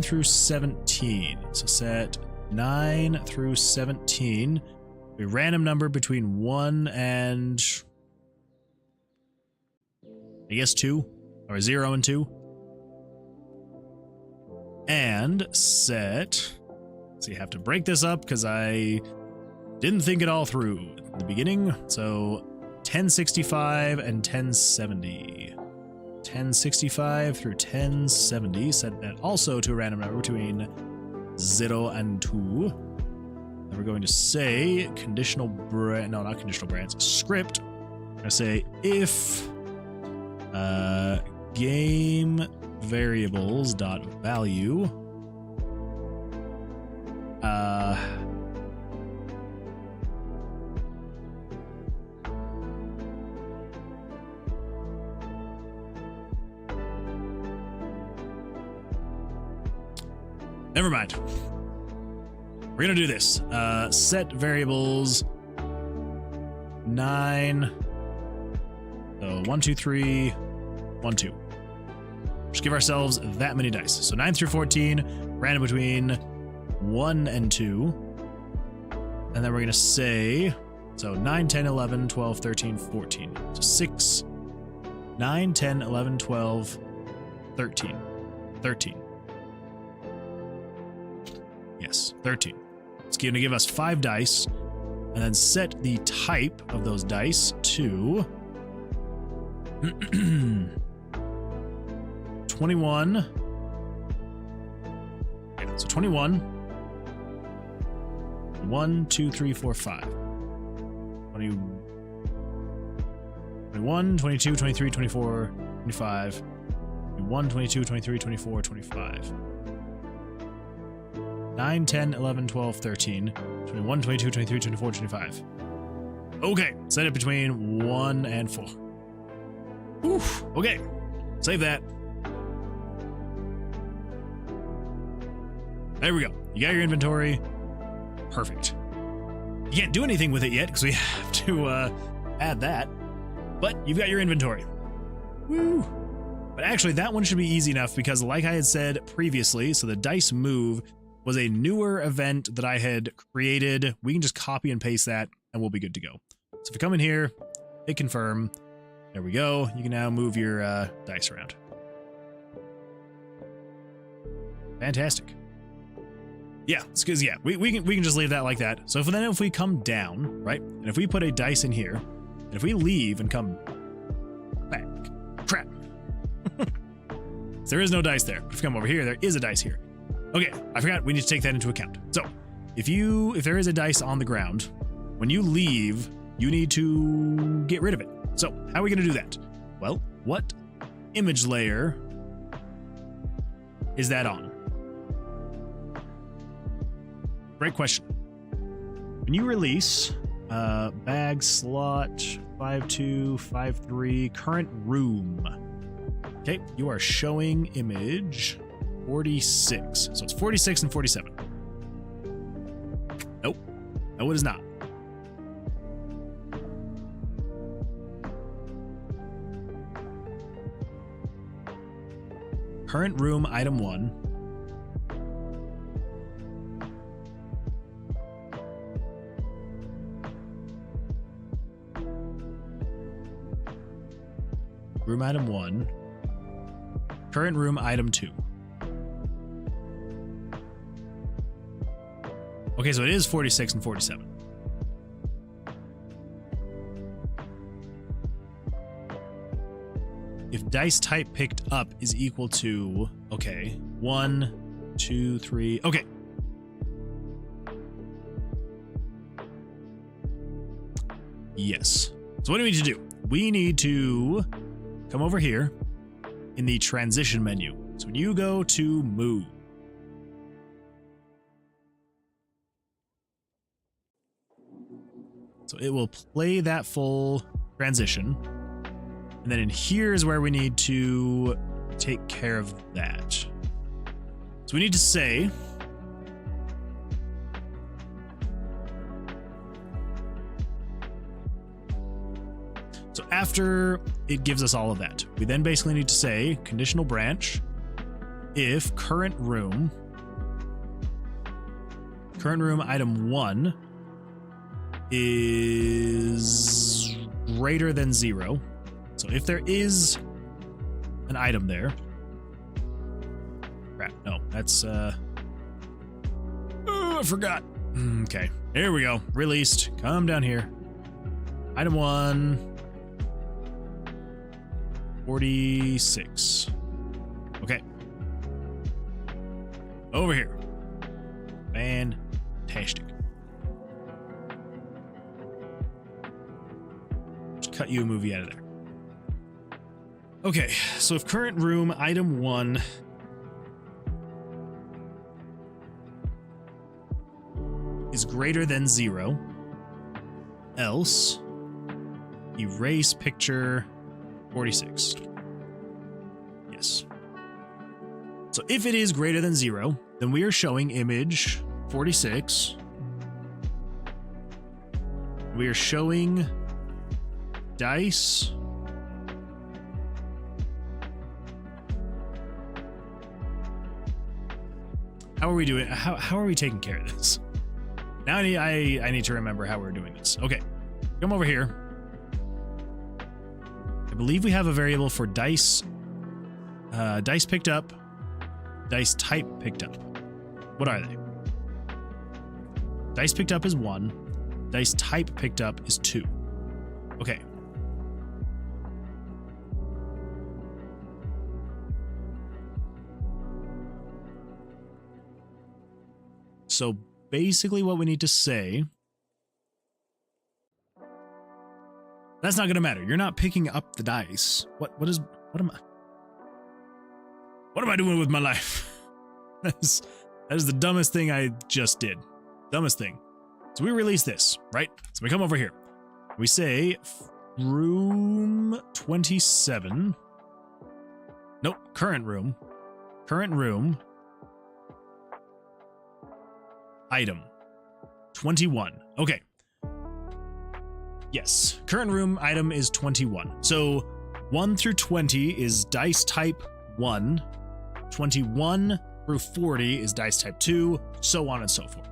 Speaker 1: through 17. So set 9 through 17. A random number between 1 and I guess 2, or 0 and 2. And set, so you have to break this up because I didn't think it all through in the beginning. So 1065 and 1070. 1065 through 1070. Set that also to a random number between 0 and 2. Then we're going to say conditional brand, no, not conditional brands, script. I'm going to say if game variables dot value never mind. We're gonna do this. Set variables 9. So 1, 2, 3, 1, 2. Just give ourselves that many dice. So 9 through 14, random between 1 and 2. And then we're gonna say, so 9, 10, 11, 12, 13, 14. So 6, 9, 10, 11, 12, 13. 13. Yes, 13. It's going to give us 5 dice, and then set the type of those dice to 21. Okay, so 21. 1, 2, 3, 4, 5. 21, 22, 23, 24, 25. 21, 22, 23, 24, 25. 9, 10, 11, 12, 13, 21, 22, 23, 24, 25. Okay, set it between 1 and 4. Oof, okay, save that. There we go. You got your inventory. Perfect. You can't do anything with it yet because we have to add that, but you've got your inventory. Woo! But actually, that one should be easy enough because like I had said previously, so the dice move was a newer event that I had created. We can just copy and paste that and we'll be good to go. So if you come in here, hit confirm. There we go. You can now move your dice around. Fantastic. Yeah, it's because we can just leave that like that. So if we come down, right, and if we put a dice in here, and if we leave and come back, crap. So there is no dice there. If you come over here, there is a dice here. Okay, I forgot we need to take that into account. So if there is a dice on the ground, when you leave, you need to get rid of it. So how are we going to do that? Well, what image layer is that on? Great question. When you release bag slot 5253 current room. Okay, you are showing image 46. So it's 46 and 47. Nope. No, it is not. Current room item 1. Room item 1. Current room item 2. Okay, so it is 46 and 47. If dice type picked up is equal to, okay, 1, 2, 3, okay. Yes. So what do we need to do? We need to come over here in the transition menu. So when you go to move, so it will play that full transition. And then in here is where we need to take care of that. So we need to say, so after it gives us all of that, we then basically need to say conditional branch if current room item 1 is greater than 0. So if there is an item there, crap, no, that's, oh, I forgot. Okay, here we go, released, come down here. Item 1, 46. Okay. Over here. Fantastic. Just cut you a movie out of there. Okay, so if current room item 1 is greater than 0, else erase picture 46. Yes. So if it is greater than 0, then we are showing image 46. We are showing dice. How are we doing? How are we taking care of this? Now I need to remember how we're doing this. Okay, come over here. I believe we have a variable for dice. Dice picked up. Dice type picked up. What are they? Dice picked up is 1. Dice type picked up is 2. Okay. So basically what we need to say, that's not going to matter. You're not picking up the dice. What am I doing with my life? That is the dumbest thing I just did. Dumbest thing. So we release this, right? So we come over here. We say room 27. Nope, current room. Current room. Item 21. Okay. Yes, current room item is 21. So 1 through 20 is dice type 1. 21 through 40 is dice type 2, so on and so forth.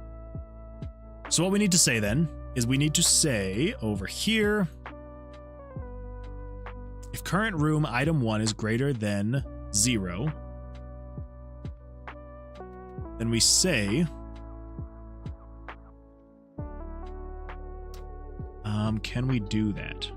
Speaker 1: So what we need to say then is we need to say over here, if current room item 1 is greater than 0, then we say can we do that?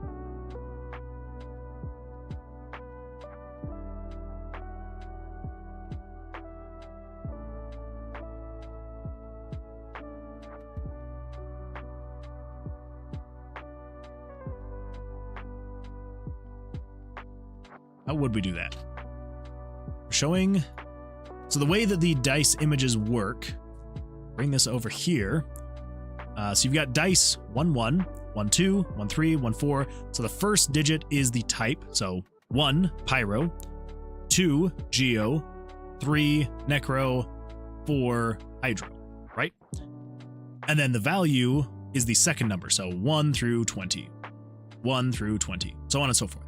Speaker 1: How would we do that? Showing. So the way that the dice images work, bring this over here. So you've got dice 1 1, 1 2, 1 3, 1 4. So the first digit is the type. So 1 pyro, 2 geo, 3 necro, 4 hydro, right? And then the value is the second number. So 1 through 20, 1 through 20, so on and so forth.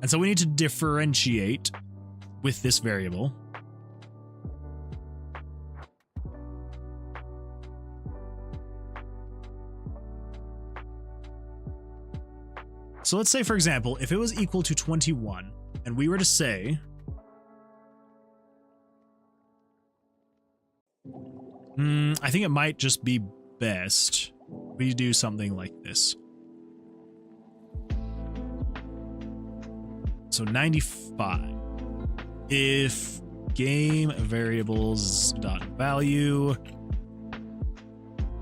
Speaker 1: And so we need to differentiate with this variable. So let's say, for example, if it was equal to 21, and we were to say, I think it might just be best we do something like this. So 95. If game variables dot value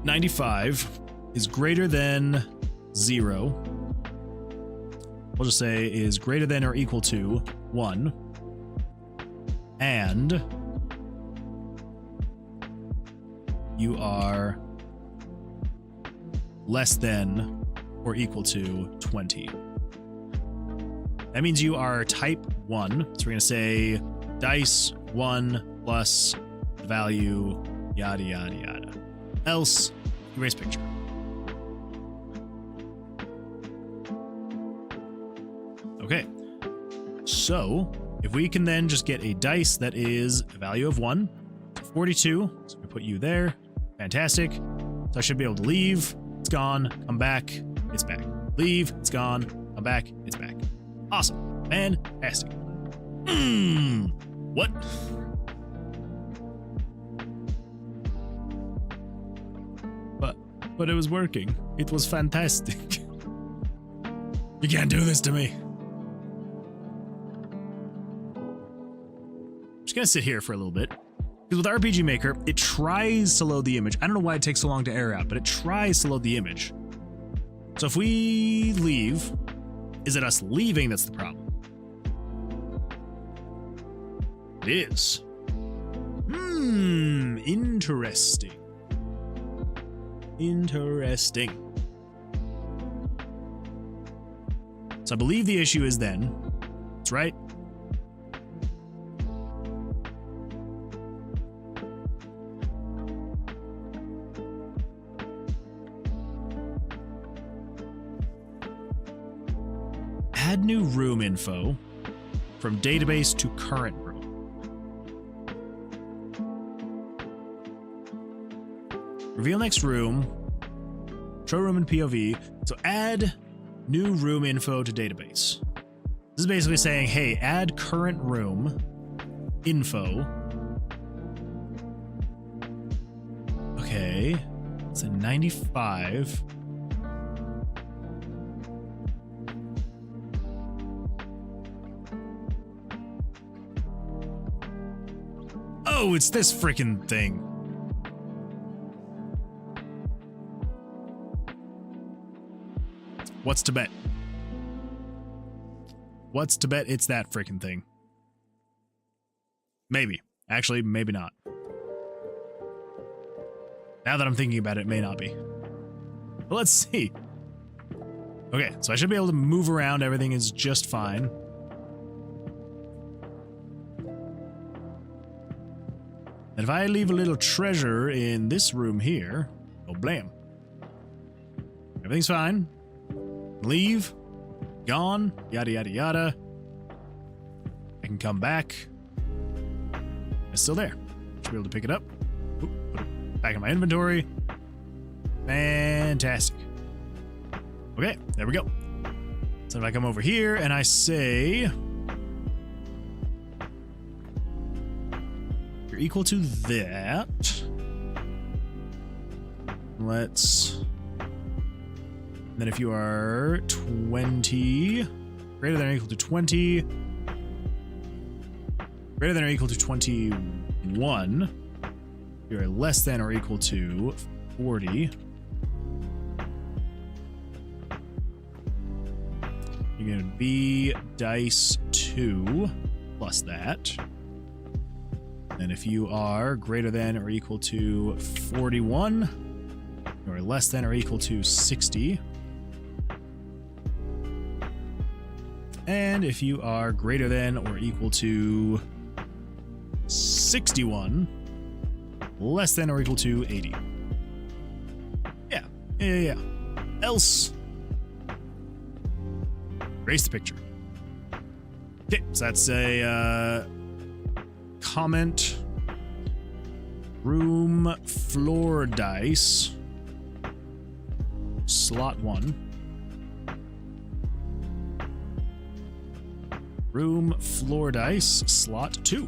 Speaker 1: 95 is greater than 0, we'll just say is greater than or equal to 1, and you are less than or equal to 20. That means you are type 1. So we're going to say dice 1 plus the value yada yada yada. Else, erase picture. Okay. So if we can then just get a dice that is a value of 1, 42. So we put you there. Fantastic. So I should be able to leave. It's gone. Come back. It's back. Leave. It's gone. Come back. It's back. Awesome. Fantastic. What? But it was working. It was fantastic. You can't do this to me. I'm just gonna sit here for a little bit. Because with RPG Maker, it tries to load the image. I don't know why it takes so long to air out, but it tries to load the image. So if we leave, is it us leaving that's the problem? It is. Interesting. Interesting. So I believe the issue is then, that's right. new room info from database to current room. Reveal next room, show room in POV. So add new room info to database. This is basically saying, hey, add current room info. Okay, it's a 95. Oh, it's this freaking thing. What's to bet? What's to bet it's that freaking thing? Maybe. Actually, maybe not. Now that I'm thinking about it, it may not be. But let's see. Okay, so I should be able to move around. Everything is just fine. And if I leave a little treasure in this room here, oh blam. Everything's fine. Leave. Gone. Yada, yada, yada. I can come back. It's still there. Should be able to pick it up. Oop, put it back in my inventory. Fantastic. Okay, there we go. So if I come over here and I say you're equal to that. Let's... And then if you are 20, greater than or equal to 20, greater than or equal to 21, you're less than or equal to 40. You're going to be dice 2 plus that. And if you are greater than or equal to 41, you're less than or equal to 60. And if you are greater than or equal to 61, less than or equal to 80. Yeah. Else, erase the picture. Okay, so that's a comment. Room floor dice. Slot 1. Room floor dice, slot 2.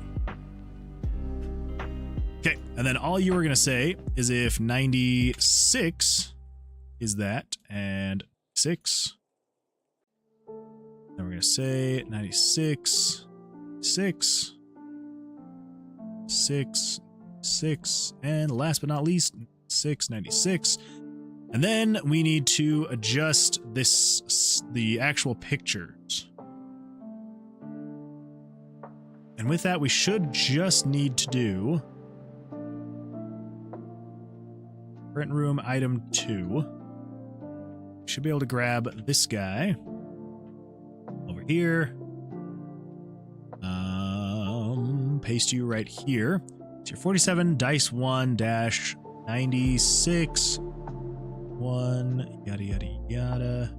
Speaker 1: Okay, and then all you were going to say is if 96 is that, and 6. Then we're going to say 96, 6, 6, 6, and last but not least, 696. And then we need to adjust this, the actual pictures. And with that, we should just need to do current room item 2. Should be able to grab this guy over here. Paste you right here. So you're 47 dice 1 dash 96 1 yada yada yada.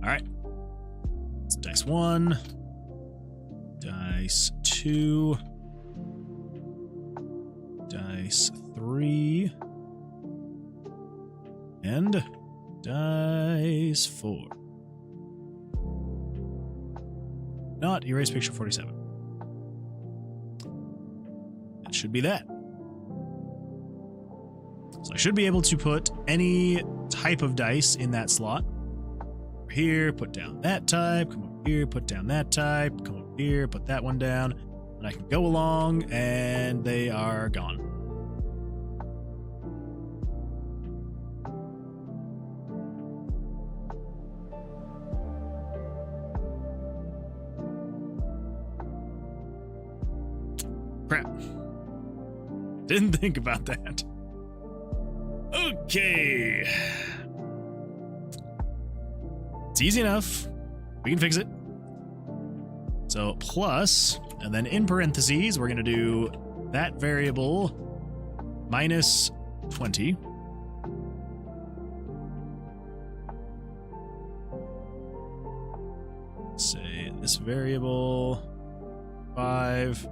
Speaker 1: All right. It's dice 1, dice 2, dice 3, and dice 4. Not erase picture 47. That should be that. So I should be able to put any type of dice in that slot. Over here, put down that type, come over here, put down that type, come over here, put that one down, and I can go along and they are gone. Crap. Didn't think about that. Okay. It's easy enough. We can fix it. So plus, and then in parentheses, we're going to do that variable minus 20. Say this variable 5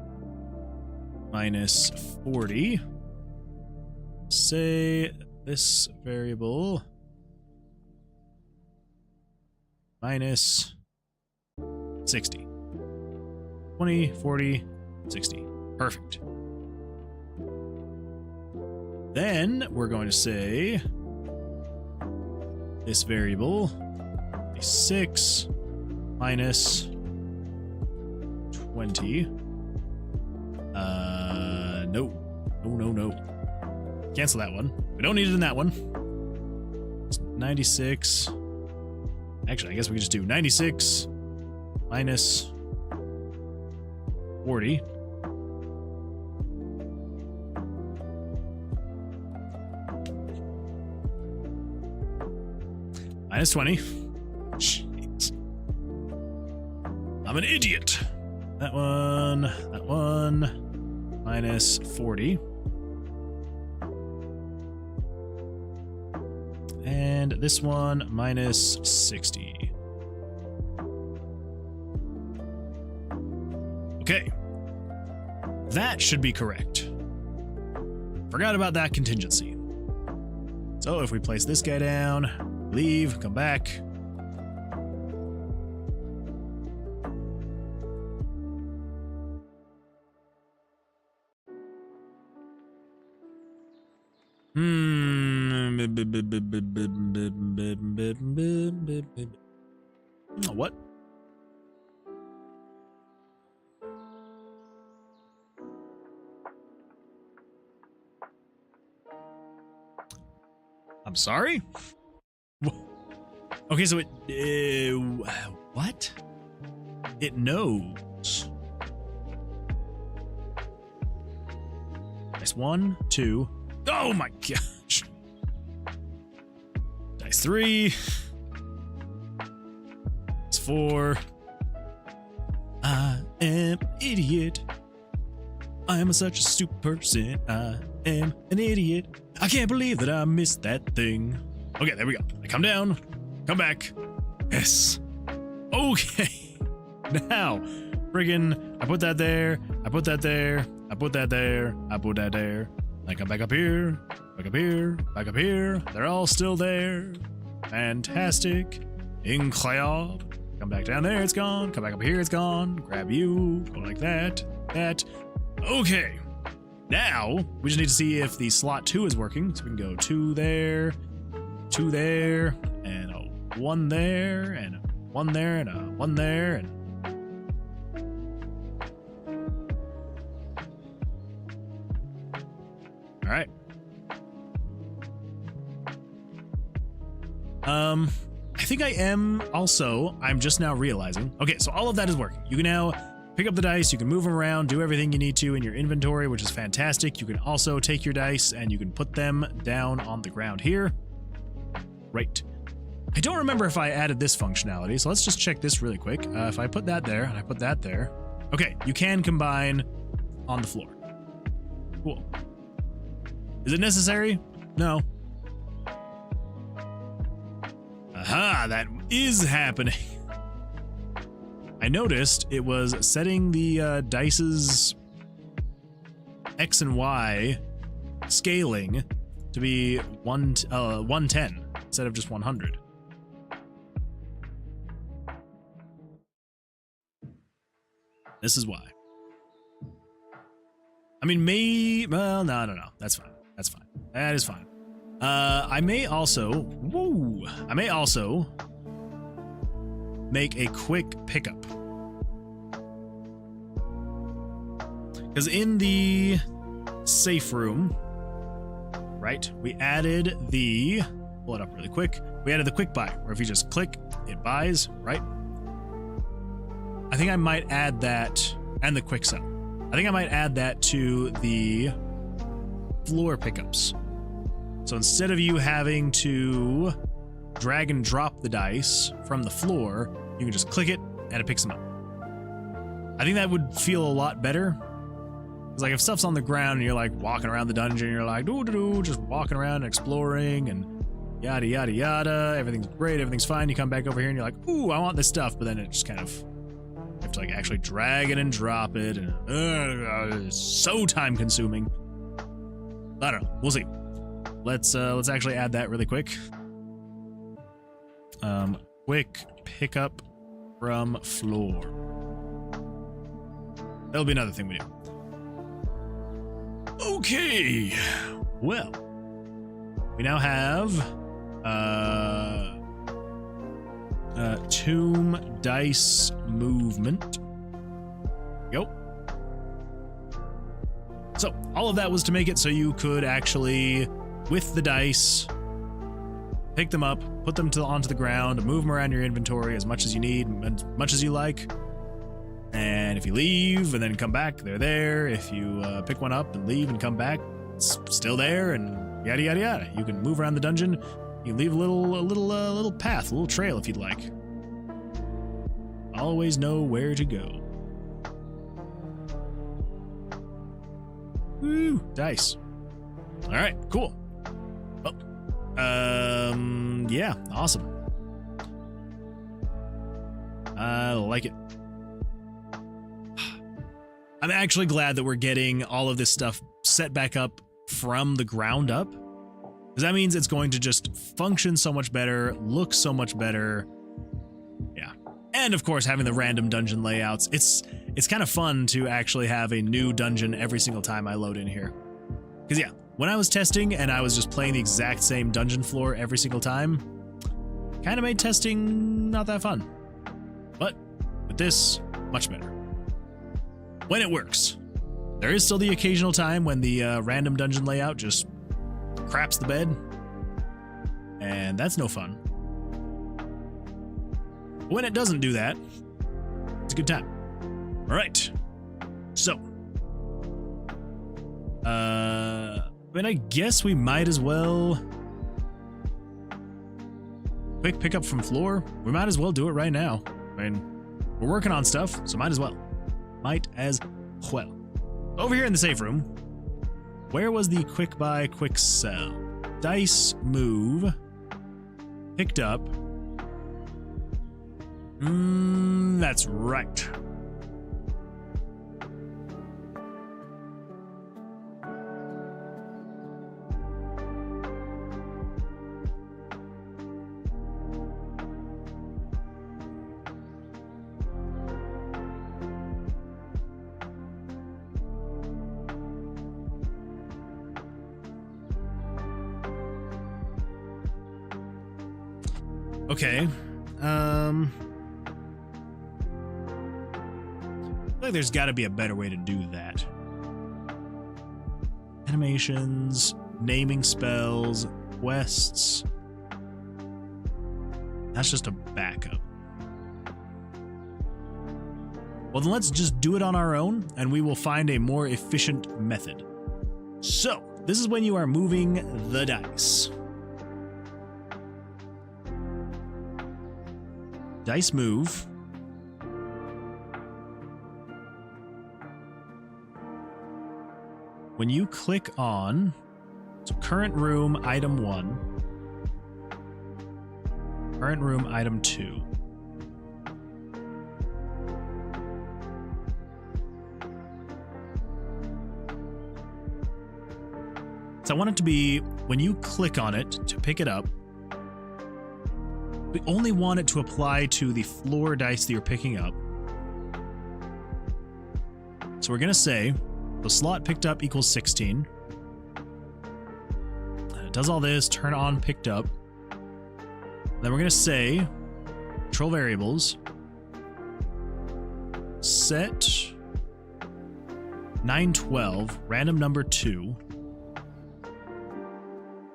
Speaker 1: minus 40. Say this variable minus 60. 20, 40, 60. Perfect. Then we're going to say this variable is 6 minus 20. No. Cancel that one. We don't need it in that one. It's 96. Actually, I guess we could just do 96 minus 40. Minus 20. Jeez. I'm an idiot. That one, minus 40. And this one, minus 60. Okay. That should be correct. Forgot about that contingency. So if we place this guy down, leave, come back. What? I'm sorry? Okay, so it... what? It knows. Dice 1, 2... Oh my gosh. Dice 3. It's 4. I am an idiot. I am such a stupid person. I am an idiot. I can't believe that I missed that thing. Okay, there we go. I come down. Come back. Yes. Okay. Now, friggin', I put that there. I put that there. I put that there. I put that there. I come back up here, back up here, back up here. They're all still there. Fantastic. Incroyable. Come back down there, it's gone. Come back up here, it's gone. Grab you, go like that, that. Okay. Now, we just need to see if the slot 2 is working. So we can go 2 there, and a 1 there, and a 1 there, and a 1 there, and all right. I think I am also, I'm just now realizing. Okay, so all of that is working. You can now pick up the dice, you can move them around, do everything you need to in your inventory, which is fantastic. You can also take your dice and you can put them down on the ground here. Right. I don't remember if I added this functionality, so let's just check this really quick. If I put that there and I put that there. Okay, you can combine on the floor. Cool. Is it necessary? No. Aha, that is happening. I noticed it was setting the dice's X and Y scaling to be 110 instead of just 100. This is why. I mean, well, no. That's fine. That's fine. That is fine. I may also make a quick pickup. Because in the safe room, right, we added the, pull it up really quick, we added the quick buy, where if you just click, it buys, right? I think I might add that, and the quick sell. I think I might add that to the floor pickups. So instead of you having to drag and drop the dice from the floor, you can just click it and it picks them up. I think that would feel a lot better It's like if stuff's on the ground and you're like walking around the dungeon, you're like doo-doo-doo, just walking around and exploring and yada yada yada, everything's great, everything's fine. You come back over here and you're like, ooh, I want this stuff, but then it just kind of, you have to like actually drag it and drop it, and it's so time consuming. I don't know, we'll see. Let's actually add that really quick. Quick pickup from floor. That'll be another thing we do. Okay, well, we now have tomb dice movement. Go. So all of that was to make it so you could actually, with the dice, pick them up, put them onto the ground, move them around your inventory as much as you need, as much as you like. And if you leave and then come back, they're there. If you pick one up and leave and come back, it's still there, and yada yada yada. You can move around the dungeon. You can leave a little path, a little trail if you'd like. Always know where to go. Woo, dice. All right, cool. Well, yeah, awesome. I like it. I'm actually glad that we're getting all of this stuff set back up from the ground up, because that means it's going to just function so much better, look so much better. Yeah. And of course, having the random dungeon layouts, it's kind of fun to actually have a new dungeon every single time I load in here. Because yeah, when I was testing and I was just playing the exact same dungeon floor every single time, kind of made testing not that fun. But with this, much better. When it works. There is still the occasional time when the random dungeon layout just craps the bed, and that's no fun. But when it doesn't do that, it's a good time. All right. So, I mean, I guess we might as well quick pick up from floor. We might as well do it right now. I mean, we're working on stuff, so might as well. Might as well. Over here in the safe room, where was the quick buy, quick sell? Dice move. Picked up. That's right. Okay, I feel like there's got to be a better way to do that. Animations, naming spells, quests. That's just a backup. Well, then let's just do it on our own, and we will find a more efficient method. So, this is when you are moving the dice. Dice move. When you click on, so current room item 1, current room item 2. So I want it to be when you click on it to pick it up, we only want it to apply to the floor dice that you're picking up. So we're going to say the slot picked up equals 16. It does all this, turn on picked up. Then we're going to say control variables, set 912, random number 2,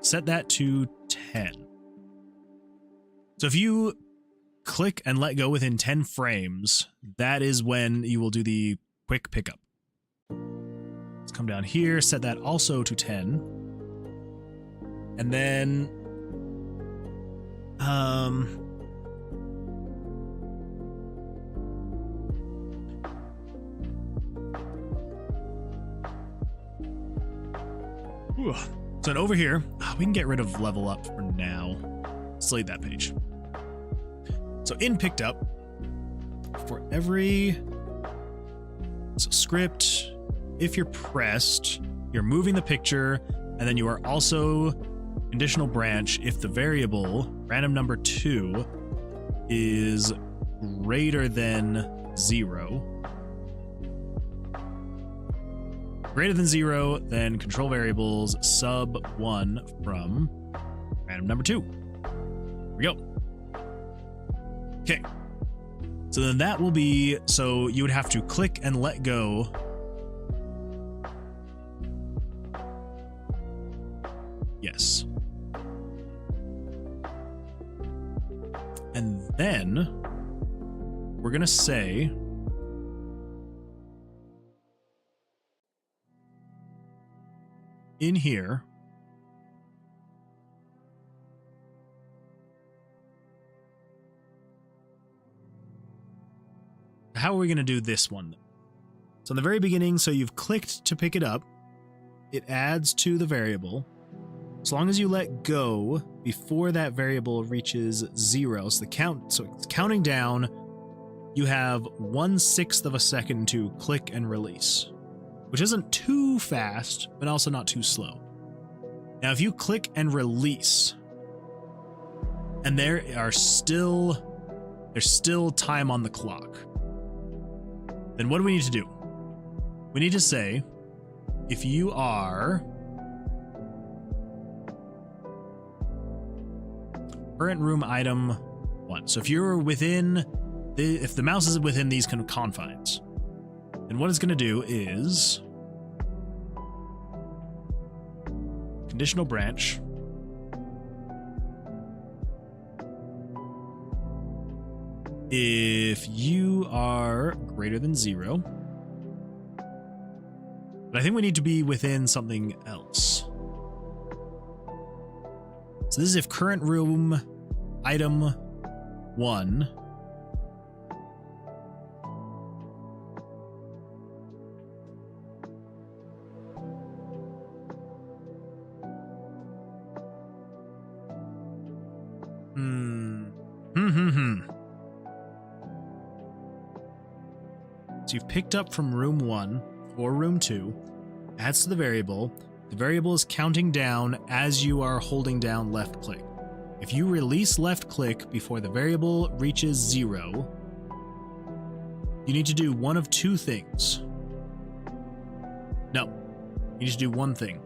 Speaker 1: set that to 10. So if you click and let go within 10 frames, that is when you will do the quick pickup. Let's come down here, set that also to 10. And then Whew. So then over here, we can get rid of level up for now. Delete that page. So in picked up, for every script, if you're pressed, you're moving the picture, and then you are also conditional branch if the variable random number 2 is greater than 0. Greater than 0, then control variables sub 1 from random number 2. Here we go. Okay. So then that will be, so you would have to click and let go. Yes. And then we're going to say in here, how are we going to do this one? So in the very beginning, so you've clicked to pick it up, it adds to the variable. As long as you let go before that variable reaches 0, so it's counting down, you have 1/6 of a second to click and release, which isn't too fast, but also not too slow. Now, if you click and release, and there's still time on the clock, then what do we need to do? We need to say, if you are current room item 1. So if you're within, if the mouse is within these kind of confines, then what it's going to do is conditional branch if you are greater than 0. But I think we need to be within something else. So this is if current room item 1 So you've picked up from room 1 or room 2, adds to the variable. The variable is counting down as you are holding down left click. If you release left click before the variable reaches 0, you need to do one of two things. No, you need to do one thing.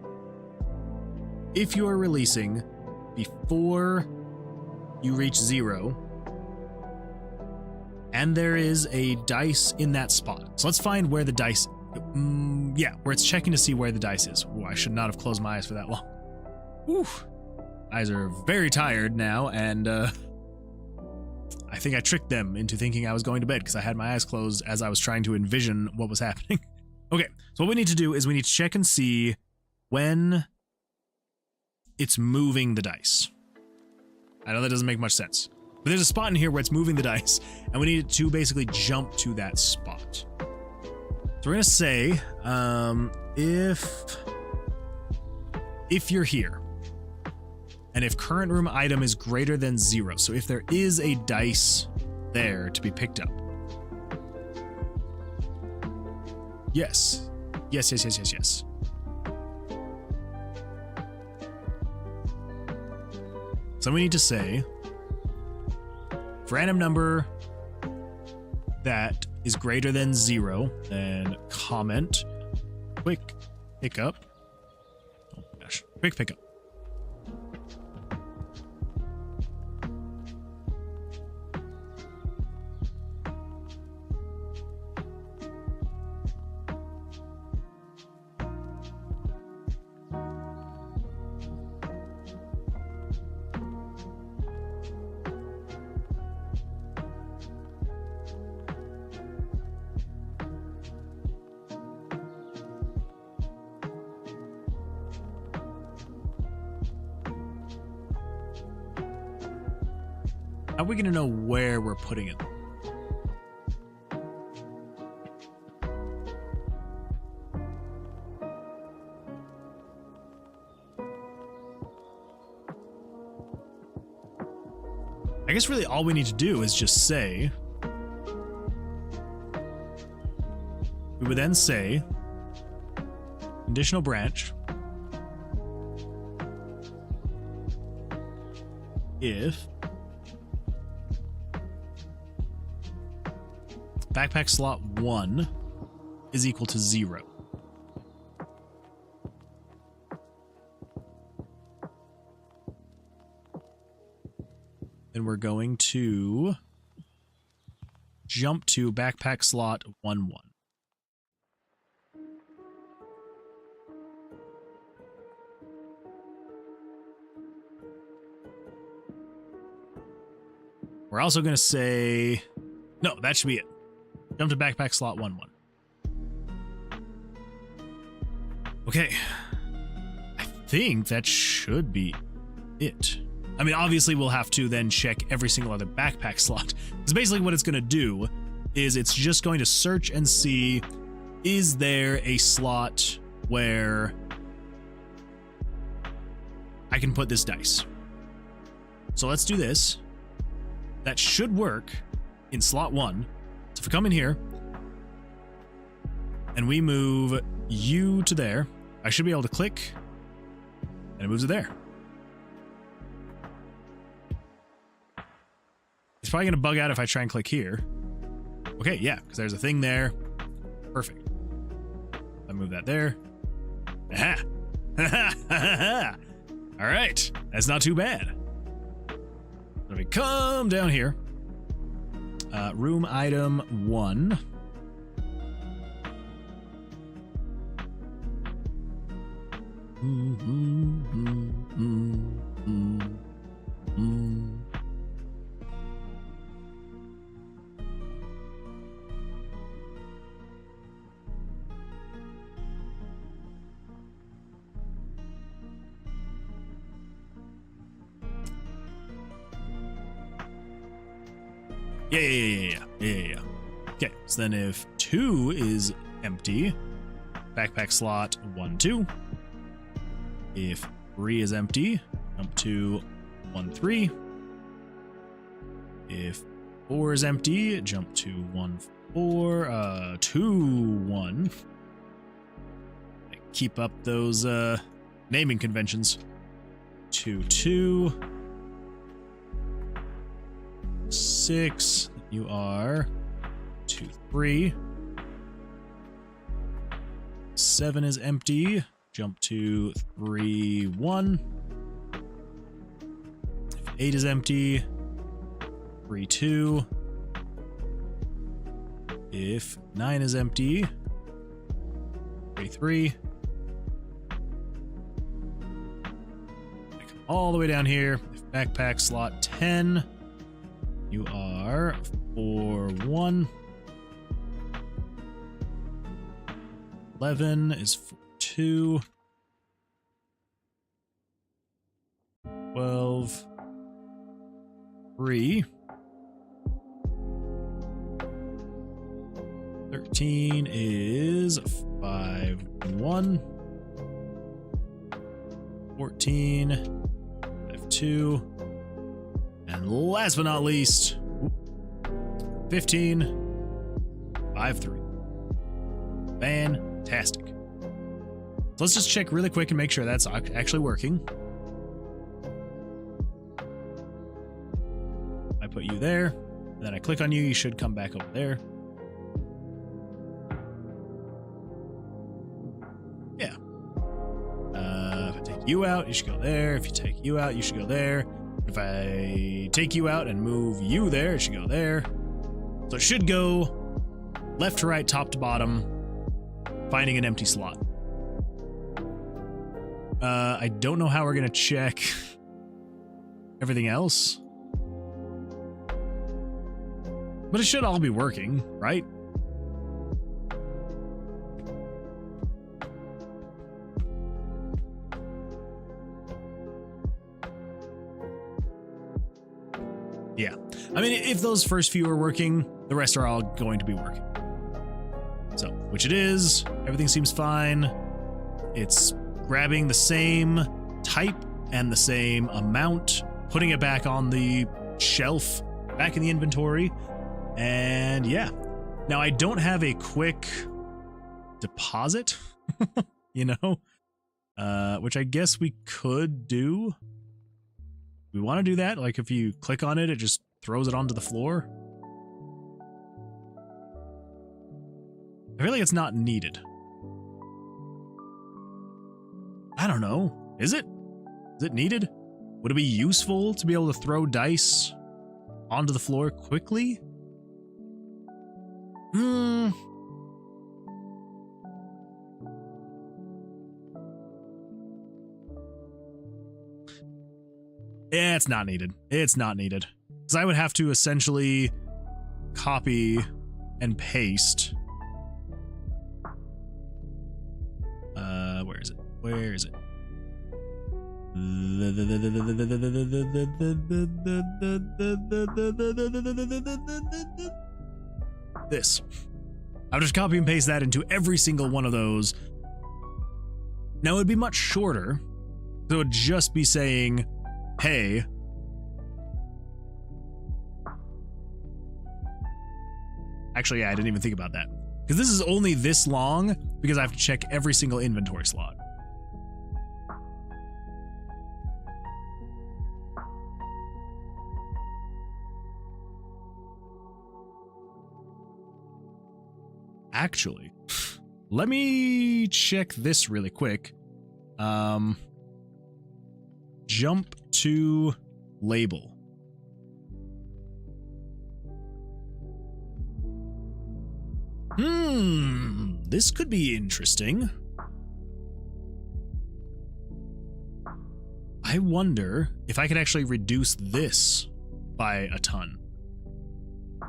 Speaker 1: If you are releasing before you reach 0, and there is a dice in that spot. So let's find where the dice, yeah, where it's checking to see where the dice is. Oh, I should not have closed my eyes for that long. Whew. Eyes are very tired now, and I think I tricked them into thinking I was going to bed because I had my eyes closed as I was trying to envision what was happening. Okay, so what we need to do is we need to check and see when it's moving the dice. I know that doesn't make much sense, but there's a spot in here where it's moving the dice, and we need to basically jump to that spot. So we're gonna say, if you're here, and if current room item is greater than 0, so if there is a dice there to be picked up. Yes. Yes, yes, yes, yes, yes. So we need to say, for random number that is greater than 0, then comment quick pickup. Oh gosh, quick pickup. How are we going to know where we're putting it? I guess really all we need to do is just say, we would then say, conditional branch, if backpack slot 1 is equal to 0. Then we're going to jump to backpack slot 1-1. We're also going to say, no, that should be it. Jump to backpack slot 1-1. Okay. I think that should be it. I mean, obviously we'll have to then check every single other backpack slot. Because basically what it's going to do is it's just going to search and see, is there a slot where I can put this dice? So let's do this. That should work in slot 1. So if we come in here and we move you to there, I should be able to click and it moves it there. It's probably going to bug out if I try and click here. Okay, yeah, because there's a thing there. Perfect. I move that there. Aha! All right, that's not too bad. Let me come down here. Room item 1. Yeah. Okay, so then if 2 is empty, backpack slot 1-2. If 3 is empty, jump to 1-3. If 4 is empty, jump to 1-4, 2-1. Keep up those naming conventions. 2-2. 6, you are 2-3. 7 is empty. Jump to 3-1. If 8 is empty, 3-2. If 9 is empty, 3-3. Come all the way down here. If backpack slot 10. You are 4-1. 11 is 4-2. 12. 3. 13 is 5-1. 14. 5-2. And last but not least, 15, 5-3. Fantastic. So let's just check really quick and make sure that's actually working. I put you there, and then I click on you, you should come back over there. Yeah. If I take you out, you should go there. If you take you out, you should go there. If I take you out and move you there, it should go there. So it should go left to right, top to bottom, finding an empty slot. I don't know how we're going to check everything else. But it should all be working, right? Yeah. I mean, if those first few are working, the rest are all going to be working. So, which it is. Everything seems fine. It's grabbing the same type and the same amount, putting it back on the shelf back in the inventory. And yeah, now I don't have a quick deposit, you know, which I guess we could do. We want to do that. Like if you click on it, it just throws it onto the floor. I feel like it's not needed. I don't know. Is it? Is it needed? Would it be useful to be able to throw dice onto the floor quickly? Yeah, it's not needed. It's not needed. Because I would have to essentially copy and paste. Where is it? Where is it? This. I'll just copy and paste that into every single one of those. Now it would be much shorter. So it would just be saying, hey, actually, yeah, I didn't even think about that. Because this is only this long because I have to check every single inventory slot. Actually, let me check this really quick. Jump to label. This could be interesting. I wonder if I could actually reduce this by a ton.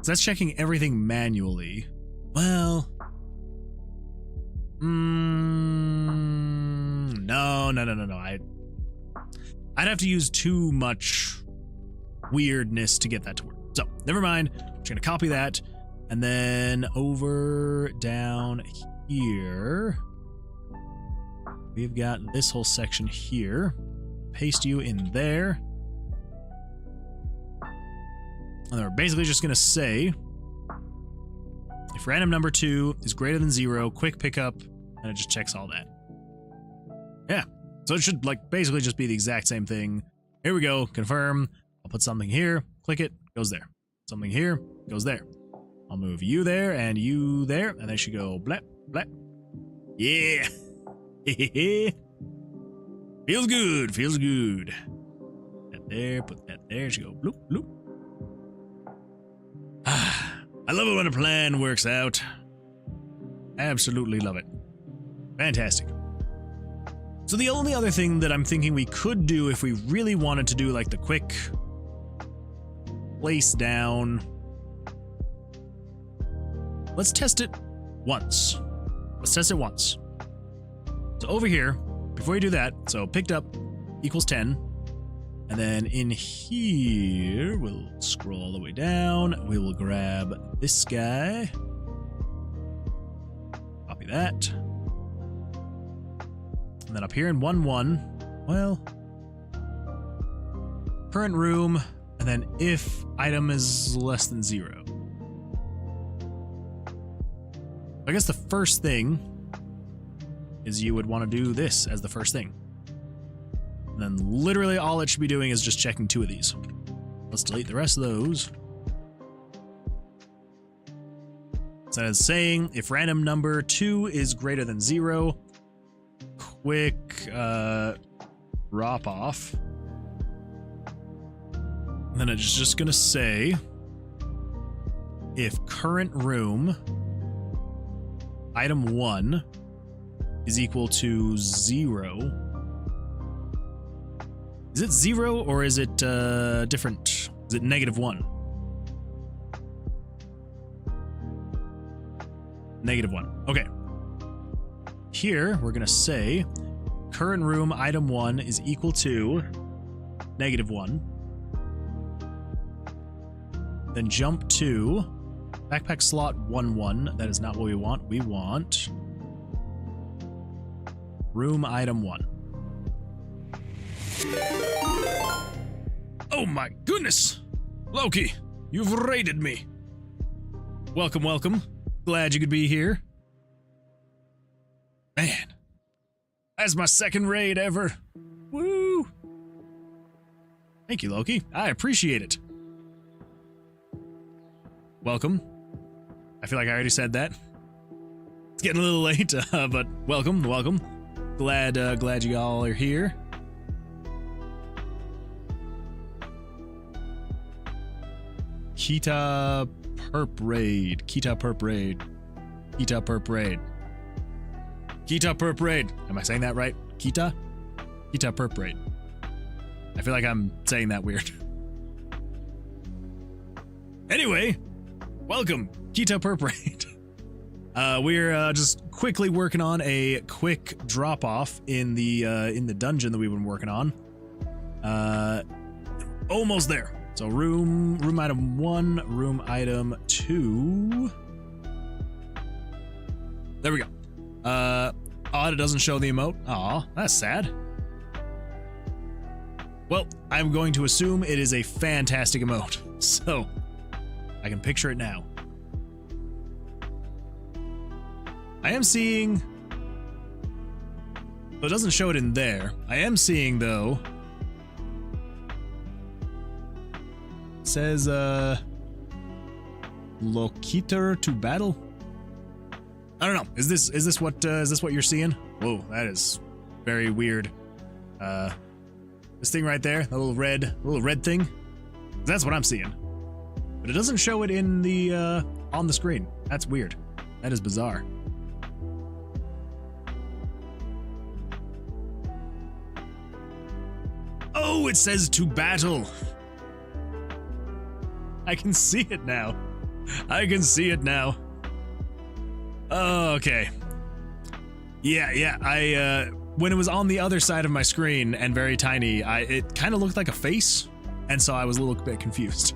Speaker 1: So that's checking everything manually. Well, no. I'd have to use too much weirdness to get that to work. So, never mind. I'm just gonna copy that. And then over down here, we've got this whole section here. Paste you in there. And we're basically just gonna say, if random number 2 is greater than 0, quick pickup, and it just checks all that. Yeah. So it should like basically just be the exact same thing. Here we go, confirm. I'll put something here, click it, goes there. Something here, goes there. I'll move you there and you there, and they should go blap, blap. Yeah. Feels good, feels good. That there, put that there, should go bloop, bloop. I love it when a plan works out. Absolutely love it. Fantastic. So the only other thing that I'm thinking we could do if we really wanted to do like the quick place down. Let's test it once. Let's test it once. So over here, before you do that, so picked up equals 10. And then in here, we'll scroll all the way down. We will grab this guy. Copy that. And then up here in 1-1, well, current room, and then if item is less than 0. I guess the first thing is you would want to do this as the first thing. And then literally all it should be doing is just checking 2 of these. Let's delete the rest of those. So it's saying if random number 2 is greater than 0, quick drop off. And then it's just gonna say if current room item 1 is equal to 0. Is it 0 or is it different? Is it -1? -1. Okay. Here, we're going to say current room item 1 is equal to -1. Then jump to backpack slot 1-1. That is not what we want. We want room item 1. Oh my goodness! Loki, you've raided me. Welcome, welcome. Glad you could be here. Man, that's my second raid ever. Woo! Thank you, Loki. I appreciate it. Welcome. I feel like I already said that. It's getting a little late, but welcome, welcome. Glad you all are here. Kita Perp Raid. Kita Perp Raid. Kita Perp Raid. Kita Perp Raid. Am I saying that right? Kita? Kita Perp Raid. I feel like I'm saying that weird. Anyway, welcome. Kita Perp Raid. We're just quickly working on a quick drop-off in the dungeon that we've been working on. Almost there. So room item 1, room item 2. There we go. Odd, it doesn't show the emote. Aw, that's sad. Well, I'm going to assume it is a fantastic emote, so I can picture it now. I am seeing... So it doesn't show it in there. I am seeing, though... It says, Locator to battle? I don't know. Is this what you're seeing? Whoa, that is very weird. This thing right there, the little red thing. That's what I'm seeing. But it doesn't show it in the on the screen. That's weird. That is bizarre. Oh, it says to battle. I can see it now. I can see it now. Oh, okay. Yeah, I, when it was on the other side of my screen and very tiny, it kind of looked like a face, and so I was a little bit confused.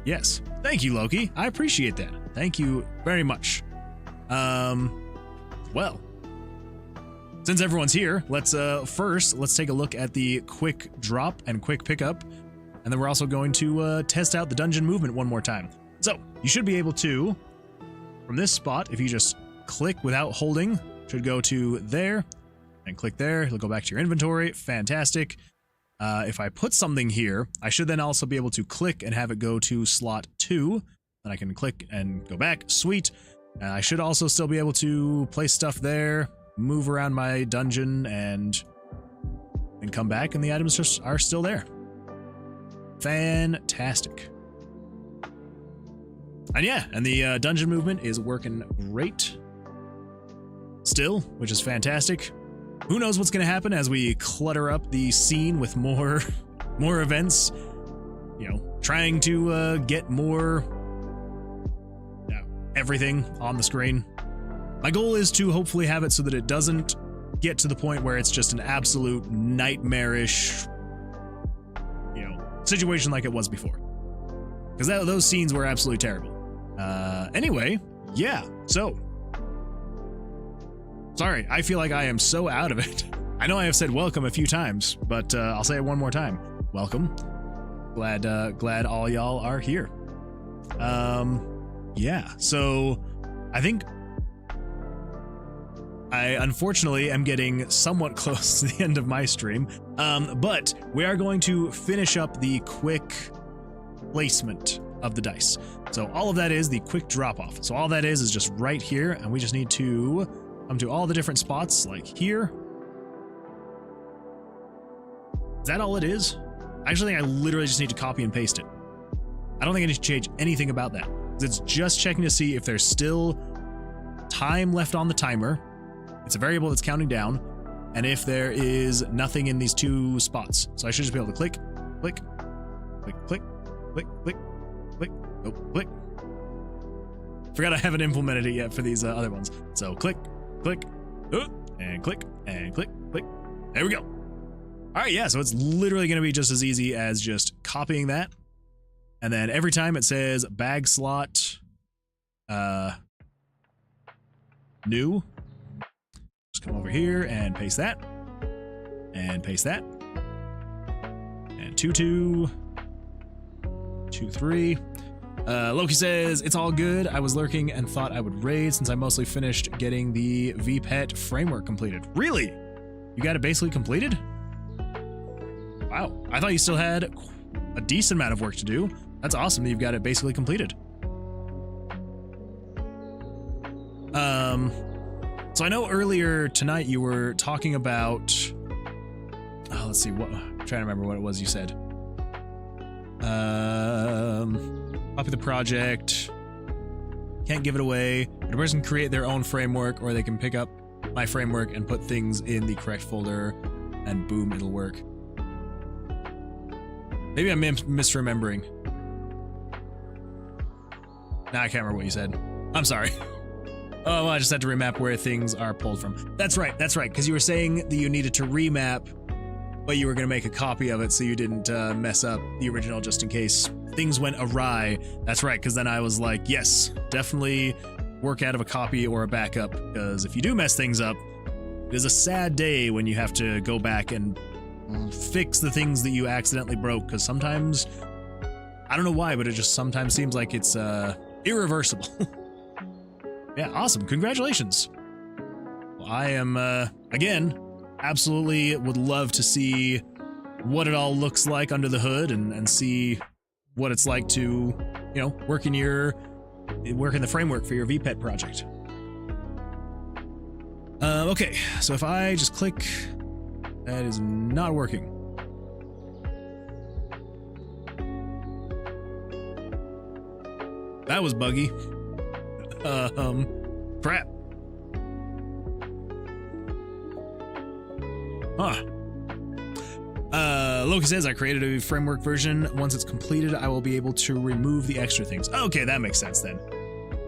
Speaker 1: Yes. Thank you, Loki. I appreciate that. Thank you very much. Well, since everyone's here, let's take a look at the quick drop and quick pickup. And then we're also going to test out the dungeon movement one more time. So, you should be able to, from this spot, if you just click without holding, should go to there, and click there, it'll go back to your inventory. Fantastic. If I put something here, I should then also be able to click and have it go to slot 2. Then I can click and go back. Sweet. I should also still be able to place stuff there, move around my dungeon, and come back, and the items just are still there. Fantastic. And yeah, and the dungeon movement is working great still, which is fantastic. Who knows what's going to happen as we clutter up the scene with more events, you know, trying to get more everything on the screen. My goal is to hopefully have it so that it doesn't get to the point where it's just an absolute nightmarish, situation like it was before, because those scenes were absolutely terrible. Anyway, yeah, so sorry, I feel like I am so out of it. I know I have said welcome a few times, but I'll say it one more time. Welcome. Glad all y'all are here. Yeah, so I think I unfortunately am getting somewhat close to the end of my stream, but we are going to finish up the quick placement of the dice. So all of that is the quick drop off. So all that is just right here, and we just need to come to all the different spots, like here. Is that all it is? I actually think I literally just need to copy and paste it. I don't think I need to change anything about that. It's just checking to see if there's still time left on the timer. It's a variable that's counting down, and if there is nothing in these two spots. So I should just be able to click, click, click, click, click, click, click, oh, click. Forgot I haven't implemented it yet for these other ones. So click, click, and click, and click, click. There we go. All right, yeah, so it's literally going to be just as easy as just copying that. And then every time it says bag slot, new, just come over here and paste that, and paste that, and tutu, 2, 3. Loki says, it's all good. I was lurking and thought I would raid since I mostly finished getting the VPET framework completed. Really? You got it basically completed? Wow. I thought you still had a decent amount of work to do. That's awesome that you've got it basically completed. So I know earlier tonight you were talking about, let's see, what, I'm trying to remember what it was you said. Copy the project, can't give it away. A person can create their own framework, or they can pick up my framework and put things in the correct folder, and boom, it'll work. Maybe I'm misremembering. Nah, I can't remember what you said. I'm sorry. Oh, well, I just had to remap where things are pulled from. That's right, because you were saying that you needed to remap, but you were going to make a copy of it so you didn't mess up the original just in case things went awry. That's right, because then I was like, yes, definitely work out of a copy or a backup, because if you do mess things up, it is a sad day when you have to go back and fix the things that you accidentally broke, because sometimes, I don't know why, but it just sometimes seems like it's irreversible. Yeah, awesome. Congratulations. Well, I am, again, absolutely would love to see what it all looks like under the hood and see what it's like to, you know, work in the framework for your VPET project. Okay, so if I just click, that is not working. That was buggy. Crap. Huh. Loki says, I created a framework version. Once it's completed, I will be able to remove the extra things. Okay, that makes sense then.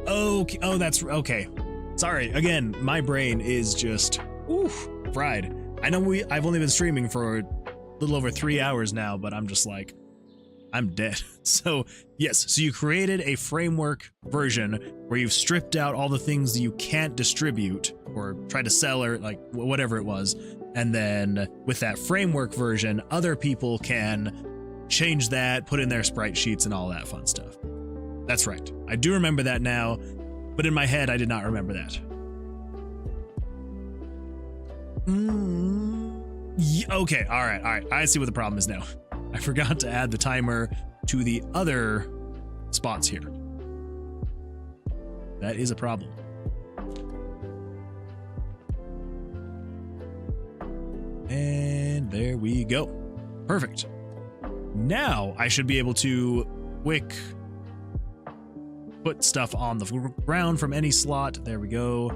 Speaker 1: Okay, oh, that's, okay. Sorry, again, my brain is just, fried. I know I've only been streaming for a little over 3 hours now, but I'm just like, I'm dead. So yes, so you created a framework version where you've stripped out all the things that you can't distribute or try to sell or like whatever it was. And then with that framework version, other people can change that, put in their sprite sheets and all that fun stuff. That's right. I do remember that now, but in my head, I did not remember that. Yeah, okay, all right. I see what the problem is now. I forgot to add the timer to the other spots here. That is a problem. And there we go. Perfect. Now I should be able to quick put stuff on the ground from any slot. There we go.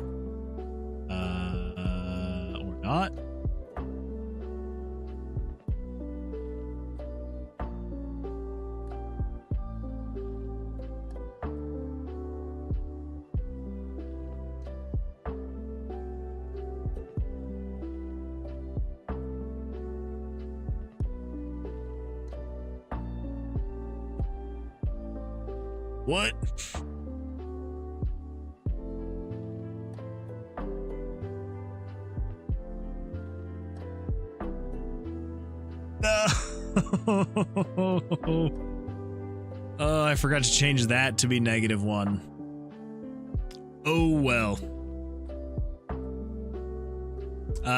Speaker 1: Or not. What? Oh, I forgot to change that to be -1. Oh well.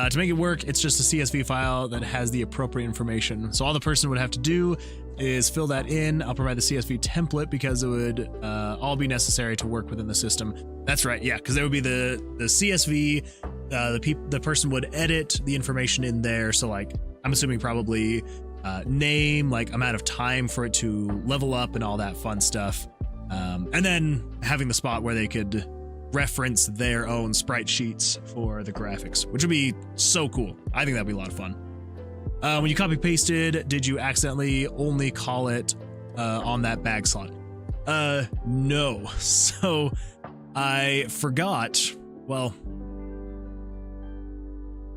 Speaker 1: To make it work, it's just a CSV file that has the appropriate information. So all the person would have to do is fill that in. I'll provide the CSV template because it would all be necessary to work within the system. That's right, yeah, because there would be the CSV, the person would edit the information in there. So like, I'm assuming probably name, like amount of time for it to level up and all that fun stuff. And then having the spot where they could reference their own sprite sheets for the graphics, which would be so cool. I think that'd be a lot of fun. When you copy pasted, did you accidentally only call it on that bag slot? No. So I forgot. Well,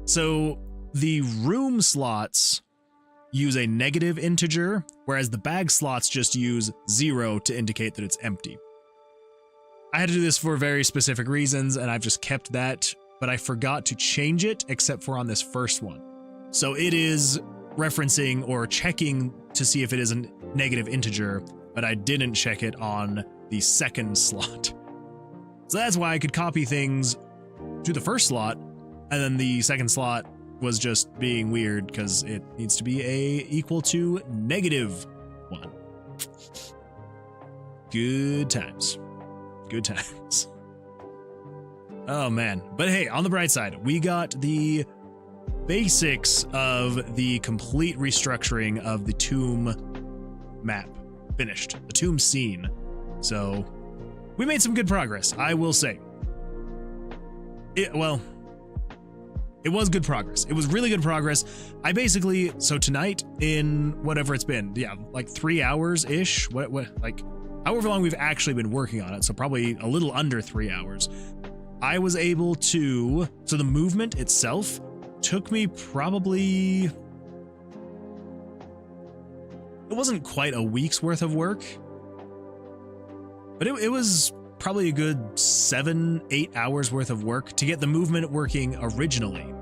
Speaker 1: so the room slots use a negative integer, whereas the bag slots just use 0 to indicate that it's empty. I had to do this for very specific reasons, and I've just kept that, but I forgot to change it except for on this first one. So it is referencing or checking to see if it is a negative integer but I didn't check it on the second slot. So that's why I could copy things to the first slot, and then the second slot was just being weird because it needs to be equal to -1. Good times. Good times. Oh man. But hey, on the bright side, we got the basics of the complete restructuring of the tomb map finished, the tomb scene. So we made some good progress, I will say. It was good progress. It was really good progress. I basically, so tonight in whatever it's been, yeah, like 3 hours ish, like however long we've actually been working on it, so probably a little under 3 hours, I was able to, so the movement itself took me probably, it wasn't quite a week's worth of work, but it was probably a good 7-8 hours worth of work to get the movement working originally.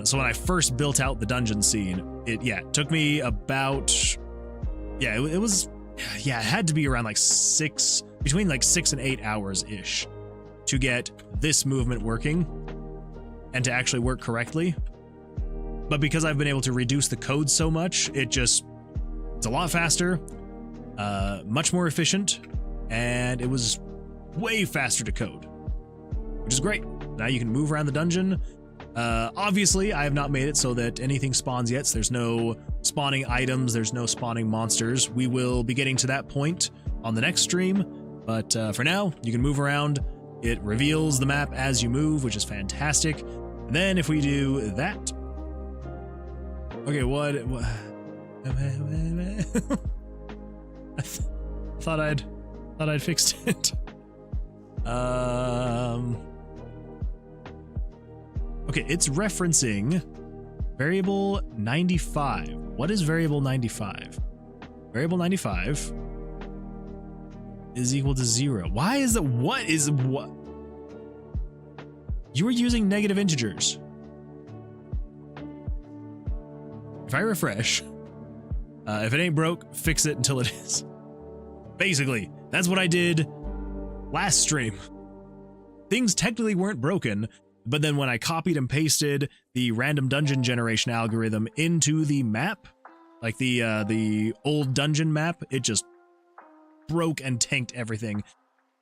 Speaker 1: So when I first built out the dungeon scene, it took me about, it had to be around like between like 6 and 8 hours ish to get this movement working and to actually work correctly. But because I've been able to reduce the code so much, it's a lot faster, much more efficient, and it was way faster to code, which is great. Now you can move around the dungeon. Obviously, I have not made it so that anything spawns yet, so there's no spawning items, there's no spawning monsters. We will be getting to that point on the next stream, but for now, you can move around. It reveals the map as you move, which is fantastic. And then if we do that... Okay, what? I thought I'd fixed it. Okay, it's referencing variable 95. What is variable 95? Variable 95 is equal to 0. Why is that? What? You were using negative integers. If I refresh, if it ain't broke, fix it until it is. Basically, that's what I did last stream. Things technically weren't broken, but then when I copied and pasted the random dungeon generation algorithm into the map, like the old dungeon map, it just broke and tanked everything,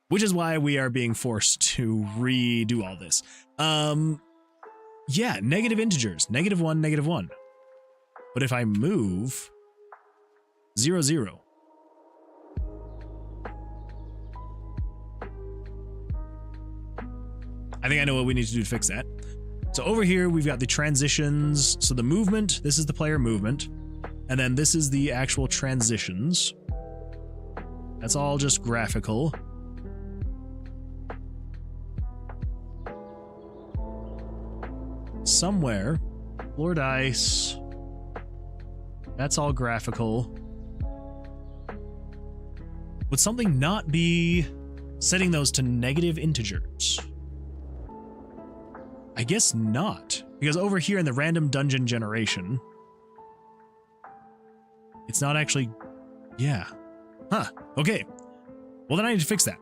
Speaker 1: which is why we are being forced to redo all this. Yeah, negative integers, -1, -1. But if I move 0, 0. I think I know what we need to do to fix that. So over here, we've got the transitions. So the movement, this is the player movement. And then this is the actual transitions. That's all just graphical. Somewhere, floor dice. That's all graphical. Would something not be setting those to negative integers? I guess not, because over here in the random dungeon generation, it's not actually, yeah. Huh, okay. Well, then I need to fix that.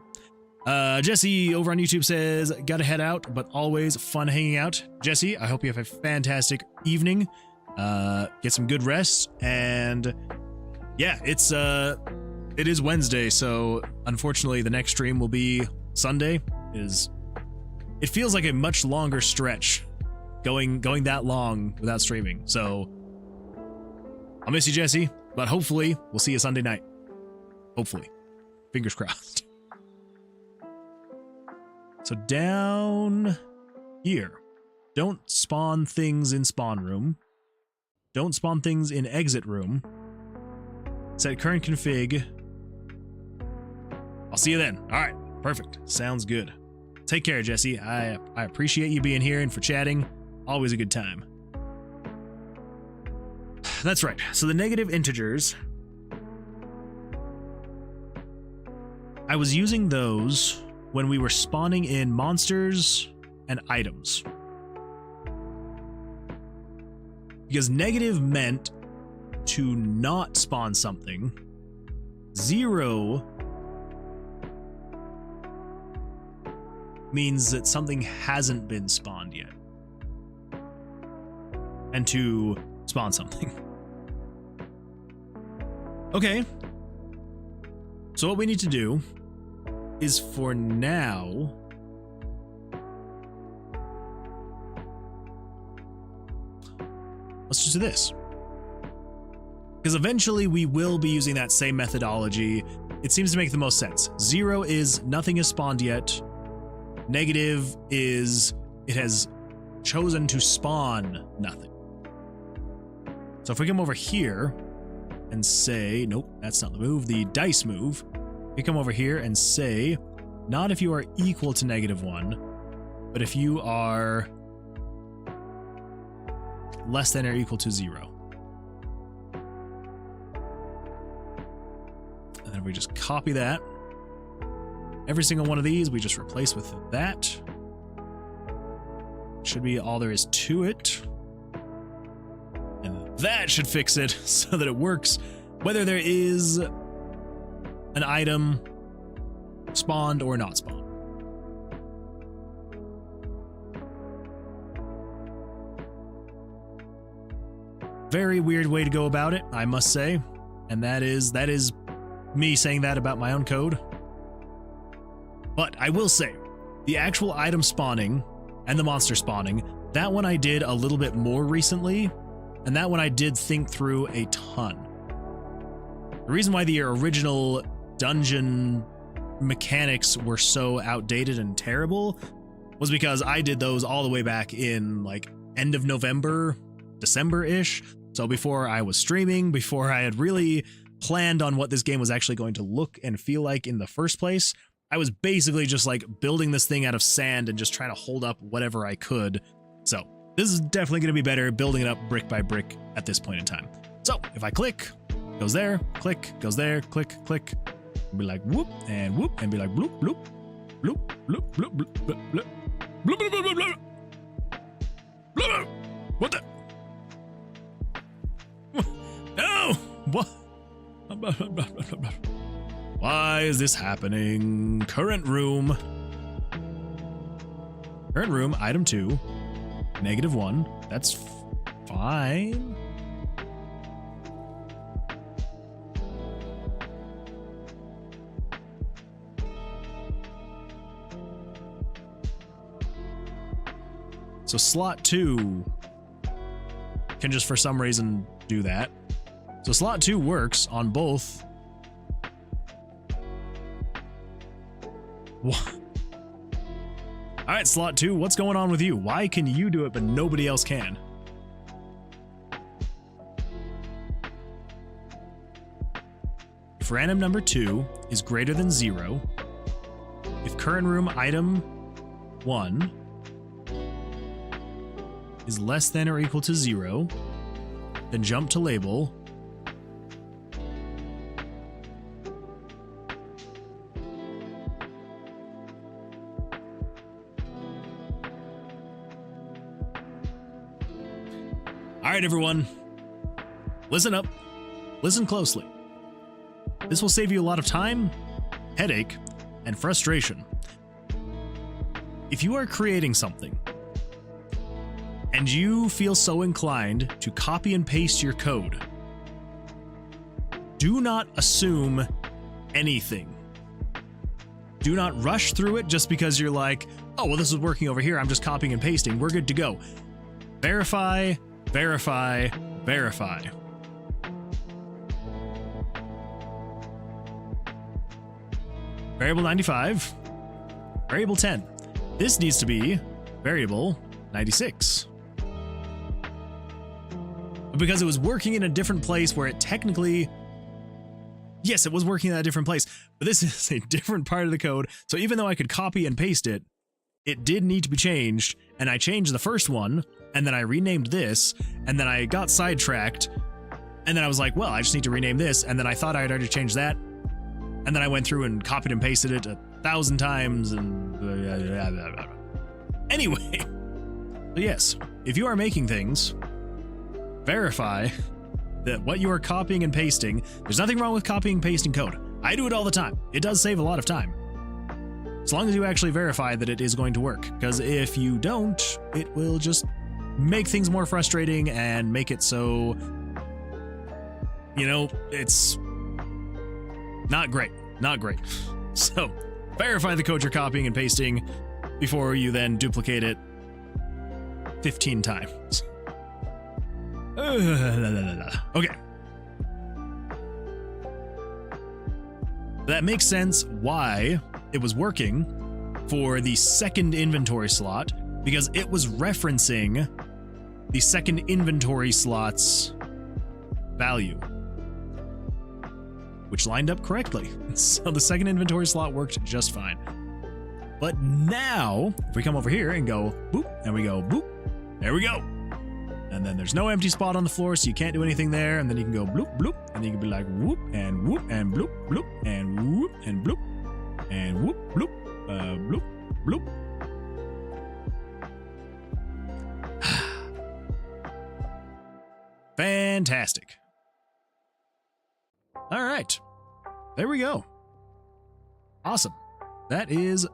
Speaker 1: Jesse over on YouTube says, gotta head out, but always fun hanging out. Jesse, I hope you have a fantastic evening. Get some good rest, and yeah, it is Wednesday, so unfortunately the next stream will be Sunday. It feels like a much longer stretch going that long without streaming. So I'll miss you, Jesse, but hopefully we'll see you Sunday night. Hopefully. Fingers crossed. So down here, don't spawn things in spawn room. Don't spawn things in exit room. Set current config. I'll see you then. All right, perfect. Sounds good. Take care, Jesse. I appreciate you being here and for chatting. Always a good time. That's right. So the negative integers, I was using those when we were spawning in monsters and items. Because negative meant to not spawn something, 0 means that something hasn't been spawned yet. And to spawn something. Okay. So what we need to do is for now let's just do this. Because eventually we will be using that same methodology. It seems to make the most sense. 0 is nothing is spawned yet. Negative is it has chosen to spawn nothing. So if we come over here and say, nope, that's not the move, the dice move. We come over here and say, not if you are equal to -1, but if you are less than or equal to 0. And then we just copy that. Every single one of these we just replace with that. Should be all there is to it. And that should fix it so that it works whether there is an item spawned or not spawned. Very weird way to go about it, I must say. And that is me saying that about my own code. But I will say, the actual item spawning and the monster spawning, that one I did a little bit more recently, and that one I did think through a ton. The reason why the original dungeon mechanics were so outdated and terrible was because I did those all the way back in like end of November, December-ish. So before I was streaming, before I had really planned on what this game was actually going to look and feel like in the first place, I was basically just like building this thing out of sand and just trying to hold up whatever I could. So this is definitely going to be better building it up brick by brick at this point in time. So if I click, goes there, click, goes there, click, click, be like whoop, and be like bloop, bloop, bloop, bloop, bloop, bloop, bloop, bloop, bloop, bloop, bloop, bloop, bloop. What the? No! What? Why is this happening? Current room. Current room, item 2. -1. That's fine. So slot 2 can just for some reason do that. So slot 2 works on both. What? All right, slot 2, what's going on with you? Why can you do it but nobody else can? If random number 2 is greater than 0, if current room item 1 is less than or equal to 0, then jump to label. All right, everyone, listen up, listen closely. This will save you a lot of time, headache, and frustration. If you are creating something and you feel so inclined to copy and paste your code, do not assume anything. Do not rush through it just because you're like, oh, well, this is working over here, I'm just copying and pasting, we're good to go. Verify, verify, verify. Variable 95, variable 10. This needs to be variable 96. But because it was working in a different place where it technically, yes, it was working in a different place, but this is a different part of the code. So even though I could copy and paste it, it did need to be changed, and I changed the first one, and then I renamed this, and then I got sidetracked, and then I was like, well, I just need to rename this, and then I thought I had already changed that, and then I went through and copied and pasted it 1,000 times, and anyway. So yes, if you are making things, verify that what you are copying and pasting, there's nothing wrong with copying and pasting code. I do it all the time. It does save a lot of time. As long as you actually verify that it is going to work. Because if you don't, it will just make things more frustrating and make it so, you know, it's not great. Not great. So, verify the code you're copying and pasting before you then duplicate it 15 times. Okay. That makes sense why it was working for the second inventory slot, because it was referencing the second inventory slot's value, which lined up correctly. So the second inventory slot worked just fine. But now, if we come over here and go boop, and we go boop, there we go. And then there's no empty spot on the floor, so you can't do anything there. And then you can go bloop, bloop, and then you can be like whoop, and bloop, bloop, and whoop, and bloop, and whoop, bloop, bloop, bloop. Fantastic. All right. There we go. Awesome. That is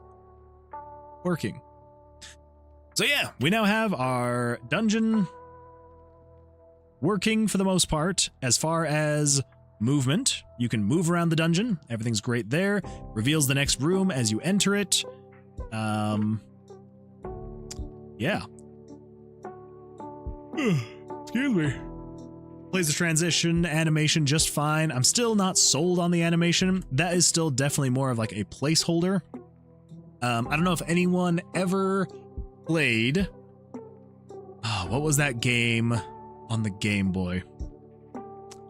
Speaker 1: working. So yeah, we now have our dungeon working for the most part. As far as movement, you can move around the dungeon. Everything's great there. Reveals the next room as you enter it. Yeah. Excuse me. Plays the transition animation just fine. I'm still not sold on the animation. That is still definitely more of like a placeholder. I don't know if anyone ever played. Oh, what was that game on the Game Boy?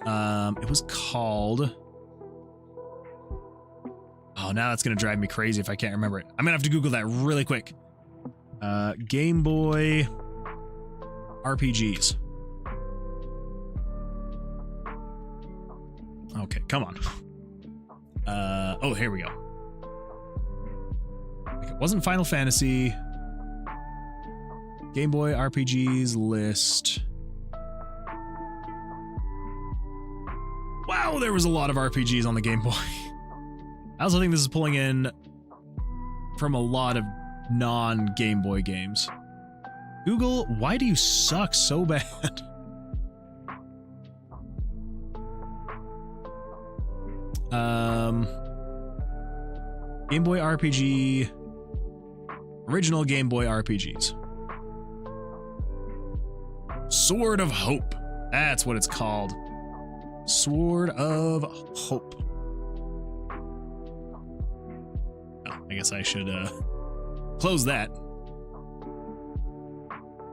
Speaker 1: It was called. Oh, now that's gonna drive me crazy if I can't remember it. I'm gonna have to Google that really quick. Game Boy RPGs. Okay, come on. Oh, here we go. It wasn't Final Fantasy. Game Boy RPGs list. Wow, there was a lot of RPGs on the Game Boy. I also think this is pulling in from a lot of non-Game Boy games. Google, why do you suck so bad? Game Boy RPG, original Game Boy RPGs. Sword of Hope. That's what it's called. Sword of Hope. Oh, I guess I should close that.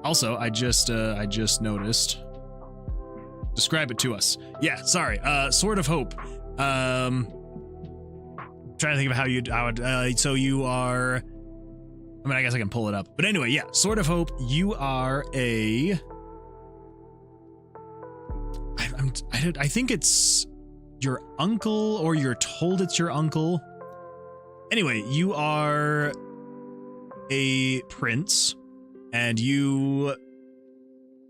Speaker 1: Also, I just noticed. Describe it to us. Yeah, sorry. Sword of Hope. Trying to think of how would so you are, I mean, I guess I can pull it up, but anyway, yeah, Sword of Hope, you are a, I think it's your uncle, or you're told it's your uncle. Anyway, you are a prince, and you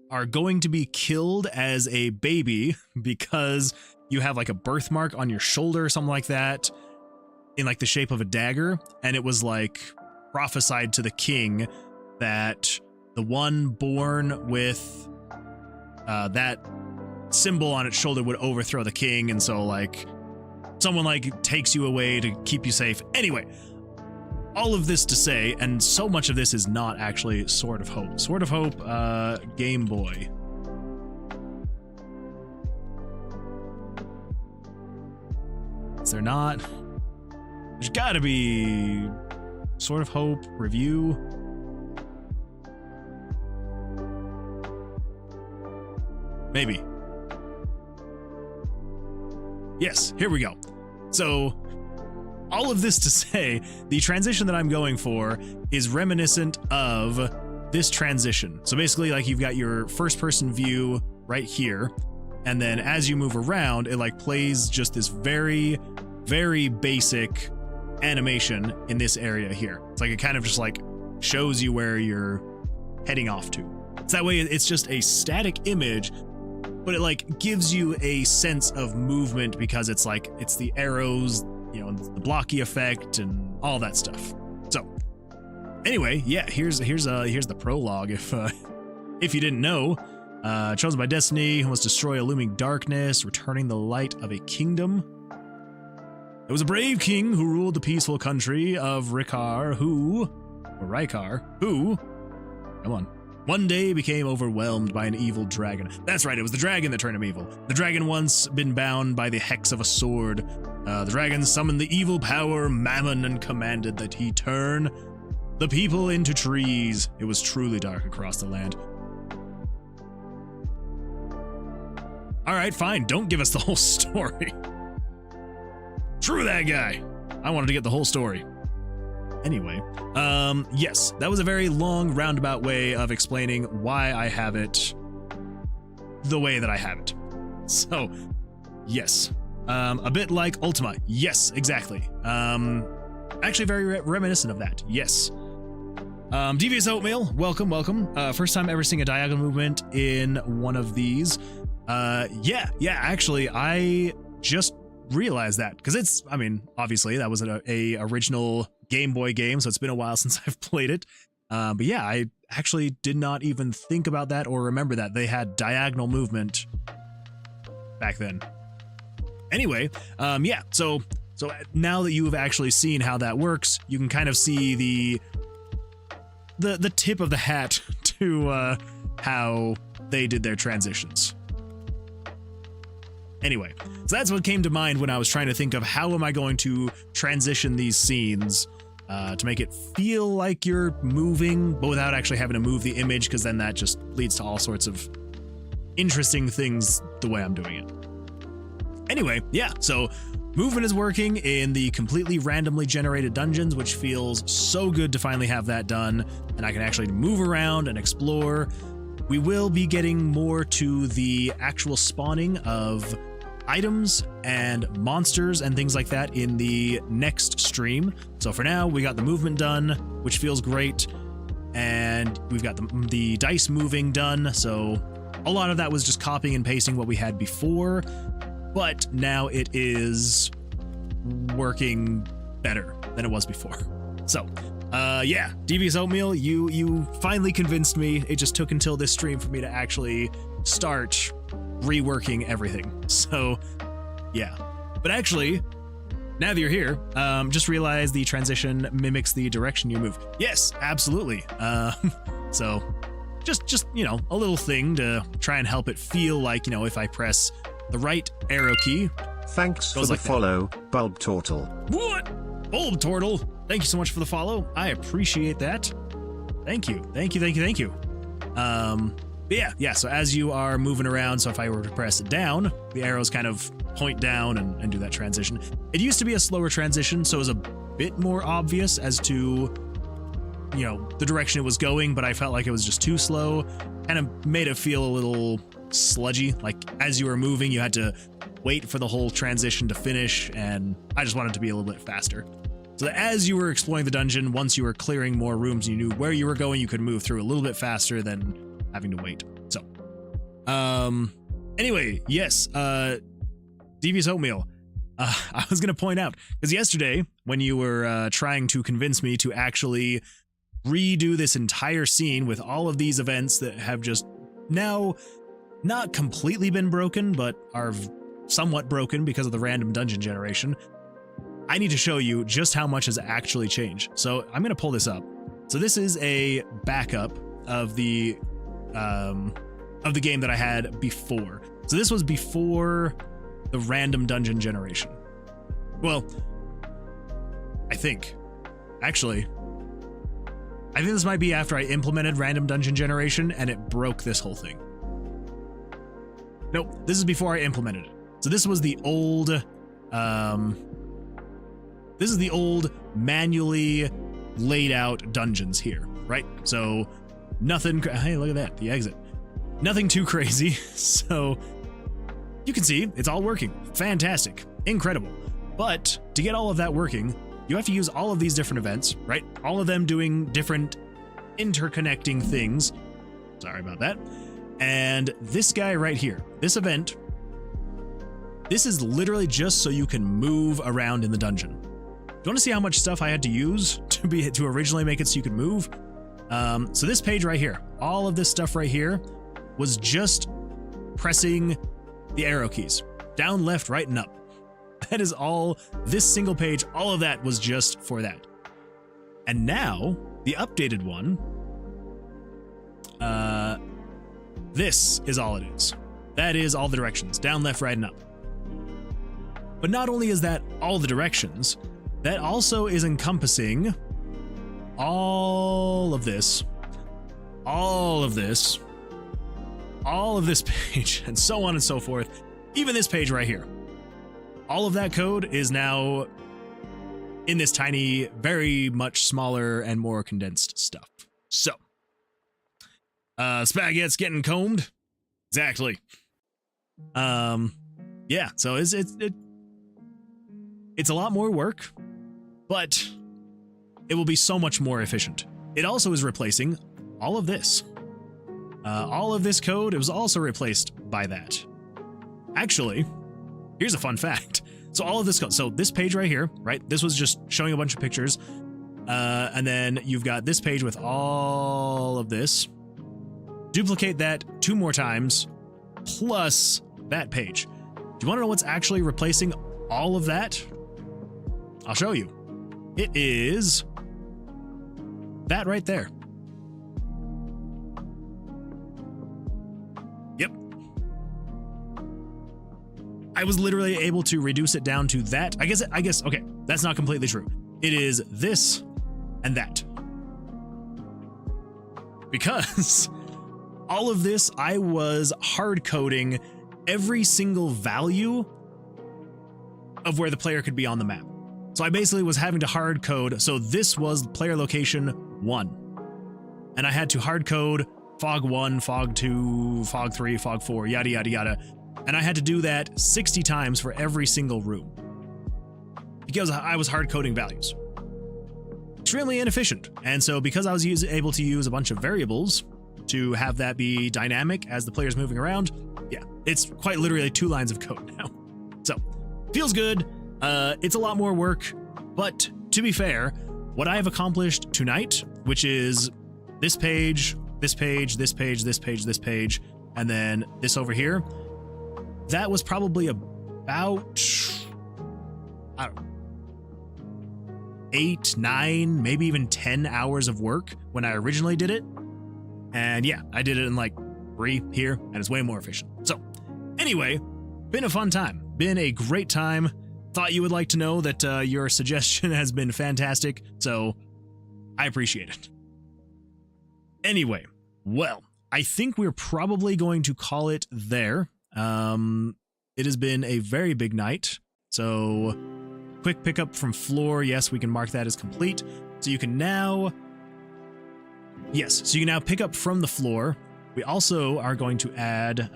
Speaker 1: are going to be killed as a baby because you have like a birthmark on your shoulder or something like that, in like the shape of a dagger, and it was like prophesied to the king that the one born with that symbol on its shoulder would overthrow the king, and so like someone like takes you away to keep you safe. Anyway, all of this to say, and so much of this is not actually Sword of Hope. Sword of Hope, Game Boy. Is there not? There's gotta be Sword of Hope review. Maybe. Yes, here we go. So, all of this to say, the transition that I'm going for is reminiscent of this transition. So basically, like, you've got your first-person view right here, and then as you move around, it like plays just this very, very basic animation in this area here. It's like it kind of just like shows you where you're heading off to. So that way it's just a static image but it like gives you a sense of movement because it's like, it's the arrows, you know, the blocky effect and all that stuff. So anyway, yeah, here's the prologue. If you didn't know, chosen by destiny, who must destroy a looming darkness, returning the light of a kingdom. There was a brave king who ruled the peaceful country of Rykar, who, come on, one day became overwhelmed by an evil dragon. That's right, it was the dragon that turned him evil. The dragon once been bound by the hex of a sword. The dragon summoned the evil power Mammon and commanded that he turn the people into trees. It was truly dark across the land. All right, fine, don't give us the whole story. Screw that guy. I wanted to get the whole story. Anyway, yes, that was a very long roundabout way of explaining why I have it the way that I have it. So, yes, a bit like Ultima. Yes, exactly. Actually very reminiscent of that. Yes. Devious Oatmeal, welcome. First time ever seeing a diagonal movement in one of these. Yeah, actually, I just realized that because it's, I mean, obviously that was a original Game Boy game, so it's been a while since I've played it. But yeah, I actually did not even think about that or remember that they had diagonal movement back then. Anyway, yeah, so now that you have actually seen how that works, you can kind of see the tip of the hat to how they did their transitions. Anyway, so that's what came to mind when I was trying to think of how am I going to transition these scenes to make it feel like you're moving, but without actually having to move the image, because then that just leads to all sorts of interesting things the way I'm doing it. Anyway, yeah, so movement is working in the completely randomly generated dungeons, which feels so good to finally have that done, and I can actually move around and explore. We will be getting more to the actual spawning of items and monsters and things like that in the next stream. So for now, we got the movement done, which feels great, and we've got the dice moving done, so a lot of that was just copying and pasting what we had before, but now it is working better than it was before. So yeah, Devious Oatmeal, you finally convinced me. It just took until this stream for me to actually start reworking everything. So yeah, but actually, now that you're here, just realize the transition mimics the direction you move. Yes, absolutely. So just, you know, a little thing to try and help it feel like, you know, if I press the right arrow key.
Speaker 2: Thanks for the follow, Bulb Turtle.
Speaker 1: What? Bulb Turtle? Thank you so much for the follow. I appreciate that. Thank you. Yeah, so as you are moving around, so if I were to press down, the arrows kind of point down and do that transition. It used to be a slower transition, so it was a bit more obvious as to, you know, the direction it was going, but I felt like it was just too slow. Kind of made it feel a little sludgy, like as you were moving, you had to wait for the whole transition to finish, and I just wanted it to be a little bit faster. So that as you were exploring the dungeon, once you were clearing more rooms and you knew where you were going, you could move through a little bit faster than having to wait. So, anyway, yes, Devious Oatmeal. I was going to point out, because yesterday, when you were trying to convince me to actually redo this entire scene with all of these events that have just now not completely been broken, but are somewhat broken because of the random dungeon generation, I need to show you just how much has actually changed. So I'm going to pull this up. So this is a backup of the game that I had before. So this was before the random dungeon generation. Well, I think this might be after I implemented random dungeon generation and it broke this whole thing. Nope, this is before I implemented it. So this was the old, this is the old manually laid out dungeons here, right? So nothing, hey, look at that, the exit. Nothing too crazy. So you can see it's all working. Fantastic, incredible. But to get all of that working, you have to use all of these different events, right? All of them doing different interconnecting things. Sorry about that. And this guy right here, this event, this is literally just so you can move around in the dungeon. Do you want to see how much stuff I had to use to originally make it so you could move? So this page right here, all of this stuff right here was just pressing the arrow keys. Down, left, right, and up. That is all, this single page, all of that was just for that. And now, the updated one, this is all it is. That is all the directions, down, left, right, and up. But not only is that all the directions, that also is encompassing all of this, all of this, all of this page, and so on and so forth, even this page right here. All of that code is now in this tiny, very much smaller and more condensed stuff. So, spaghetti's getting combed. Exactly. Yeah, so it's a lot more work, but it will be so much more efficient. It also is replacing all of this. All of this code, it was also replaced by that. Actually, here's a fun fact. So all of this code, so this page right here, right? This was just showing a bunch of pictures. And then you've got this page with all of this. Duplicate that 2 more times, plus that page. Do you want to know what's actually replacing all of that? I'll show you. It is that right there. Yep. I was literally able to reduce it down to that. I guess, okay, that's not completely true. It is this and that. Because all of this, I was hard coding every single value of where the player could be on the map. So I basically was having to hard code. So this was player location 1. And I had to hard code fog 1, fog 2, fog 3, fog 4, yada, yada, yada. And I had to do that 60 times for every single room because I was hard coding values. Extremely inefficient. And so because I was able to use a bunch of variables to have that be dynamic as the player's moving around, yeah, it's quite literally 2 lines of code now. So feels good. It's a lot more work, but to be fair, what I have accomplished tonight, which is this page, this page, this page, this page, this page, and then this over here, that was probably about, I don't know, 8, 9, maybe even 10 hours of work when I originally did it. And yeah, I did it in like 3 here, and it's way more efficient. So anyway, been a fun time, been a great time. Thought you would like to know that your suggestion has been fantastic, so I appreciate it. Anyway, well, I think we're probably going to call it there. It has been a very big night, so quick pickup from floor. Yes, we can mark that as complete. So you can now, yes, so you can now pick up from the floor. We also are going to add,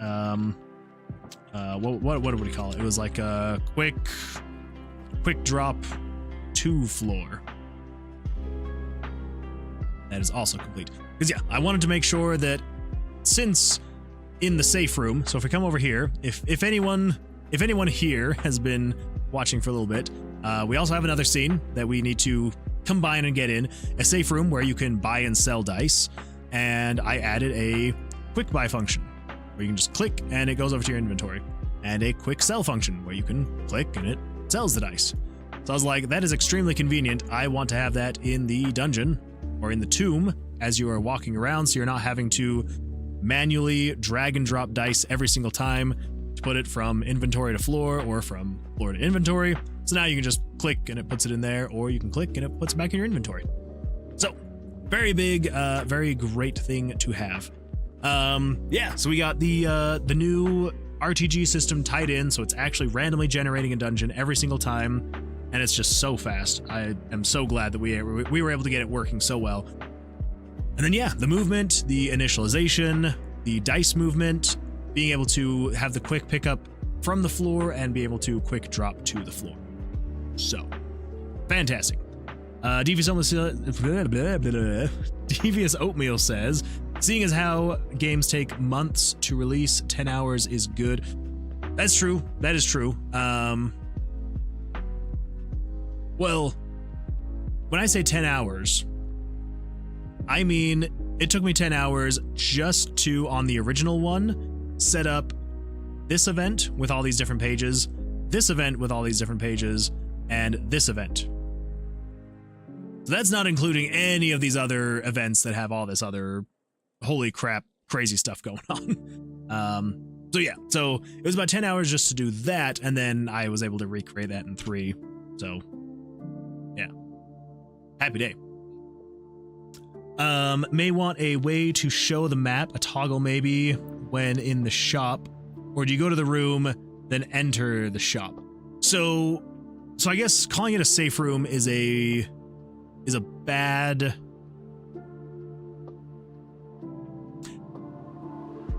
Speaker 1: what would we call it? It was like a quick drop to floor. That is also complete. Because yeah, I wanted to make sure that since in the safe room, so if we come over here, if anyone here has been watching for a little bit, we also have another scene that we need to combine and get in, a safe room where you can buy and sell dice, and I added a quick buy function where you can just click and it goes over to your inventory, and a quick sell function where you can click and it sells the dice. So I was like, that is extremely convenient. I want to have that in the dungeon or in the tomb as you are walking around, so you're not having to manually drag and drop dice every single time to put it from inventory to floor or from floor to inventory. So now you can just click and it puts it in there, or you can click and it puts it back in your inventory. So very big, very great thing to have. Yeah, so we got the new RTG system tied in, so it's actually randomly generating a dungeon every single time, and it's just so fast. I am so glad that we were able to get it working so well. And then yeah, the movement, the initialization, the dice movement, being able to have the quick pickup from the floor and be able to quick drop to the floor. So, fantastic. Devious Oatmeal says, Seeing as how games take months to release, 10 hours is good. That's true. That is true. Well, when I say 10 hours, I mean it took me 10 hours just to, on the original one, set up this event with all these different pages, this event with all these different pages, and this event. So that's not including any of these other events that have all this other holy crap crazy stuff going on. So yeah, so it was about 10 hours just to do that, and then I was able to recreate that in 3. So yeah, happy day. May want a way to show the map, a toggle maybe when in the shop, or do you go to the room then enter the shop? So I guess calling it a safe room is a bad.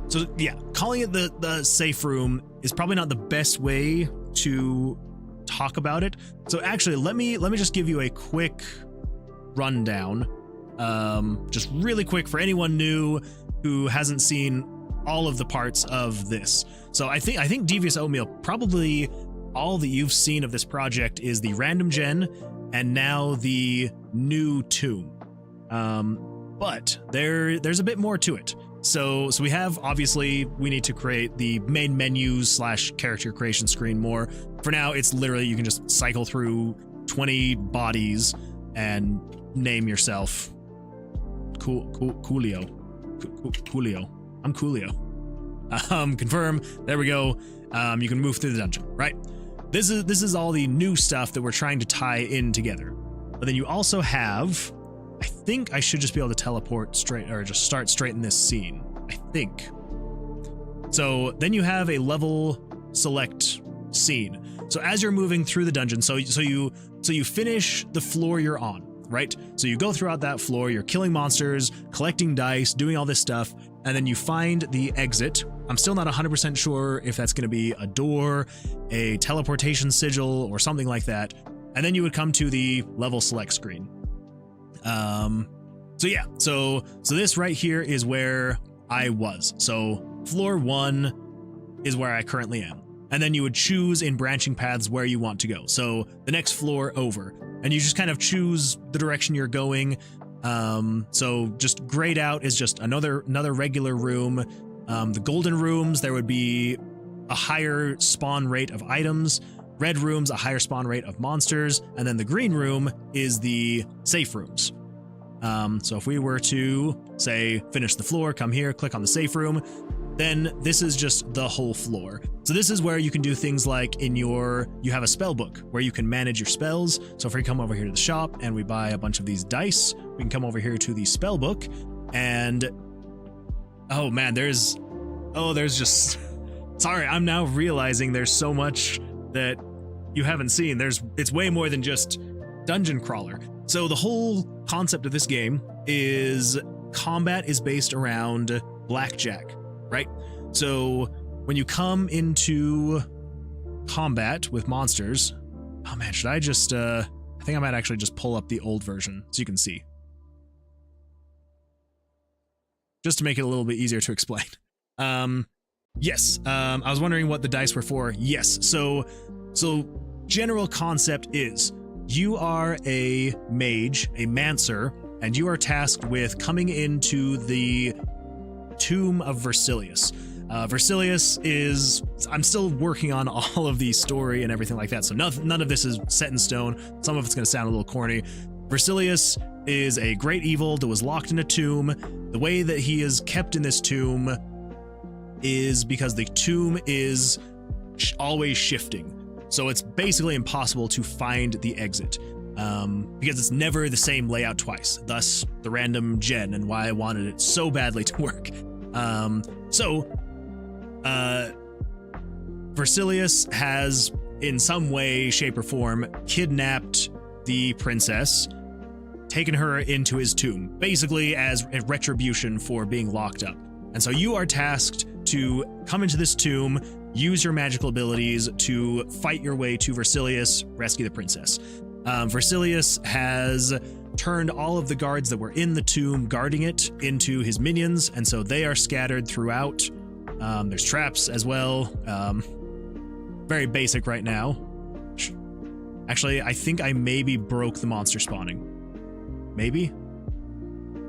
Speaker 1: So yeah, calling it the safe room is probably not the best way to talk about it. So actually, let me just give you a quick rundown, just really quick for anyone new who hasn't seen all of the parts of this. So I think Devious Oatmeal, probably all that you've seen of this project is the random gen and now the new tomb. But there's a bit more to it. So we have, obviously, we need to create the main menus / character creation screen more. For now, it's literally, you can just cycle through 20 bodies and name yourself Coolio. I'm Coolio. Confirm. There we go. You can move through the dungeon, right? This is all the new stuff that we're trying to tie in together. But then you also have, I think I should just be able to teleport straight, or just start straight in this scene, I think. So then you have a level select scene. So as you're moving through the dungeon, so you finish the floor you're on, right? So you go throughout that floor, you're killing monsters, collecting dice, doing all this stuff, and then you find the exit. I'm still not 100% sure if that's going to be a door, a teleportation sigil, or something like that. And then you would come to the level select screen. So yeah, so this right here is where I was. So floor 1 is where I currently am. And then you would choose in branching paths where you want to go. So the next floor over, and you just kind of choose the direction you're going. So just grayed out is just another regular room. The golden rooms, there would be a higher spawn rate of items. Red rooms, a higher spawn rate of monsters. And then the green room is the safe rooms. So if we were to say, finish the floor, come here, click on the safe room, then this is just the whole floor. So this is where you can do things like you have a spell book where you can manage your spells. So if we come over here to the shop and we buy a bunch of these dice, we can come over here to the spell book and, oh man, there's just, sorry, I'm now realizing there's so much that you haven't seen. It's way more than just dungeon crawler. So the whole concept of this game is combat is based around Blackjack, right? So when you come into combat with monsters, oh man, should I just, I think I might actually just pull up the old version so you can see. Just to make it a little bit easier to explain. Yes, I was wondering what the dice were for. Yes, so general concept is you are a mage, a mancer, and you are tasked with coming into the tomb of Versilius. Versilius is, I'm still working on all of the story and everything like that, so none of this is set in stone. Some of it's going to sound a little corny. Versilius is a great evil that was locked in a tomb. The way that he is kept in this tomb is because the tomb is always shifting. So it's basically impossible to find the exit because it's never the same layout twice. Thus, the random gen and why I wanted it so badly to work. Versilius has, in some way, shape, or form, kidnapped the princess, taken her into his tomb, basically as a retribution for being locked up. And so you are tasked to come into this tomb, use your magical abilities to fight your way to Versilius, rescue the princess. Versilius has turned all of the guards that were in the tomb guarding it into his minions, and so they are scattered throughout. There's traps as well. Very basic right now. Actually, I think I maybe broke the monster spawning. Maybe?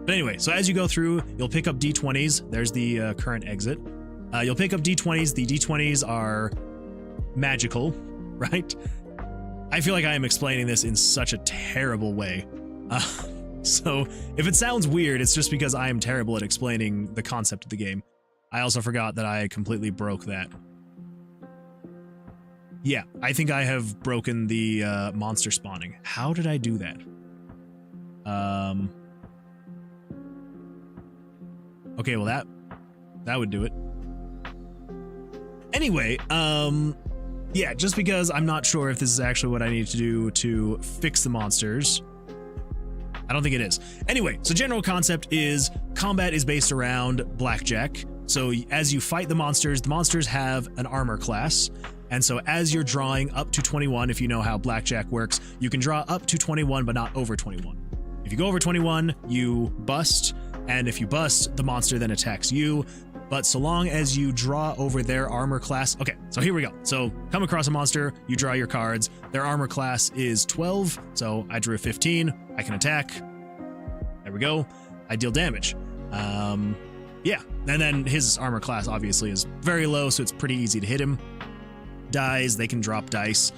Speaker 1: But anyway, so as you go through, you'll pick up D20s. There's the current exit. You'll pick up D20s. The D20s are magical, right? I feel like I am explaining this in such a terrible way. So if it sounds weird, it's just because I am terrible at explaining the concept of the game. I also forgot that I completely broke that. Yeah, I think I have broken the monster spawning. How did I do that? Okay, well that would do it. Anyway, yeah, just because I'm not sure if this is actually what I need to do to fix the monsters. I don't think it is. Anyway, so general concept is combat is based around Blackjack. So as you fight the monsters have an armor class. And so as you're drawing up to 21, if you know how Blackjack works, you can draw up to 21, but not over 21. If you go over 21, you bust. And if you bust, the monster then attacks you. But so long as you draw over their armor class. Okay, so here we go. So come across a monster, you draw your cards. Their armor class is 12. So I drew a 15. I can attack. There we go. I deal damage. Yeah, and then his armor class obviously is very low, so it's pretty easy to hit him. Dies, they can drop dice.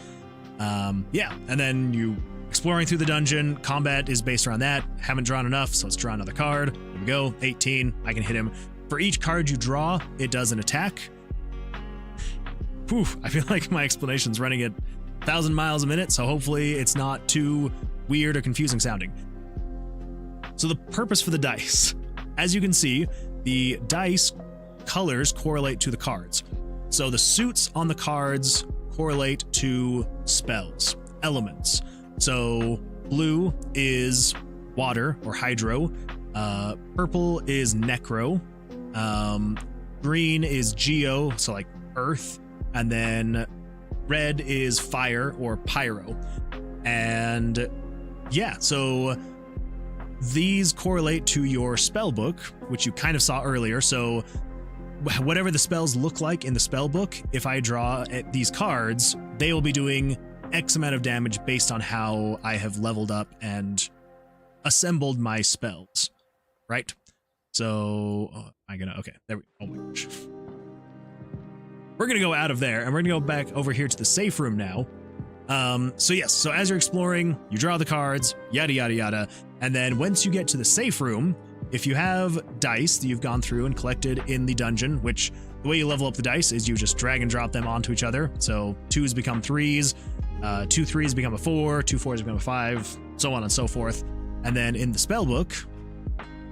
Speaker 1: Yeah, and then you exploring through the dungeon. Combat is based around that. Haven't drawn enough, so let's draw another card. There we go, 18. I can hit him. For each card you draw, it does an attack. Whew, I feel like my explanation's running at 1,000 miles a minute, so hopefully it's not too weird or confusing sounding. So the purpose for the dice. As you can see, the dice colors correlate to the cards. So the suits on the cards correlate to spells, elements. So blue is water or hydro, purple is necro, green is geo, so like earth, and then red is fire or pyro. And yeah, so these correlate to your spell book, which you kind of saw earlier. So whatever the spells look like in the spell book, if I draw these cards, they will be doing X amount of damage based on how I have leveled up and assembled my spells, right? So okay, there we, oh my gosh. We're gonna go out of there and we're gonna go back over here to the safe room now. So yes, so as you're exploring, you draw the cards, yada, yada, yada. And then once you get to the safe room, if you have dice that you've gone through and collected in the dungeon, which the way you level up the dice is you just drag and drop them onto each other. So 2s become 3s, 2 3s become a 4, 2 4s become a 5, so on and so forth. And then in the spell book,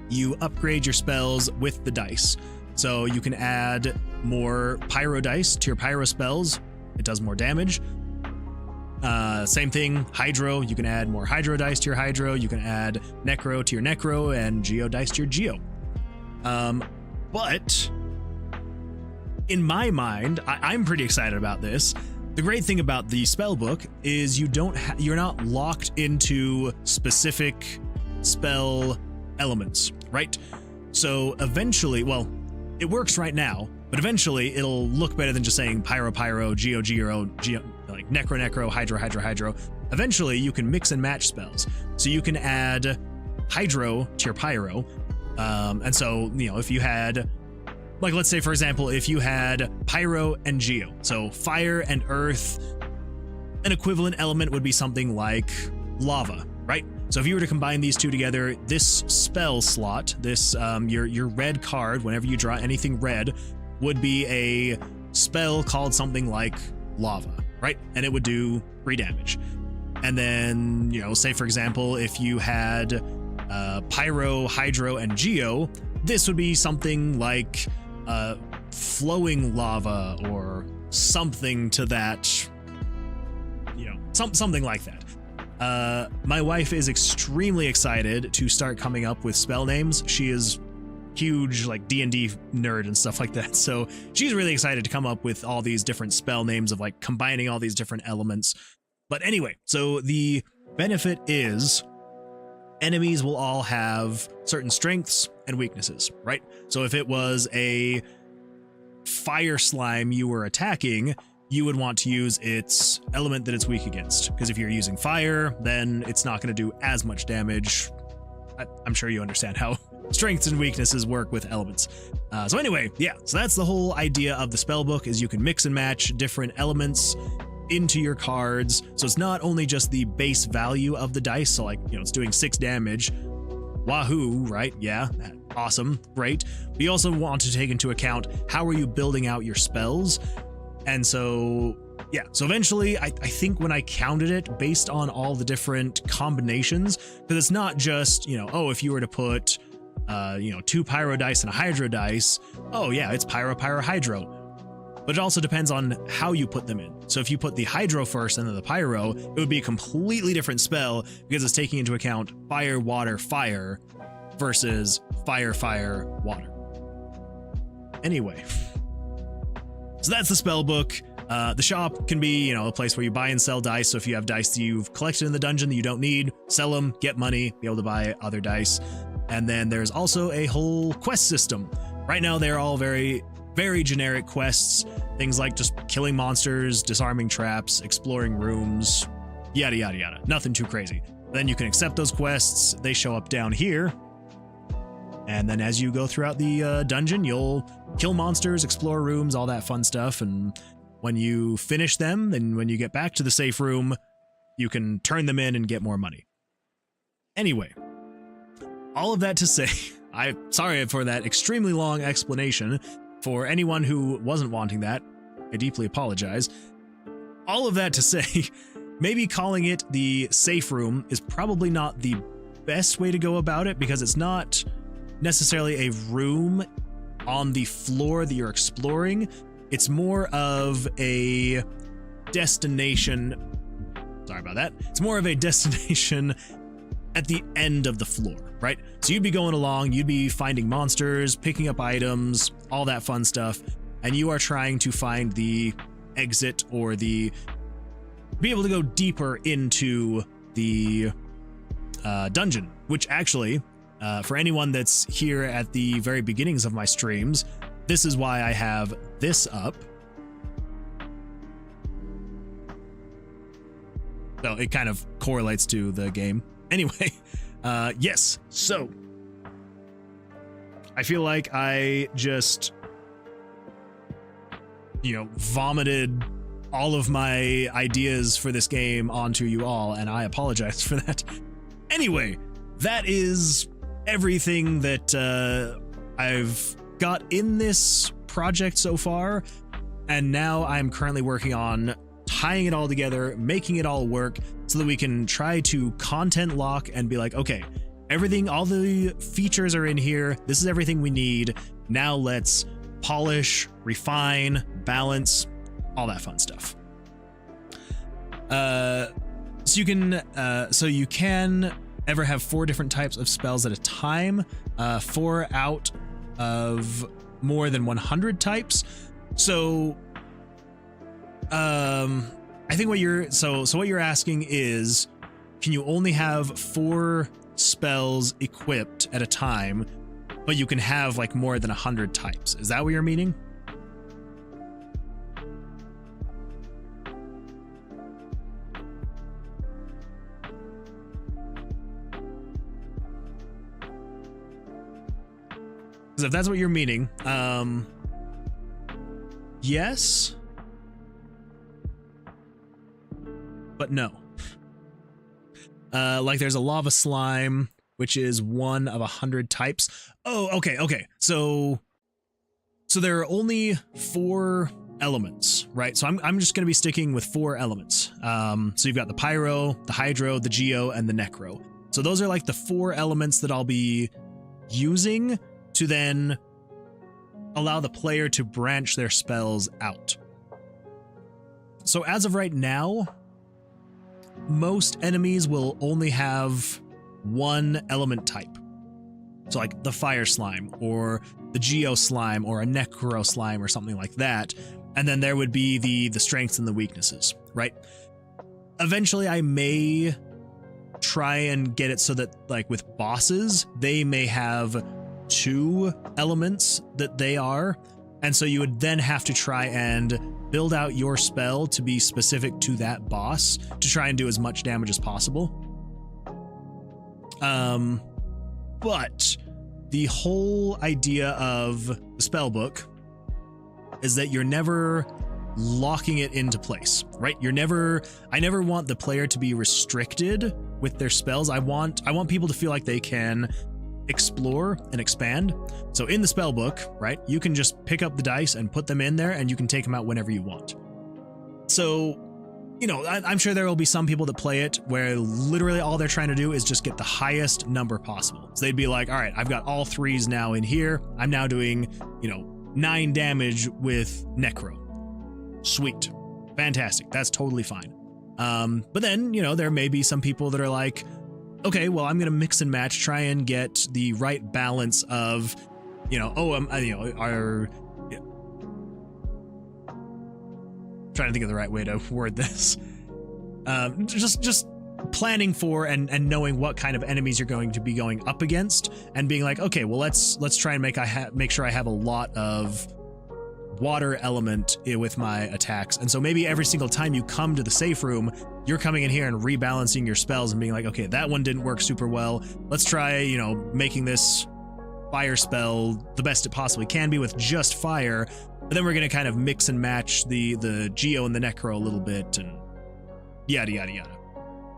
Speaker 1: you upgrade your spells with the dice. So you can add more pyro dice to your pyro spells. It does more damage. Same thing, hydro, you can add more hydro dice to your hydro, you can add necro to your necro, and geo dice to your geo. But in my mind, I'm pretty excited about this. The great thing about the spell book is you're not locked into specific spell elements, right? So eventually, well, it works right now, but eventually it'll look better than just saying pyro, pyro, geo, geo, like necro, necro, hydro, hydro, hydro. Eventually you can mix and match spells. So you can add hydro to your pyro. And so, you know, if you had, like, let's say, for example, if you had pyro and geo, so fire and earth, an equivalent element would be something like lava, right? So if you were to combine these two together, this spell slot, this your red card, whenever you draw anything red, would be a spell called something like lava, right? And it would do 3 damage. And then, you know, say for example, if you had pyro, hydro, and geo, this would be something like flowing lava or something to that, you know, something like that. My wife is extremely excited to start coming up with spell names. She is huge, like, D&D nerd and stuff like that. So she's really excited to come up with all these different spell names of, like, combining all these different elements. But anyway, so the benefit is enemies will all have certain strengths and weaknesses, right? So if it was a fire slime you were attacking, you would want to use its element that it's weak against. Because if you're using fire, then it's not going to do as much damage. I'm sure you understand how strengths and weaknesses work with elements. So anyway, yeah, so that's the whole idea of the spell book, is you can mix and match different elements into your cards. So it's not only just the base value of the dice, so like, you know, it's doing 6 damage. Wahoo, right? Yeah, awesome, great. But you also want to take into account how are you building out your spells. And so, yeah, so eventually I think when I counted it based on all the different combinations, because it's not just, you know, oh, if you were to put, you know, 2 pyro dice and a hydro dice, oh yeah, it's pyro, pyro, hydro. But it also depends on how you put them in. So if you put the hydro first and then the pyro, it would be a completely different spell because it's taking into account fire, water, fire versus fire, fire, water. Anyway, so that's the spell book. The shop can be, you know, a place where you buy and sell dice. So if you have dice that you've collected in the dungeon that you don't need, sell them, get money, be able to buy other dice. And then there's also a whole quest system. Right now, they're all very generic quests, things like just killing monsters, disarming traps, exploring rooms, yada, yada, yada. Nothing too crazy. Then you can accept those quests. They show up down here. And then as you go throughout the dungeon, you'll kill monsters, explore rooms, all that fun stuff. And when you finish them, then when you get back to the safe room, you can turn them in and get more money. Anyway, all of that to say, I'm sorry for that extremely long explanation. For anyone who wasn't wanting that, I deeply apologize. All of that to say, maybe calling it the safe room is probably not the best way to go about it, because it's not necessarily a room on the floor that you're exploring. It's more of a destination. Sorry about that. It's more of a destination at the end of the floor, right? So you'd be going along, you'd be finding monsters, picking up items, all that fun stuff, and you are trying to find the exit or be able to go deeper into the dungeon, which actually, for anyone that's here at the very beginnings of my streams, this is why I have this up. So it kind of correlates to the game. Anyway, yes, so I feel like I just, you know, vomited all of my ideas for this game onto you all, and I apologize for that. Anyway, that is everything that I've got in this project so far, and now I'm currently working on tying it all together, making it all work so that we can try to content lock and be like, okay, everything, all the features are in here. This is everything we need. Now let's polish, refine, balance, all that fun stuff. So you can ever have 4 different types of spells at a time, 4 out of more than 100 types. So I think what you're what you're asking is, can you only have 4 spells equipped at a time, but you can have like more than 100 types? Is that what you're meaning? Because if that's what you're meaning, yes. But no. Like there's a lava slime, which is 1 of 100 types. Oh, okay. So there are only 4 elements, right? So I'm just going to be sticking with 4 elements. So you've got the pyro, the hydro, the geo, and the necro. So those are like the 4 elements that I'll be using to then allow the player to branch their spells out. So as of right now, most enemies will only have 1 element type. So like the fire slime or the geo slime or a necro slime or something like that. And then there would be the strengths and the weaknesses, right? Eventually I may try and get it so that like with bosses, they may have 2 elements that they are. And so you would then have to try and build out your spell to be specific to that boss to try and do as much damage as possible. But the whole idea of the spell book is that you're never locking it into place, right? I never want the player to be restricted with their spells. I want people to feel like they can explore and expand. So in the spell book, right, you can just pick up the dice and put them in there and you can take them out whenever you want. So, you know, I'm sure there will be some people that play it where literally all they're trying to do is just get the highest number possible. So they'd be like, all right, I've got all 3s now in here. I'm now doing, you know, 9 damage with Necro. Sweet. Fantastic. That's totally fine. But then, you know, there may be some people that are like, okay, well, I'm going to mix and match, try and get the right balance of, you know, trying to think of the right way to word this. Just planning for and knowing what kind of enemies you're going to be going up against and being like, okay, well, let's try and make sure I have a lot of water element with my attacks. And so maybe every single time you come to the safe room, you're coming in here and rebalancing your spells and being like, okay, that one didn't work super well. Let's try, you know, making this fire spell the best it possibly can be with just fire. But then we're going to kind of mix and match the Geo and the Necro a little bit and yada, yada, yada.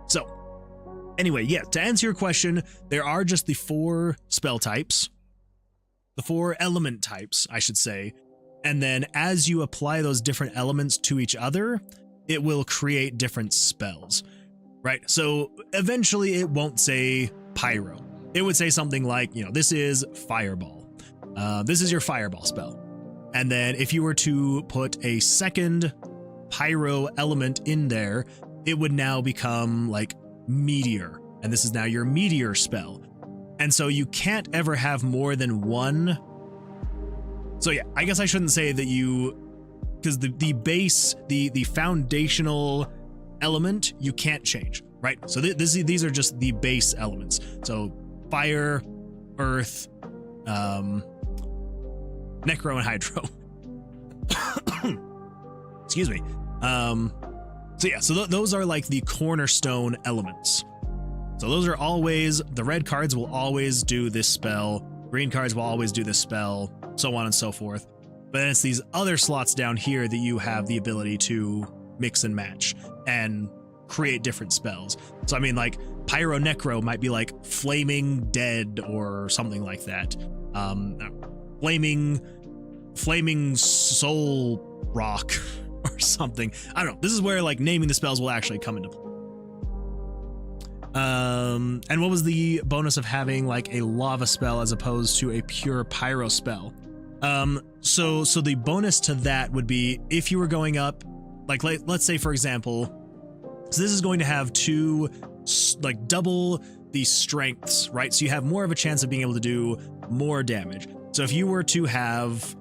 Speaker 1: So anyway, yeah, to answer your question, there are just the 4 spell types, the 4 element types, I should say. And then as you apply those different elements to each other, it will create different spells, right? So eventually it won't say pyro. It would say something like, you know, this is fireball. This is your fireball spell. And then if you were to put a second pyro element in there, it would now become like meteor. And this is now your meteor spell. And so you can't ever have more than one. So yeah, I guess I shouldn't say that because the base, the foundational element, you can't change, right? So these are just the base elements. So fire, earth, Necro, and Hydro. Excuse me. So yeah, so those are like the cornerstone elements. So those are always, the red cards will always do this spell, green cards will always do this spell, so on and so forth. But then it's these other slots down here that you have the ability to mix and match and create different spells. So I mean, like Pyro Necro might be like Flaming Dead or something like that. Flaming Soul Rock or something. I don't know. This is where like naming the spells will actually come into play. And what was the bonus of having like a lava spell as opposed to a pure pyro spell? So the bonus to that would be if you were going up, like let's say for example, so this is going to have like double the strengths, right? So you have more of a chance of being able to do more damage. So if you were to have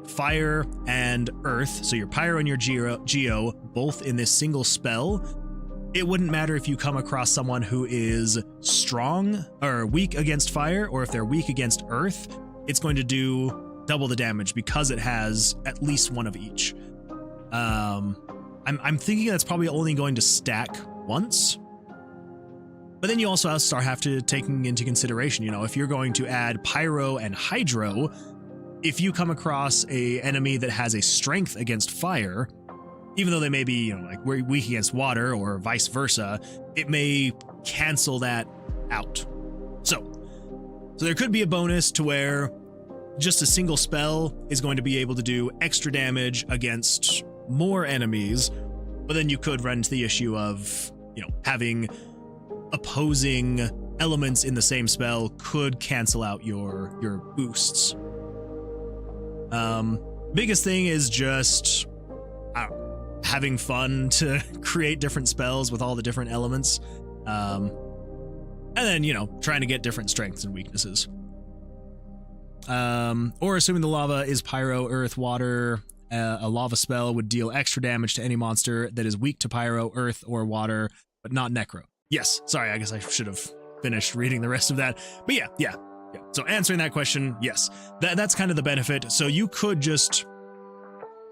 Speaker 1: fire and earth, so your pyro and your geo both in this single spell, it wouldn't matter if you come across someone who is strong or weak against fire, or if they're weak against earth, it's going to do double the damage because it has at least one of each. I'm thinking that's probably only going to stack once. But then you also have to take into consideration, you know, if you're going to add pyro and hydro, if you come across a enemy that has a strength against fire, even though they may be, you know, like weak against water or vice versa, it may cancel that out. So there could be a bonus to where just a single spell is going to be able to do extra damage against more enemies, but then you could run into the issue of, you know, having opposing elements in the same spell could cancel out your boosts. Biggest thing is just having fun to create different spells with all the different elements, and then, you know, trying to get different strengths and weaknesses. Or assuming the lava is pyro, earth, water, a lava spell would deal extra damage to any monster that is weak to pyro, earth, or water, but not necro. Yes. Sorry, I guess I should have finished reading the rest of that. But yeah. So answering that question, yes. That's kind of the benefit. So you could just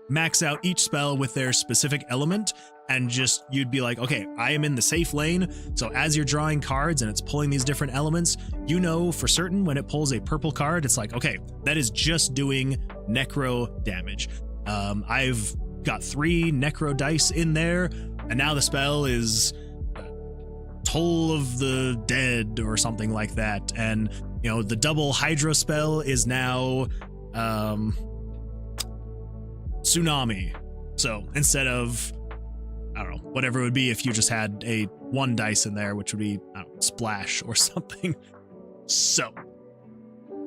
Speaker 1: max out each spell with their specific element, and just you'd be like, okay, I am in the safe lane. So as you're drawing cards and it's pulling these different elements, you know for certain when it pulls a purple card, it's like, okay, that is just doing necro damage. I've got 3 necro dice in there, and now the spell is Toll of the Dead or something like that. And you know, the double hydro spell is now Tsunami. So instead of, I don't know, whatever it would be if you just had a 1 dice in there, which would be, I don't know, Splash or something. So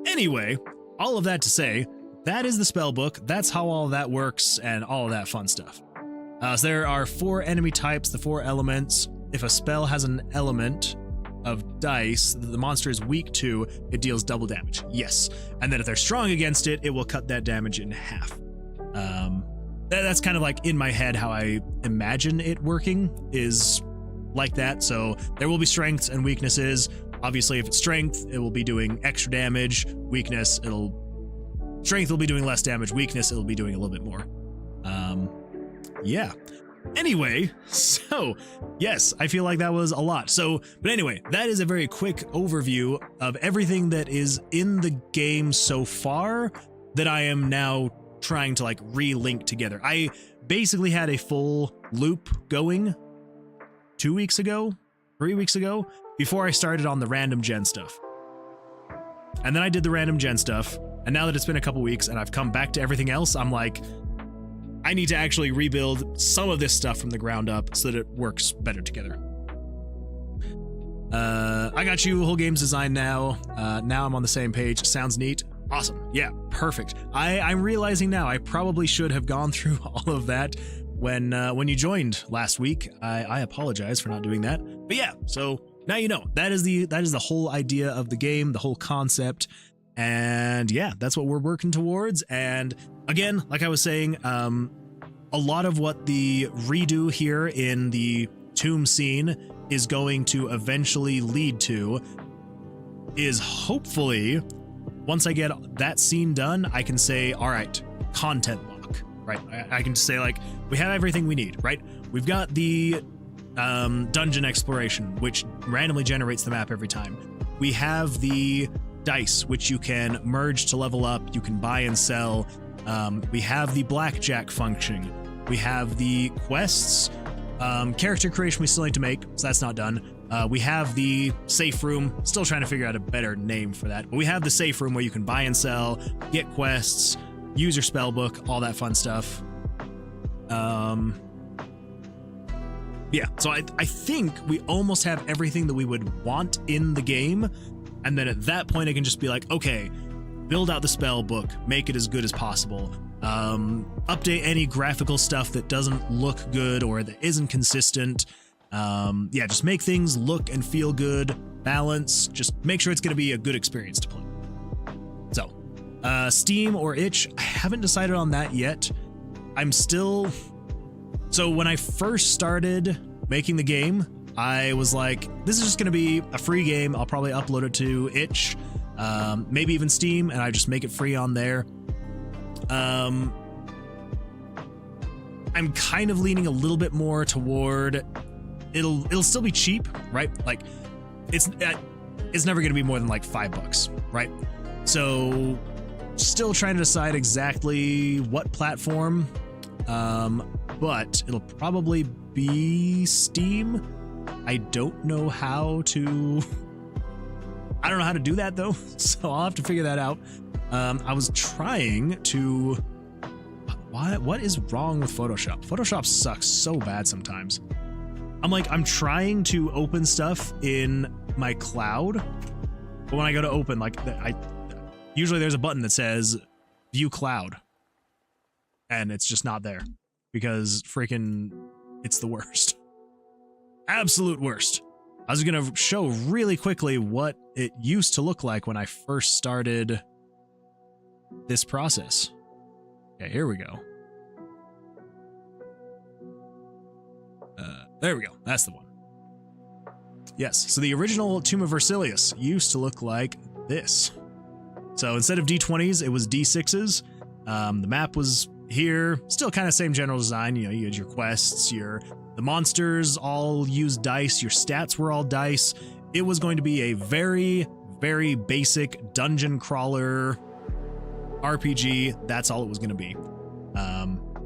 Speaker 1: anyway, all of that to say, that is the spell book. That's how all of that works and all of that fun stuff. So there are 4 enemy types, the 4 elements. If a spell has an element of dice the monster is weak to, it deals double damage. Yes. And then if they're strong against it, it will cut that damage in half. That's kind of like in my head how I imagine it working, is like that. So there will be strengths and weaknesses. Obviously, if it's strength, it will be doing extra damage. Weakness, strength will be doing less damage. Weakness, it'll be doing a little bit more. Yeah. Anyway, so yes, I feel like that was a lot. But anyway, that is a very quick overview of everything that is in the game so far that I am now trying to like re-link together. I basically had a full loop going 2 weeks ago, 3 weeks ago, before I started on the random gen stuff. And then I did the random gen stuff, and now that it's been a couple weeks and I've come back to everything else, I'm like, I need to actually rebuild some of this stuff from the ground up so that it works better together. I got you whole game's design now. Now I'm on the same page. Sounds neat. Awesome. Yeah, perfect. I'm realizing now I probably should have gone through all of that when you joined last week. I apologize for not doing that. But yeah, so now you know. That is the whole idea of the game, the whole concept. And yeah, that's what we're working towards. And again, like I was saying, a lot of what the redo here in the tomb scene is going to eventually lead to is hopefully, once I get that scene done, I can say, all right, content lock, right? I can say like, we have everything we need, right? We've got the dungeon exploration, which randomly generates the map every time. We have the dice, which you can merge to level up. You can buy and sell. We have the Blackjack function. We have the quests. Character creation we still need to make, so that's not done. We have the safe room. Still trying to figure out a better name for that. But we have the safe room where you can buy and sell, get quests, use your spell book, all that fun stuff. Yeah, so I think we almost have everything that we would want in the game. And then at that point, I can just be like, okay, build out the spell book, make it as good as possible. Update any graphical stuff that doesn't look good or that isn't consistent. Yeah, just make things look and feel good, balance, just make sure it's going to be a good experience to play. So, Steam or itch, I haven't decided on that yet. So when I first started making the game, I was like, this is just going to be a free game. I'll probably upload it to itch, maybe even Steam, and I just make it free on there. I'm kind of leaning a little bit more toward it'll still be cheap, right? Like it's never going to be more than like $5, right? So still trying to decide exactly what platform, but it'll probably be Steam. I don't know how to do that though, so I'll have to figure that out. I was trying to, what is wrong with Photoshop? Photoshop sucks so bad sometimes. I'm trying to open stuff in my cloud, but when I go to open, usually there's a button that says view cloud, and it's just not there because freaking it's the worst. Absolute worst. I was going to show really quickly what it used to look like when I first started this process. Okay, here we go. There we go. That's the one. Yes, so the original Tomb of Versilius used to look like this. So instead of D20s, it was D6s. The map was here, still kind of same general design. You know, you had your quests, the monsters all used dice, your stats were all dice. It was going to be a very, very basic dungeon crawler RPG. That's all it was going to be.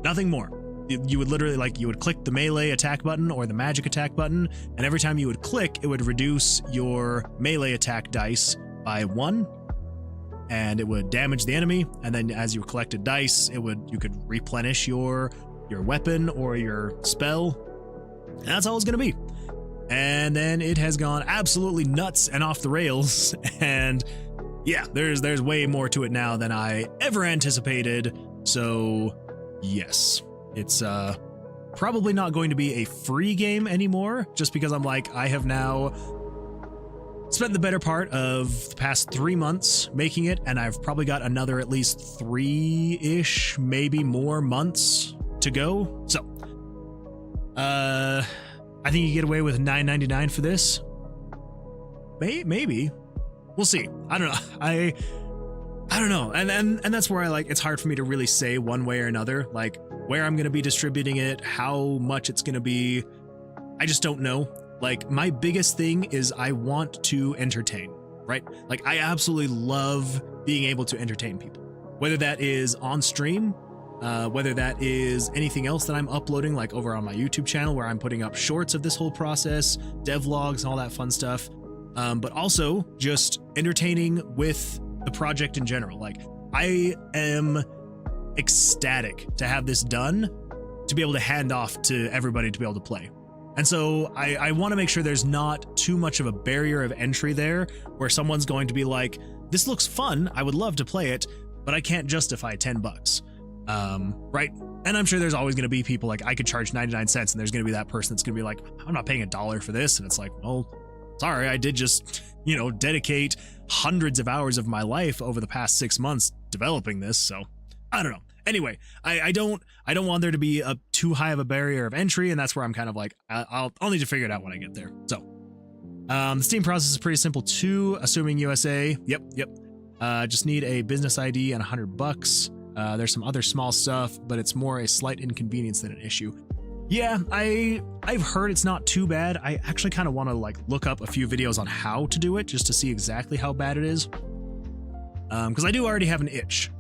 Speaker 1: Nothing more. You would literally, like, you would click the melee attack button or the magic attack button, and every time you would click, it would reduce your melee attack dice by 1, and it would damage the enemy. And then as you collected dice, you could replenish your weapon or your spell. And that's all it's going to be. And then it has gone absolutely nuts and off the rails. And yeah, there's way more to it now than I ever anticipated. So yes, it's probably not going to be a free game anymore, just because I'm like, I have now spent the better part of the past 3 months making it, and I've probably got another at least 3-ish, maybe more months to go. So I think you get away with $9.99 for this. Maybe. We'll see. I don't know. I don't know. And that's where it's hard for me to really say one way or another, like where I'm going to be distributing it, how much it's going to be. I just don't know. Like, my biggest thing is I want to entertain, right? Like, I absolutely love being able to entertain people, whether that is on stream, whether that is anything else that I'm uploading, like over on my YouTube channel, where I'm putting up shorts of this whole process, devlogs and all that fun stuff. But also just entertaining with the project in general. Like, I am ecstatic to have this done, to be able to hand off to everybody to be able to play. And so I want to make sure there's not too much of a barrier of entry there, where someone's going to be like, this looks fun, I would love to play it, but I can't justify $10. Right? And I'm sure there's always going to be people like, I could charge 99 cents, and there's going to be that person that's going to be like, I'm not paying $1 for this. And it's like, well, sorry, I did just, dedicate hundreds of hours of my life over the past 6 months developing this. So I don't know. Anyway, I don't want there to be a too high of a barrier of entry, and that's where I'm kind of like, I'll need to figure it out when I get there. So the Steam process is pretty simple too, assuming USA. Yep. Just need a business ID and $100. There's some other small stuff, but it's more a slight inconvenience than an issue. Yeah, I've heard it's not too bad. I actually kind of want to look up a few videos on how to do it, just to see exactly how bad it is. Because I do already have an itch.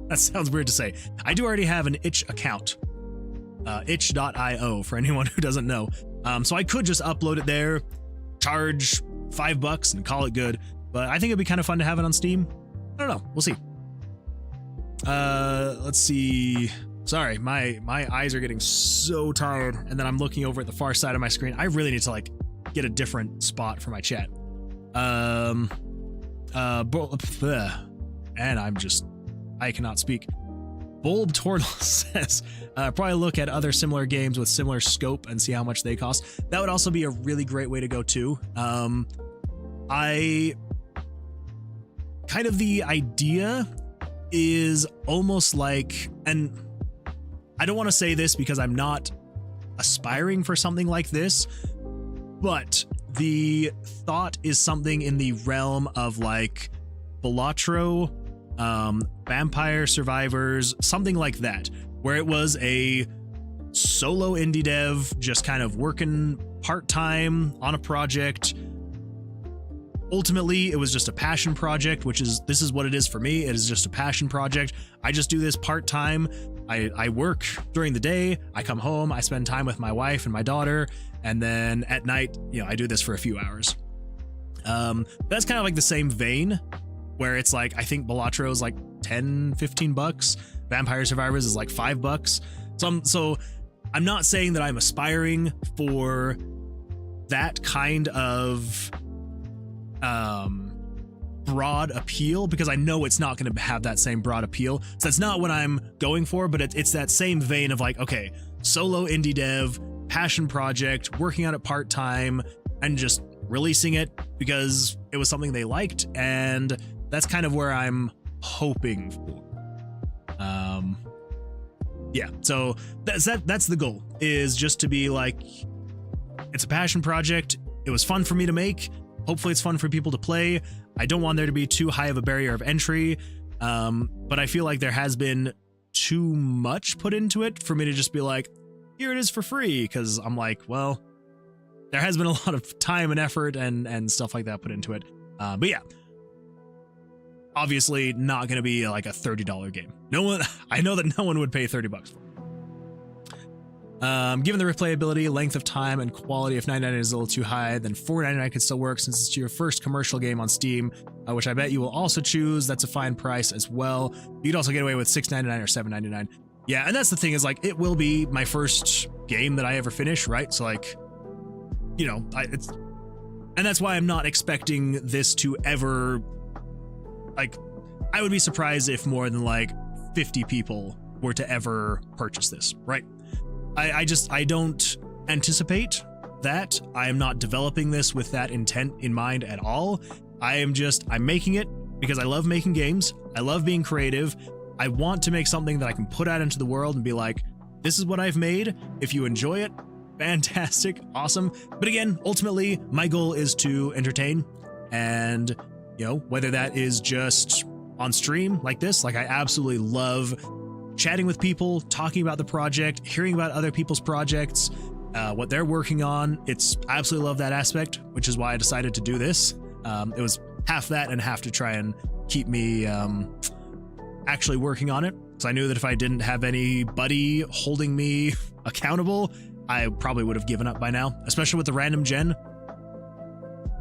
Speaker 1: That sounds weird to say. I do already have an itch account. Itch.io for anyone who doesn't know. So I could just upload it there, charge $5 and call it good. But I think it'd be kind of fun to have it on Steam. I don't know. We'll see. Let's see. Sorry, my eyes are getting so tired, and then I'm looking over at the far side of my screen. I really need to get a different spot for my chat. And I cannot speak. Bulb Turtle says, probably look at other similar games with similar scope and see how much they cost. That would also be a really great way to go too. The idea is almost like, and I don't want to say this because I'm not aspiring for something like this, but the thought is something in the realm of Balatro, Vampire Survivors, something like that, where it was a solo indie dev just kind of working part-time on a project. Ultimately, it was just a passion project, this is what it is for me. It is just a passion project. I just do this part-time. I work during the day, I come home, I spend time with my wife and my daughter, and then at night, I do this for a few hours. That's kind of the same vein, where it's I think Balatro is $10-15. Vampire Survivors is $5. So I'm not saying that I'm aspiring for that kind of broad appeal, because I know it's not going to have that same broad appeal. So that's not what I'm going for, but it's that same vein of okay, solo indie dev, passion project, working on it part-time, and just releasing it because it was something they liked, and that's kind of where I'm hoping for. Yeah, so that's the goal, is just to be it's a passion project. It was fun for me to make. Hopefully it's fun for people to play. I don't want there to be too high of a barrier of entry. But I feel like there has been too much put into it for me to just be like, here it is for free. Cause I'm like, well, there has been a lot of time and effort and stuff like that put into it. But yeah, obviously not going to be like a $30 game. I know that no one would pay $30 for it. Given the replayability, length of time, and quality, if $9.99 is a little too high, then $4.99 could still work since it's your first commercial game on Steam, which I bet you will also choose. That's a fine price as well. You'd also get away with $6.99 or $7.99. Yeah, and that's the thing is like, it will be my first game that I ever finish, right? So like, you know, and that's why I'm not expecting this to ever, like, I would be surprised if more than like 50 people were to ever purchase this, right? I don't anticipate that. I am not developing this with that intent in mind at all. I'm making it because I love making games. I love being creative. I want to make something that I can put out into the world and be like, this is what I've made. If you enjoy it, fantastic, awesome. But again, ultimately, my goal is to entertain. And, you know, whether that is just on stream like this, like I absolutely love chatting with people, talking about the project, hearing about other people's projects, what they're working on. I absolutely love that aspect, which is why I decided to do this. It was half that and half to try and keep me actually working on it. So I knew that if I didn't have anybody holding me accountable, I probably would have given up by now, especially with the random gen.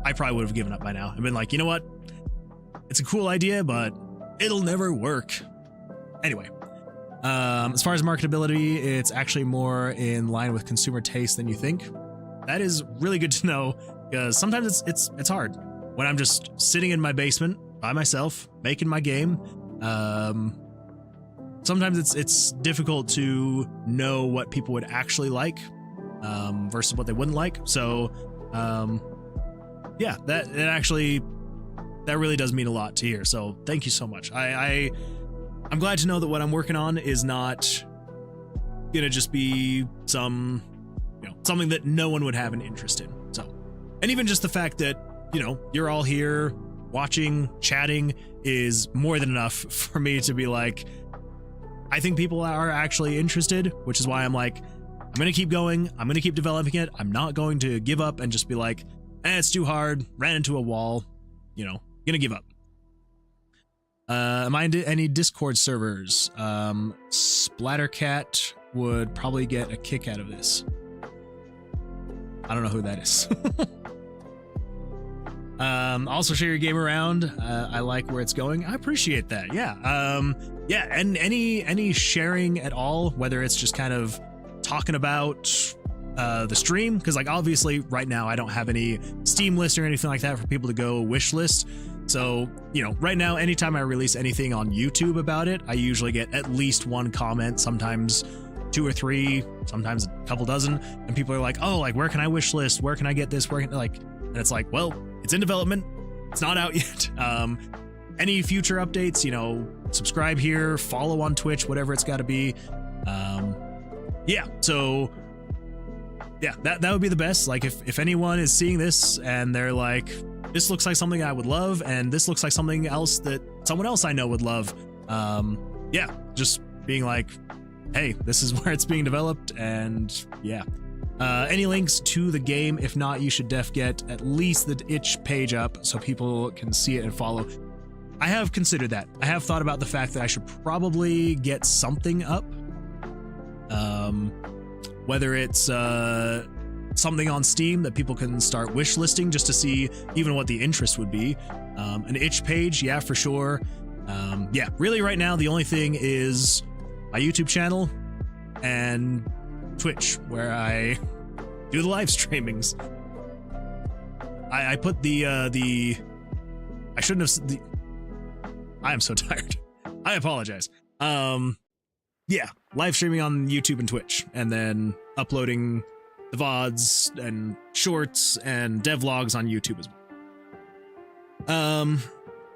Speaker 1: I probably would have given up by now and been like, you know what? It's a cool idea, but it'll never work. Anyway. As far as marketability, it's actually more in line with consumer taste than you think. That is really good to know because sometimes it's hard when I'm just sitting in my basement by myself making my game. Sometimes it's difficult to know what people would actually like versus what they wouldn't like. So yeah, that really does mean a lot to hear. So thank you so much. I'm glad to know that what I'm working on is not gonna just be something that no one would have an interest in. So, and even just the fact that, you know, you're all here watching, chatting is more than enough for me to be like, I think people are actually interested, which is why I'm like, I'm gonna keep going. I'm gonna keep developing it. I'm not going to give up and just be like, it's too hard, ran into a wall, you know, gonna give up. Am I in any Discord servers? Splattercat would probably get a kick out of this. I don't know who that is. Also share your game around. I like where it's going. I appreciate that. Yeah. Yeah. And any sharing at all, whether it's just kind of talking about the stream, because like obviously right now I don't have any Steam list or anything like that for people to go wish list. So, you know, right now, anytime I release anything on YouTube about it, I usually get at least one comment, sometimes 2 or 3, sometimes a couple dozen. And people are like, oh, like, where can I wish list? Where can I get this? And it's like, well, it's in development. It's not out yet. Any future updates, you know, subscribe here, follow on Twitch, whatever it's got to be. Yeah. So yeah, that would be the best. Like if anyone is seeing this and they're like, this looks like something I would love, and this looks like something else that someone else I know would love. Yeah, just being like, hey, this is where it's being developed, and yeah. Any links to the game? If not, you should get at least the itch page up so people can see it and follow. I have considered that. I have thought about the fact that I should probably get something up. Whether it's something on Steam that people can start wish listing just to see even what the interest would be. An itch page, yeah, for sure. Yeah, really right now the only thing is my YouTube channel and Twitch, where I do the live streamings. I put I shouldn't have I am so tired. I apologize. Yeah, live streaming on YouTube and Twitch, and then uploading the VODs and shorts and devlogs on YouTube as well.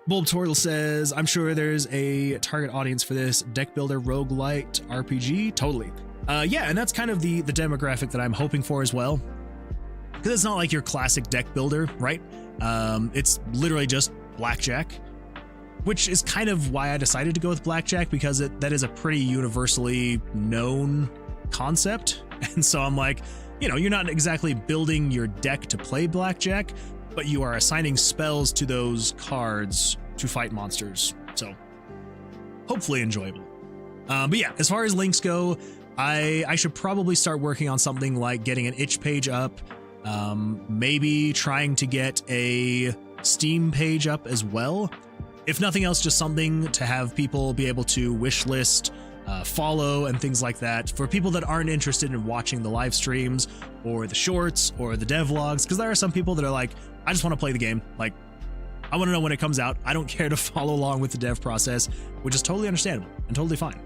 Speaker 1: Bulb Turtle says, I'm sure there's a target audience for this deck builder roguelite RPG. Totally. Yeah, and that's kind of the demographic that I'm hoping for as well. because it's not like your classic deck builder, right? It's literally just Blackjack, which is kind of why I decided to go with Blackjack, because that is a pretty universally known concept. And so I'm like, you know, you're not exactly building your deck to play Blackjack, but you are assigning spells to those cards to fight monsters. So hopefully enjoyable. But yeah, as far as links go, I should probably start working on something like getting an itch page up, maybe trying to get a Steam page up as well. If nothing else, just something to have people be able to wish list, follow, and things like that for people that aren't interested in watching the live streams or the shorts or the devlogs, because there are some people that are like, I just want to play the game. Like, I want to know when it comes out. I don't care to follow along with the dev process, which is totally understandable and totally fine.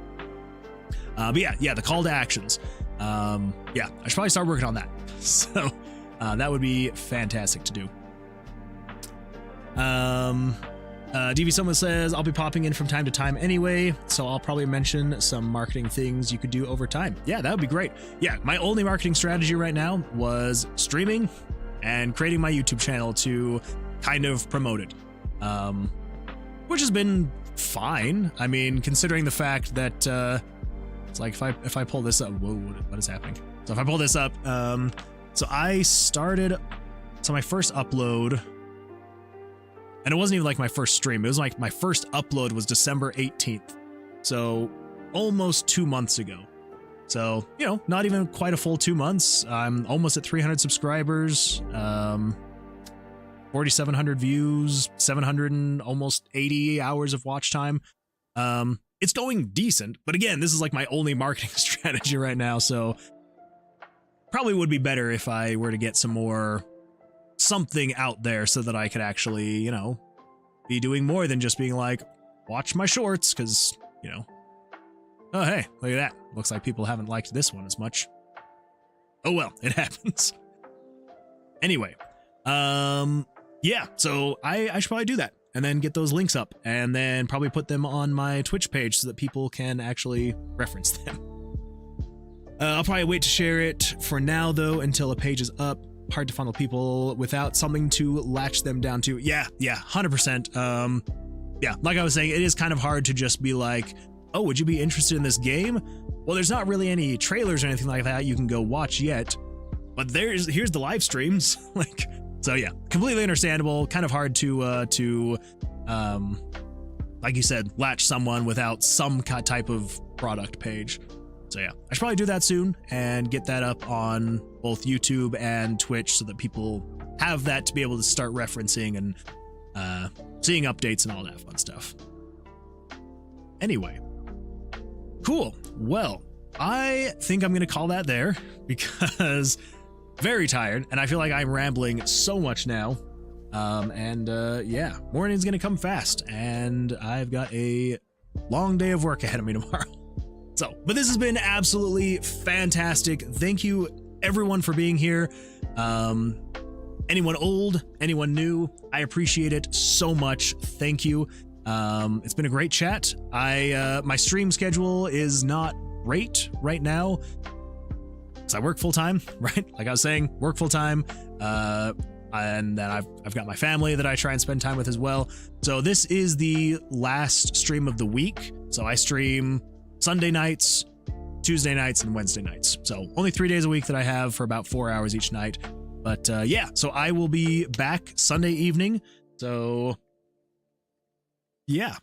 Speaker 1: But yeah, the call to actions. Yeah, I should probably start working on that. So that would be fantastic to do. DV Someone says, I'll be popping in from time to time anyway, so I'll probably mention some marketing things you could do over time. Yeah, that would be great. Yeah, my only marketing strategy right now was streaming and creating my YouTube channel to kind of promote it, which has been fine. I mean, considering the fact that it's like if I pull this up, whoa, what is happening? So if I pull this up, so I started, so my first upload, and it wasn't even like my first stream, it was like my first upload was December 18th, so almost 2 months ago. So, you know, not even quite a full 2 months. I'm almost at 300 subscribers, 4,700 views, 700 and almost 80 hours of watch time. It's going decent, but again, this is like my only marketing strategy right now, so probably would be better if I were to get something out there so that I could actually, you know, be doing more than just being like, watch my shorts, because, you know, oh, hey, look at that. Looks like people haven't liked this one as much. Oh, well, it happens. Anyway, yeah, so I should probably do that and then get those links up and then probably put them on my Twitch page so that people can actually reference them. I'll probably wait to share it for now, though, until a page is up. Hard to funnel people without something to latch them down to. Yeah, 100%. Yeah, like I was saying, it is kind of hard to just be like, oh, would you be interested in this game? Well, there's not really any trailers or anything like that you can go watch yet, but here's the live streams. Like, so yeah, completely understandable. Kind of hard to like you said, latch someone without some type of product page. So yeah, I should probably do that soon and get that up on both YouTube and Twitch so that people have that to be able to start referencing and seeing updates and all that fun stuff. Anyway, cool. Well, I think I'm going to call that there because very tired and I feel like I'm rambling so much now. Yeah, morning's going to come fast and I've got a long day of work ahead of me tomorrow. So, but this has been absolutely fantastic. Thank you everyone for being here. Anyone old, anyone new, I appreciate it so much. Thank you. It's been a great chat. My stream schedule is not great right now. So I work full time, right? Like I was saying, work full time. And then I've got my family that I try and spend time with as well. So this is the last stream of the week. So I stream Sunday nights, Tuesday nights, and Wednesday nights. So only 3 days a week that I have for about 4 hours each night. But yeah, so I will be back Sunday evening. So yeah,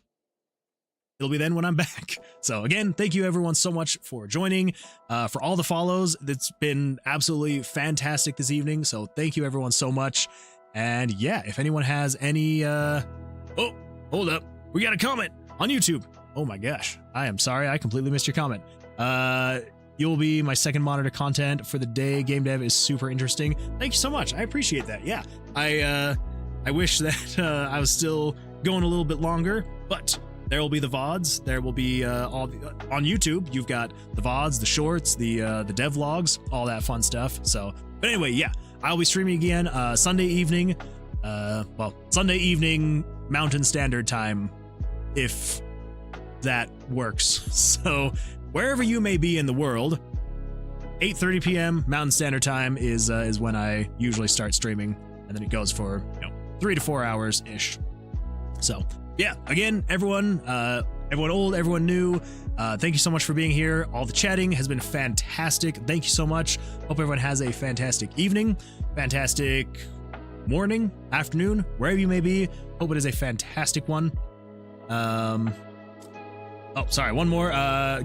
Speaker 1: it'll be then when I'm back. So again, thank you everyone so much for joining, for all the follows. It's been absolutely fantastic this evening. So thank you everyone so much. And yeah, if anyone has any, oh, hold up. We got a comment on YouTube. Oh my gosh. I am sorry. I completely missed your comment. You'll be my second monitor content for the day. Game dev is super interesting. Thank you so much. I appreciate that. Yeah. I wish that I was still going a little bit longer, but there will be the VODs. There will be all on YouTube. You've got the VODs, the shorts, the devlogs, all that fun stuff. So, but anyway, yeah, I'll be streaming again Sunday evening. Well, Sunday evening Mountain Standard Time, if that works. So wherever you may be in the world, 8:30 p.m. Mountain Standard Time is when I usually start streaming, and then it goes for 3 to 4 hours ish. So yeah, again, everyone old, everyone new, thank you so much for being here. All the chatting has been fantastic. Thank you so much. Hope everyone has a fantastic evening, fantastic morning, afternoon, wherever you may be. Hope it is a fantastic one. Oh, sorry, one more.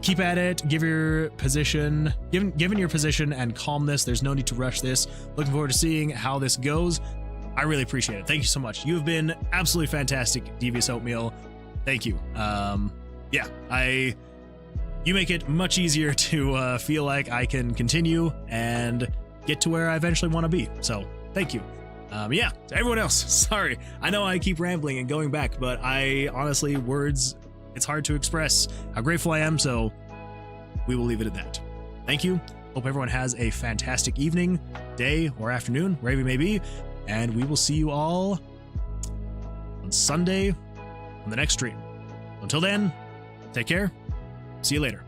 Speaker 1: Keep at it. Give your position, given your position and calmness. There's no need to rush this. Looking forward to seeing how this goes. I really appreciate it. Thank you so much. You have been absolutely fantastic, Devious Oatmeal. Thank you. Yeah, you make it much easier to feel like I can continue and get to where I eventually want to be. So thank you. Yeah, to everyone else, sorry. I know I keep rambling and going back, but I honestly, it's hard to express how grateful I am, so we will leave it at that. Thank you. Hope everyone has a fantastic evening, day, or afternoon, wherever you may be, and we will see you all on Sunday on the next stream. Until then, take care. See you later.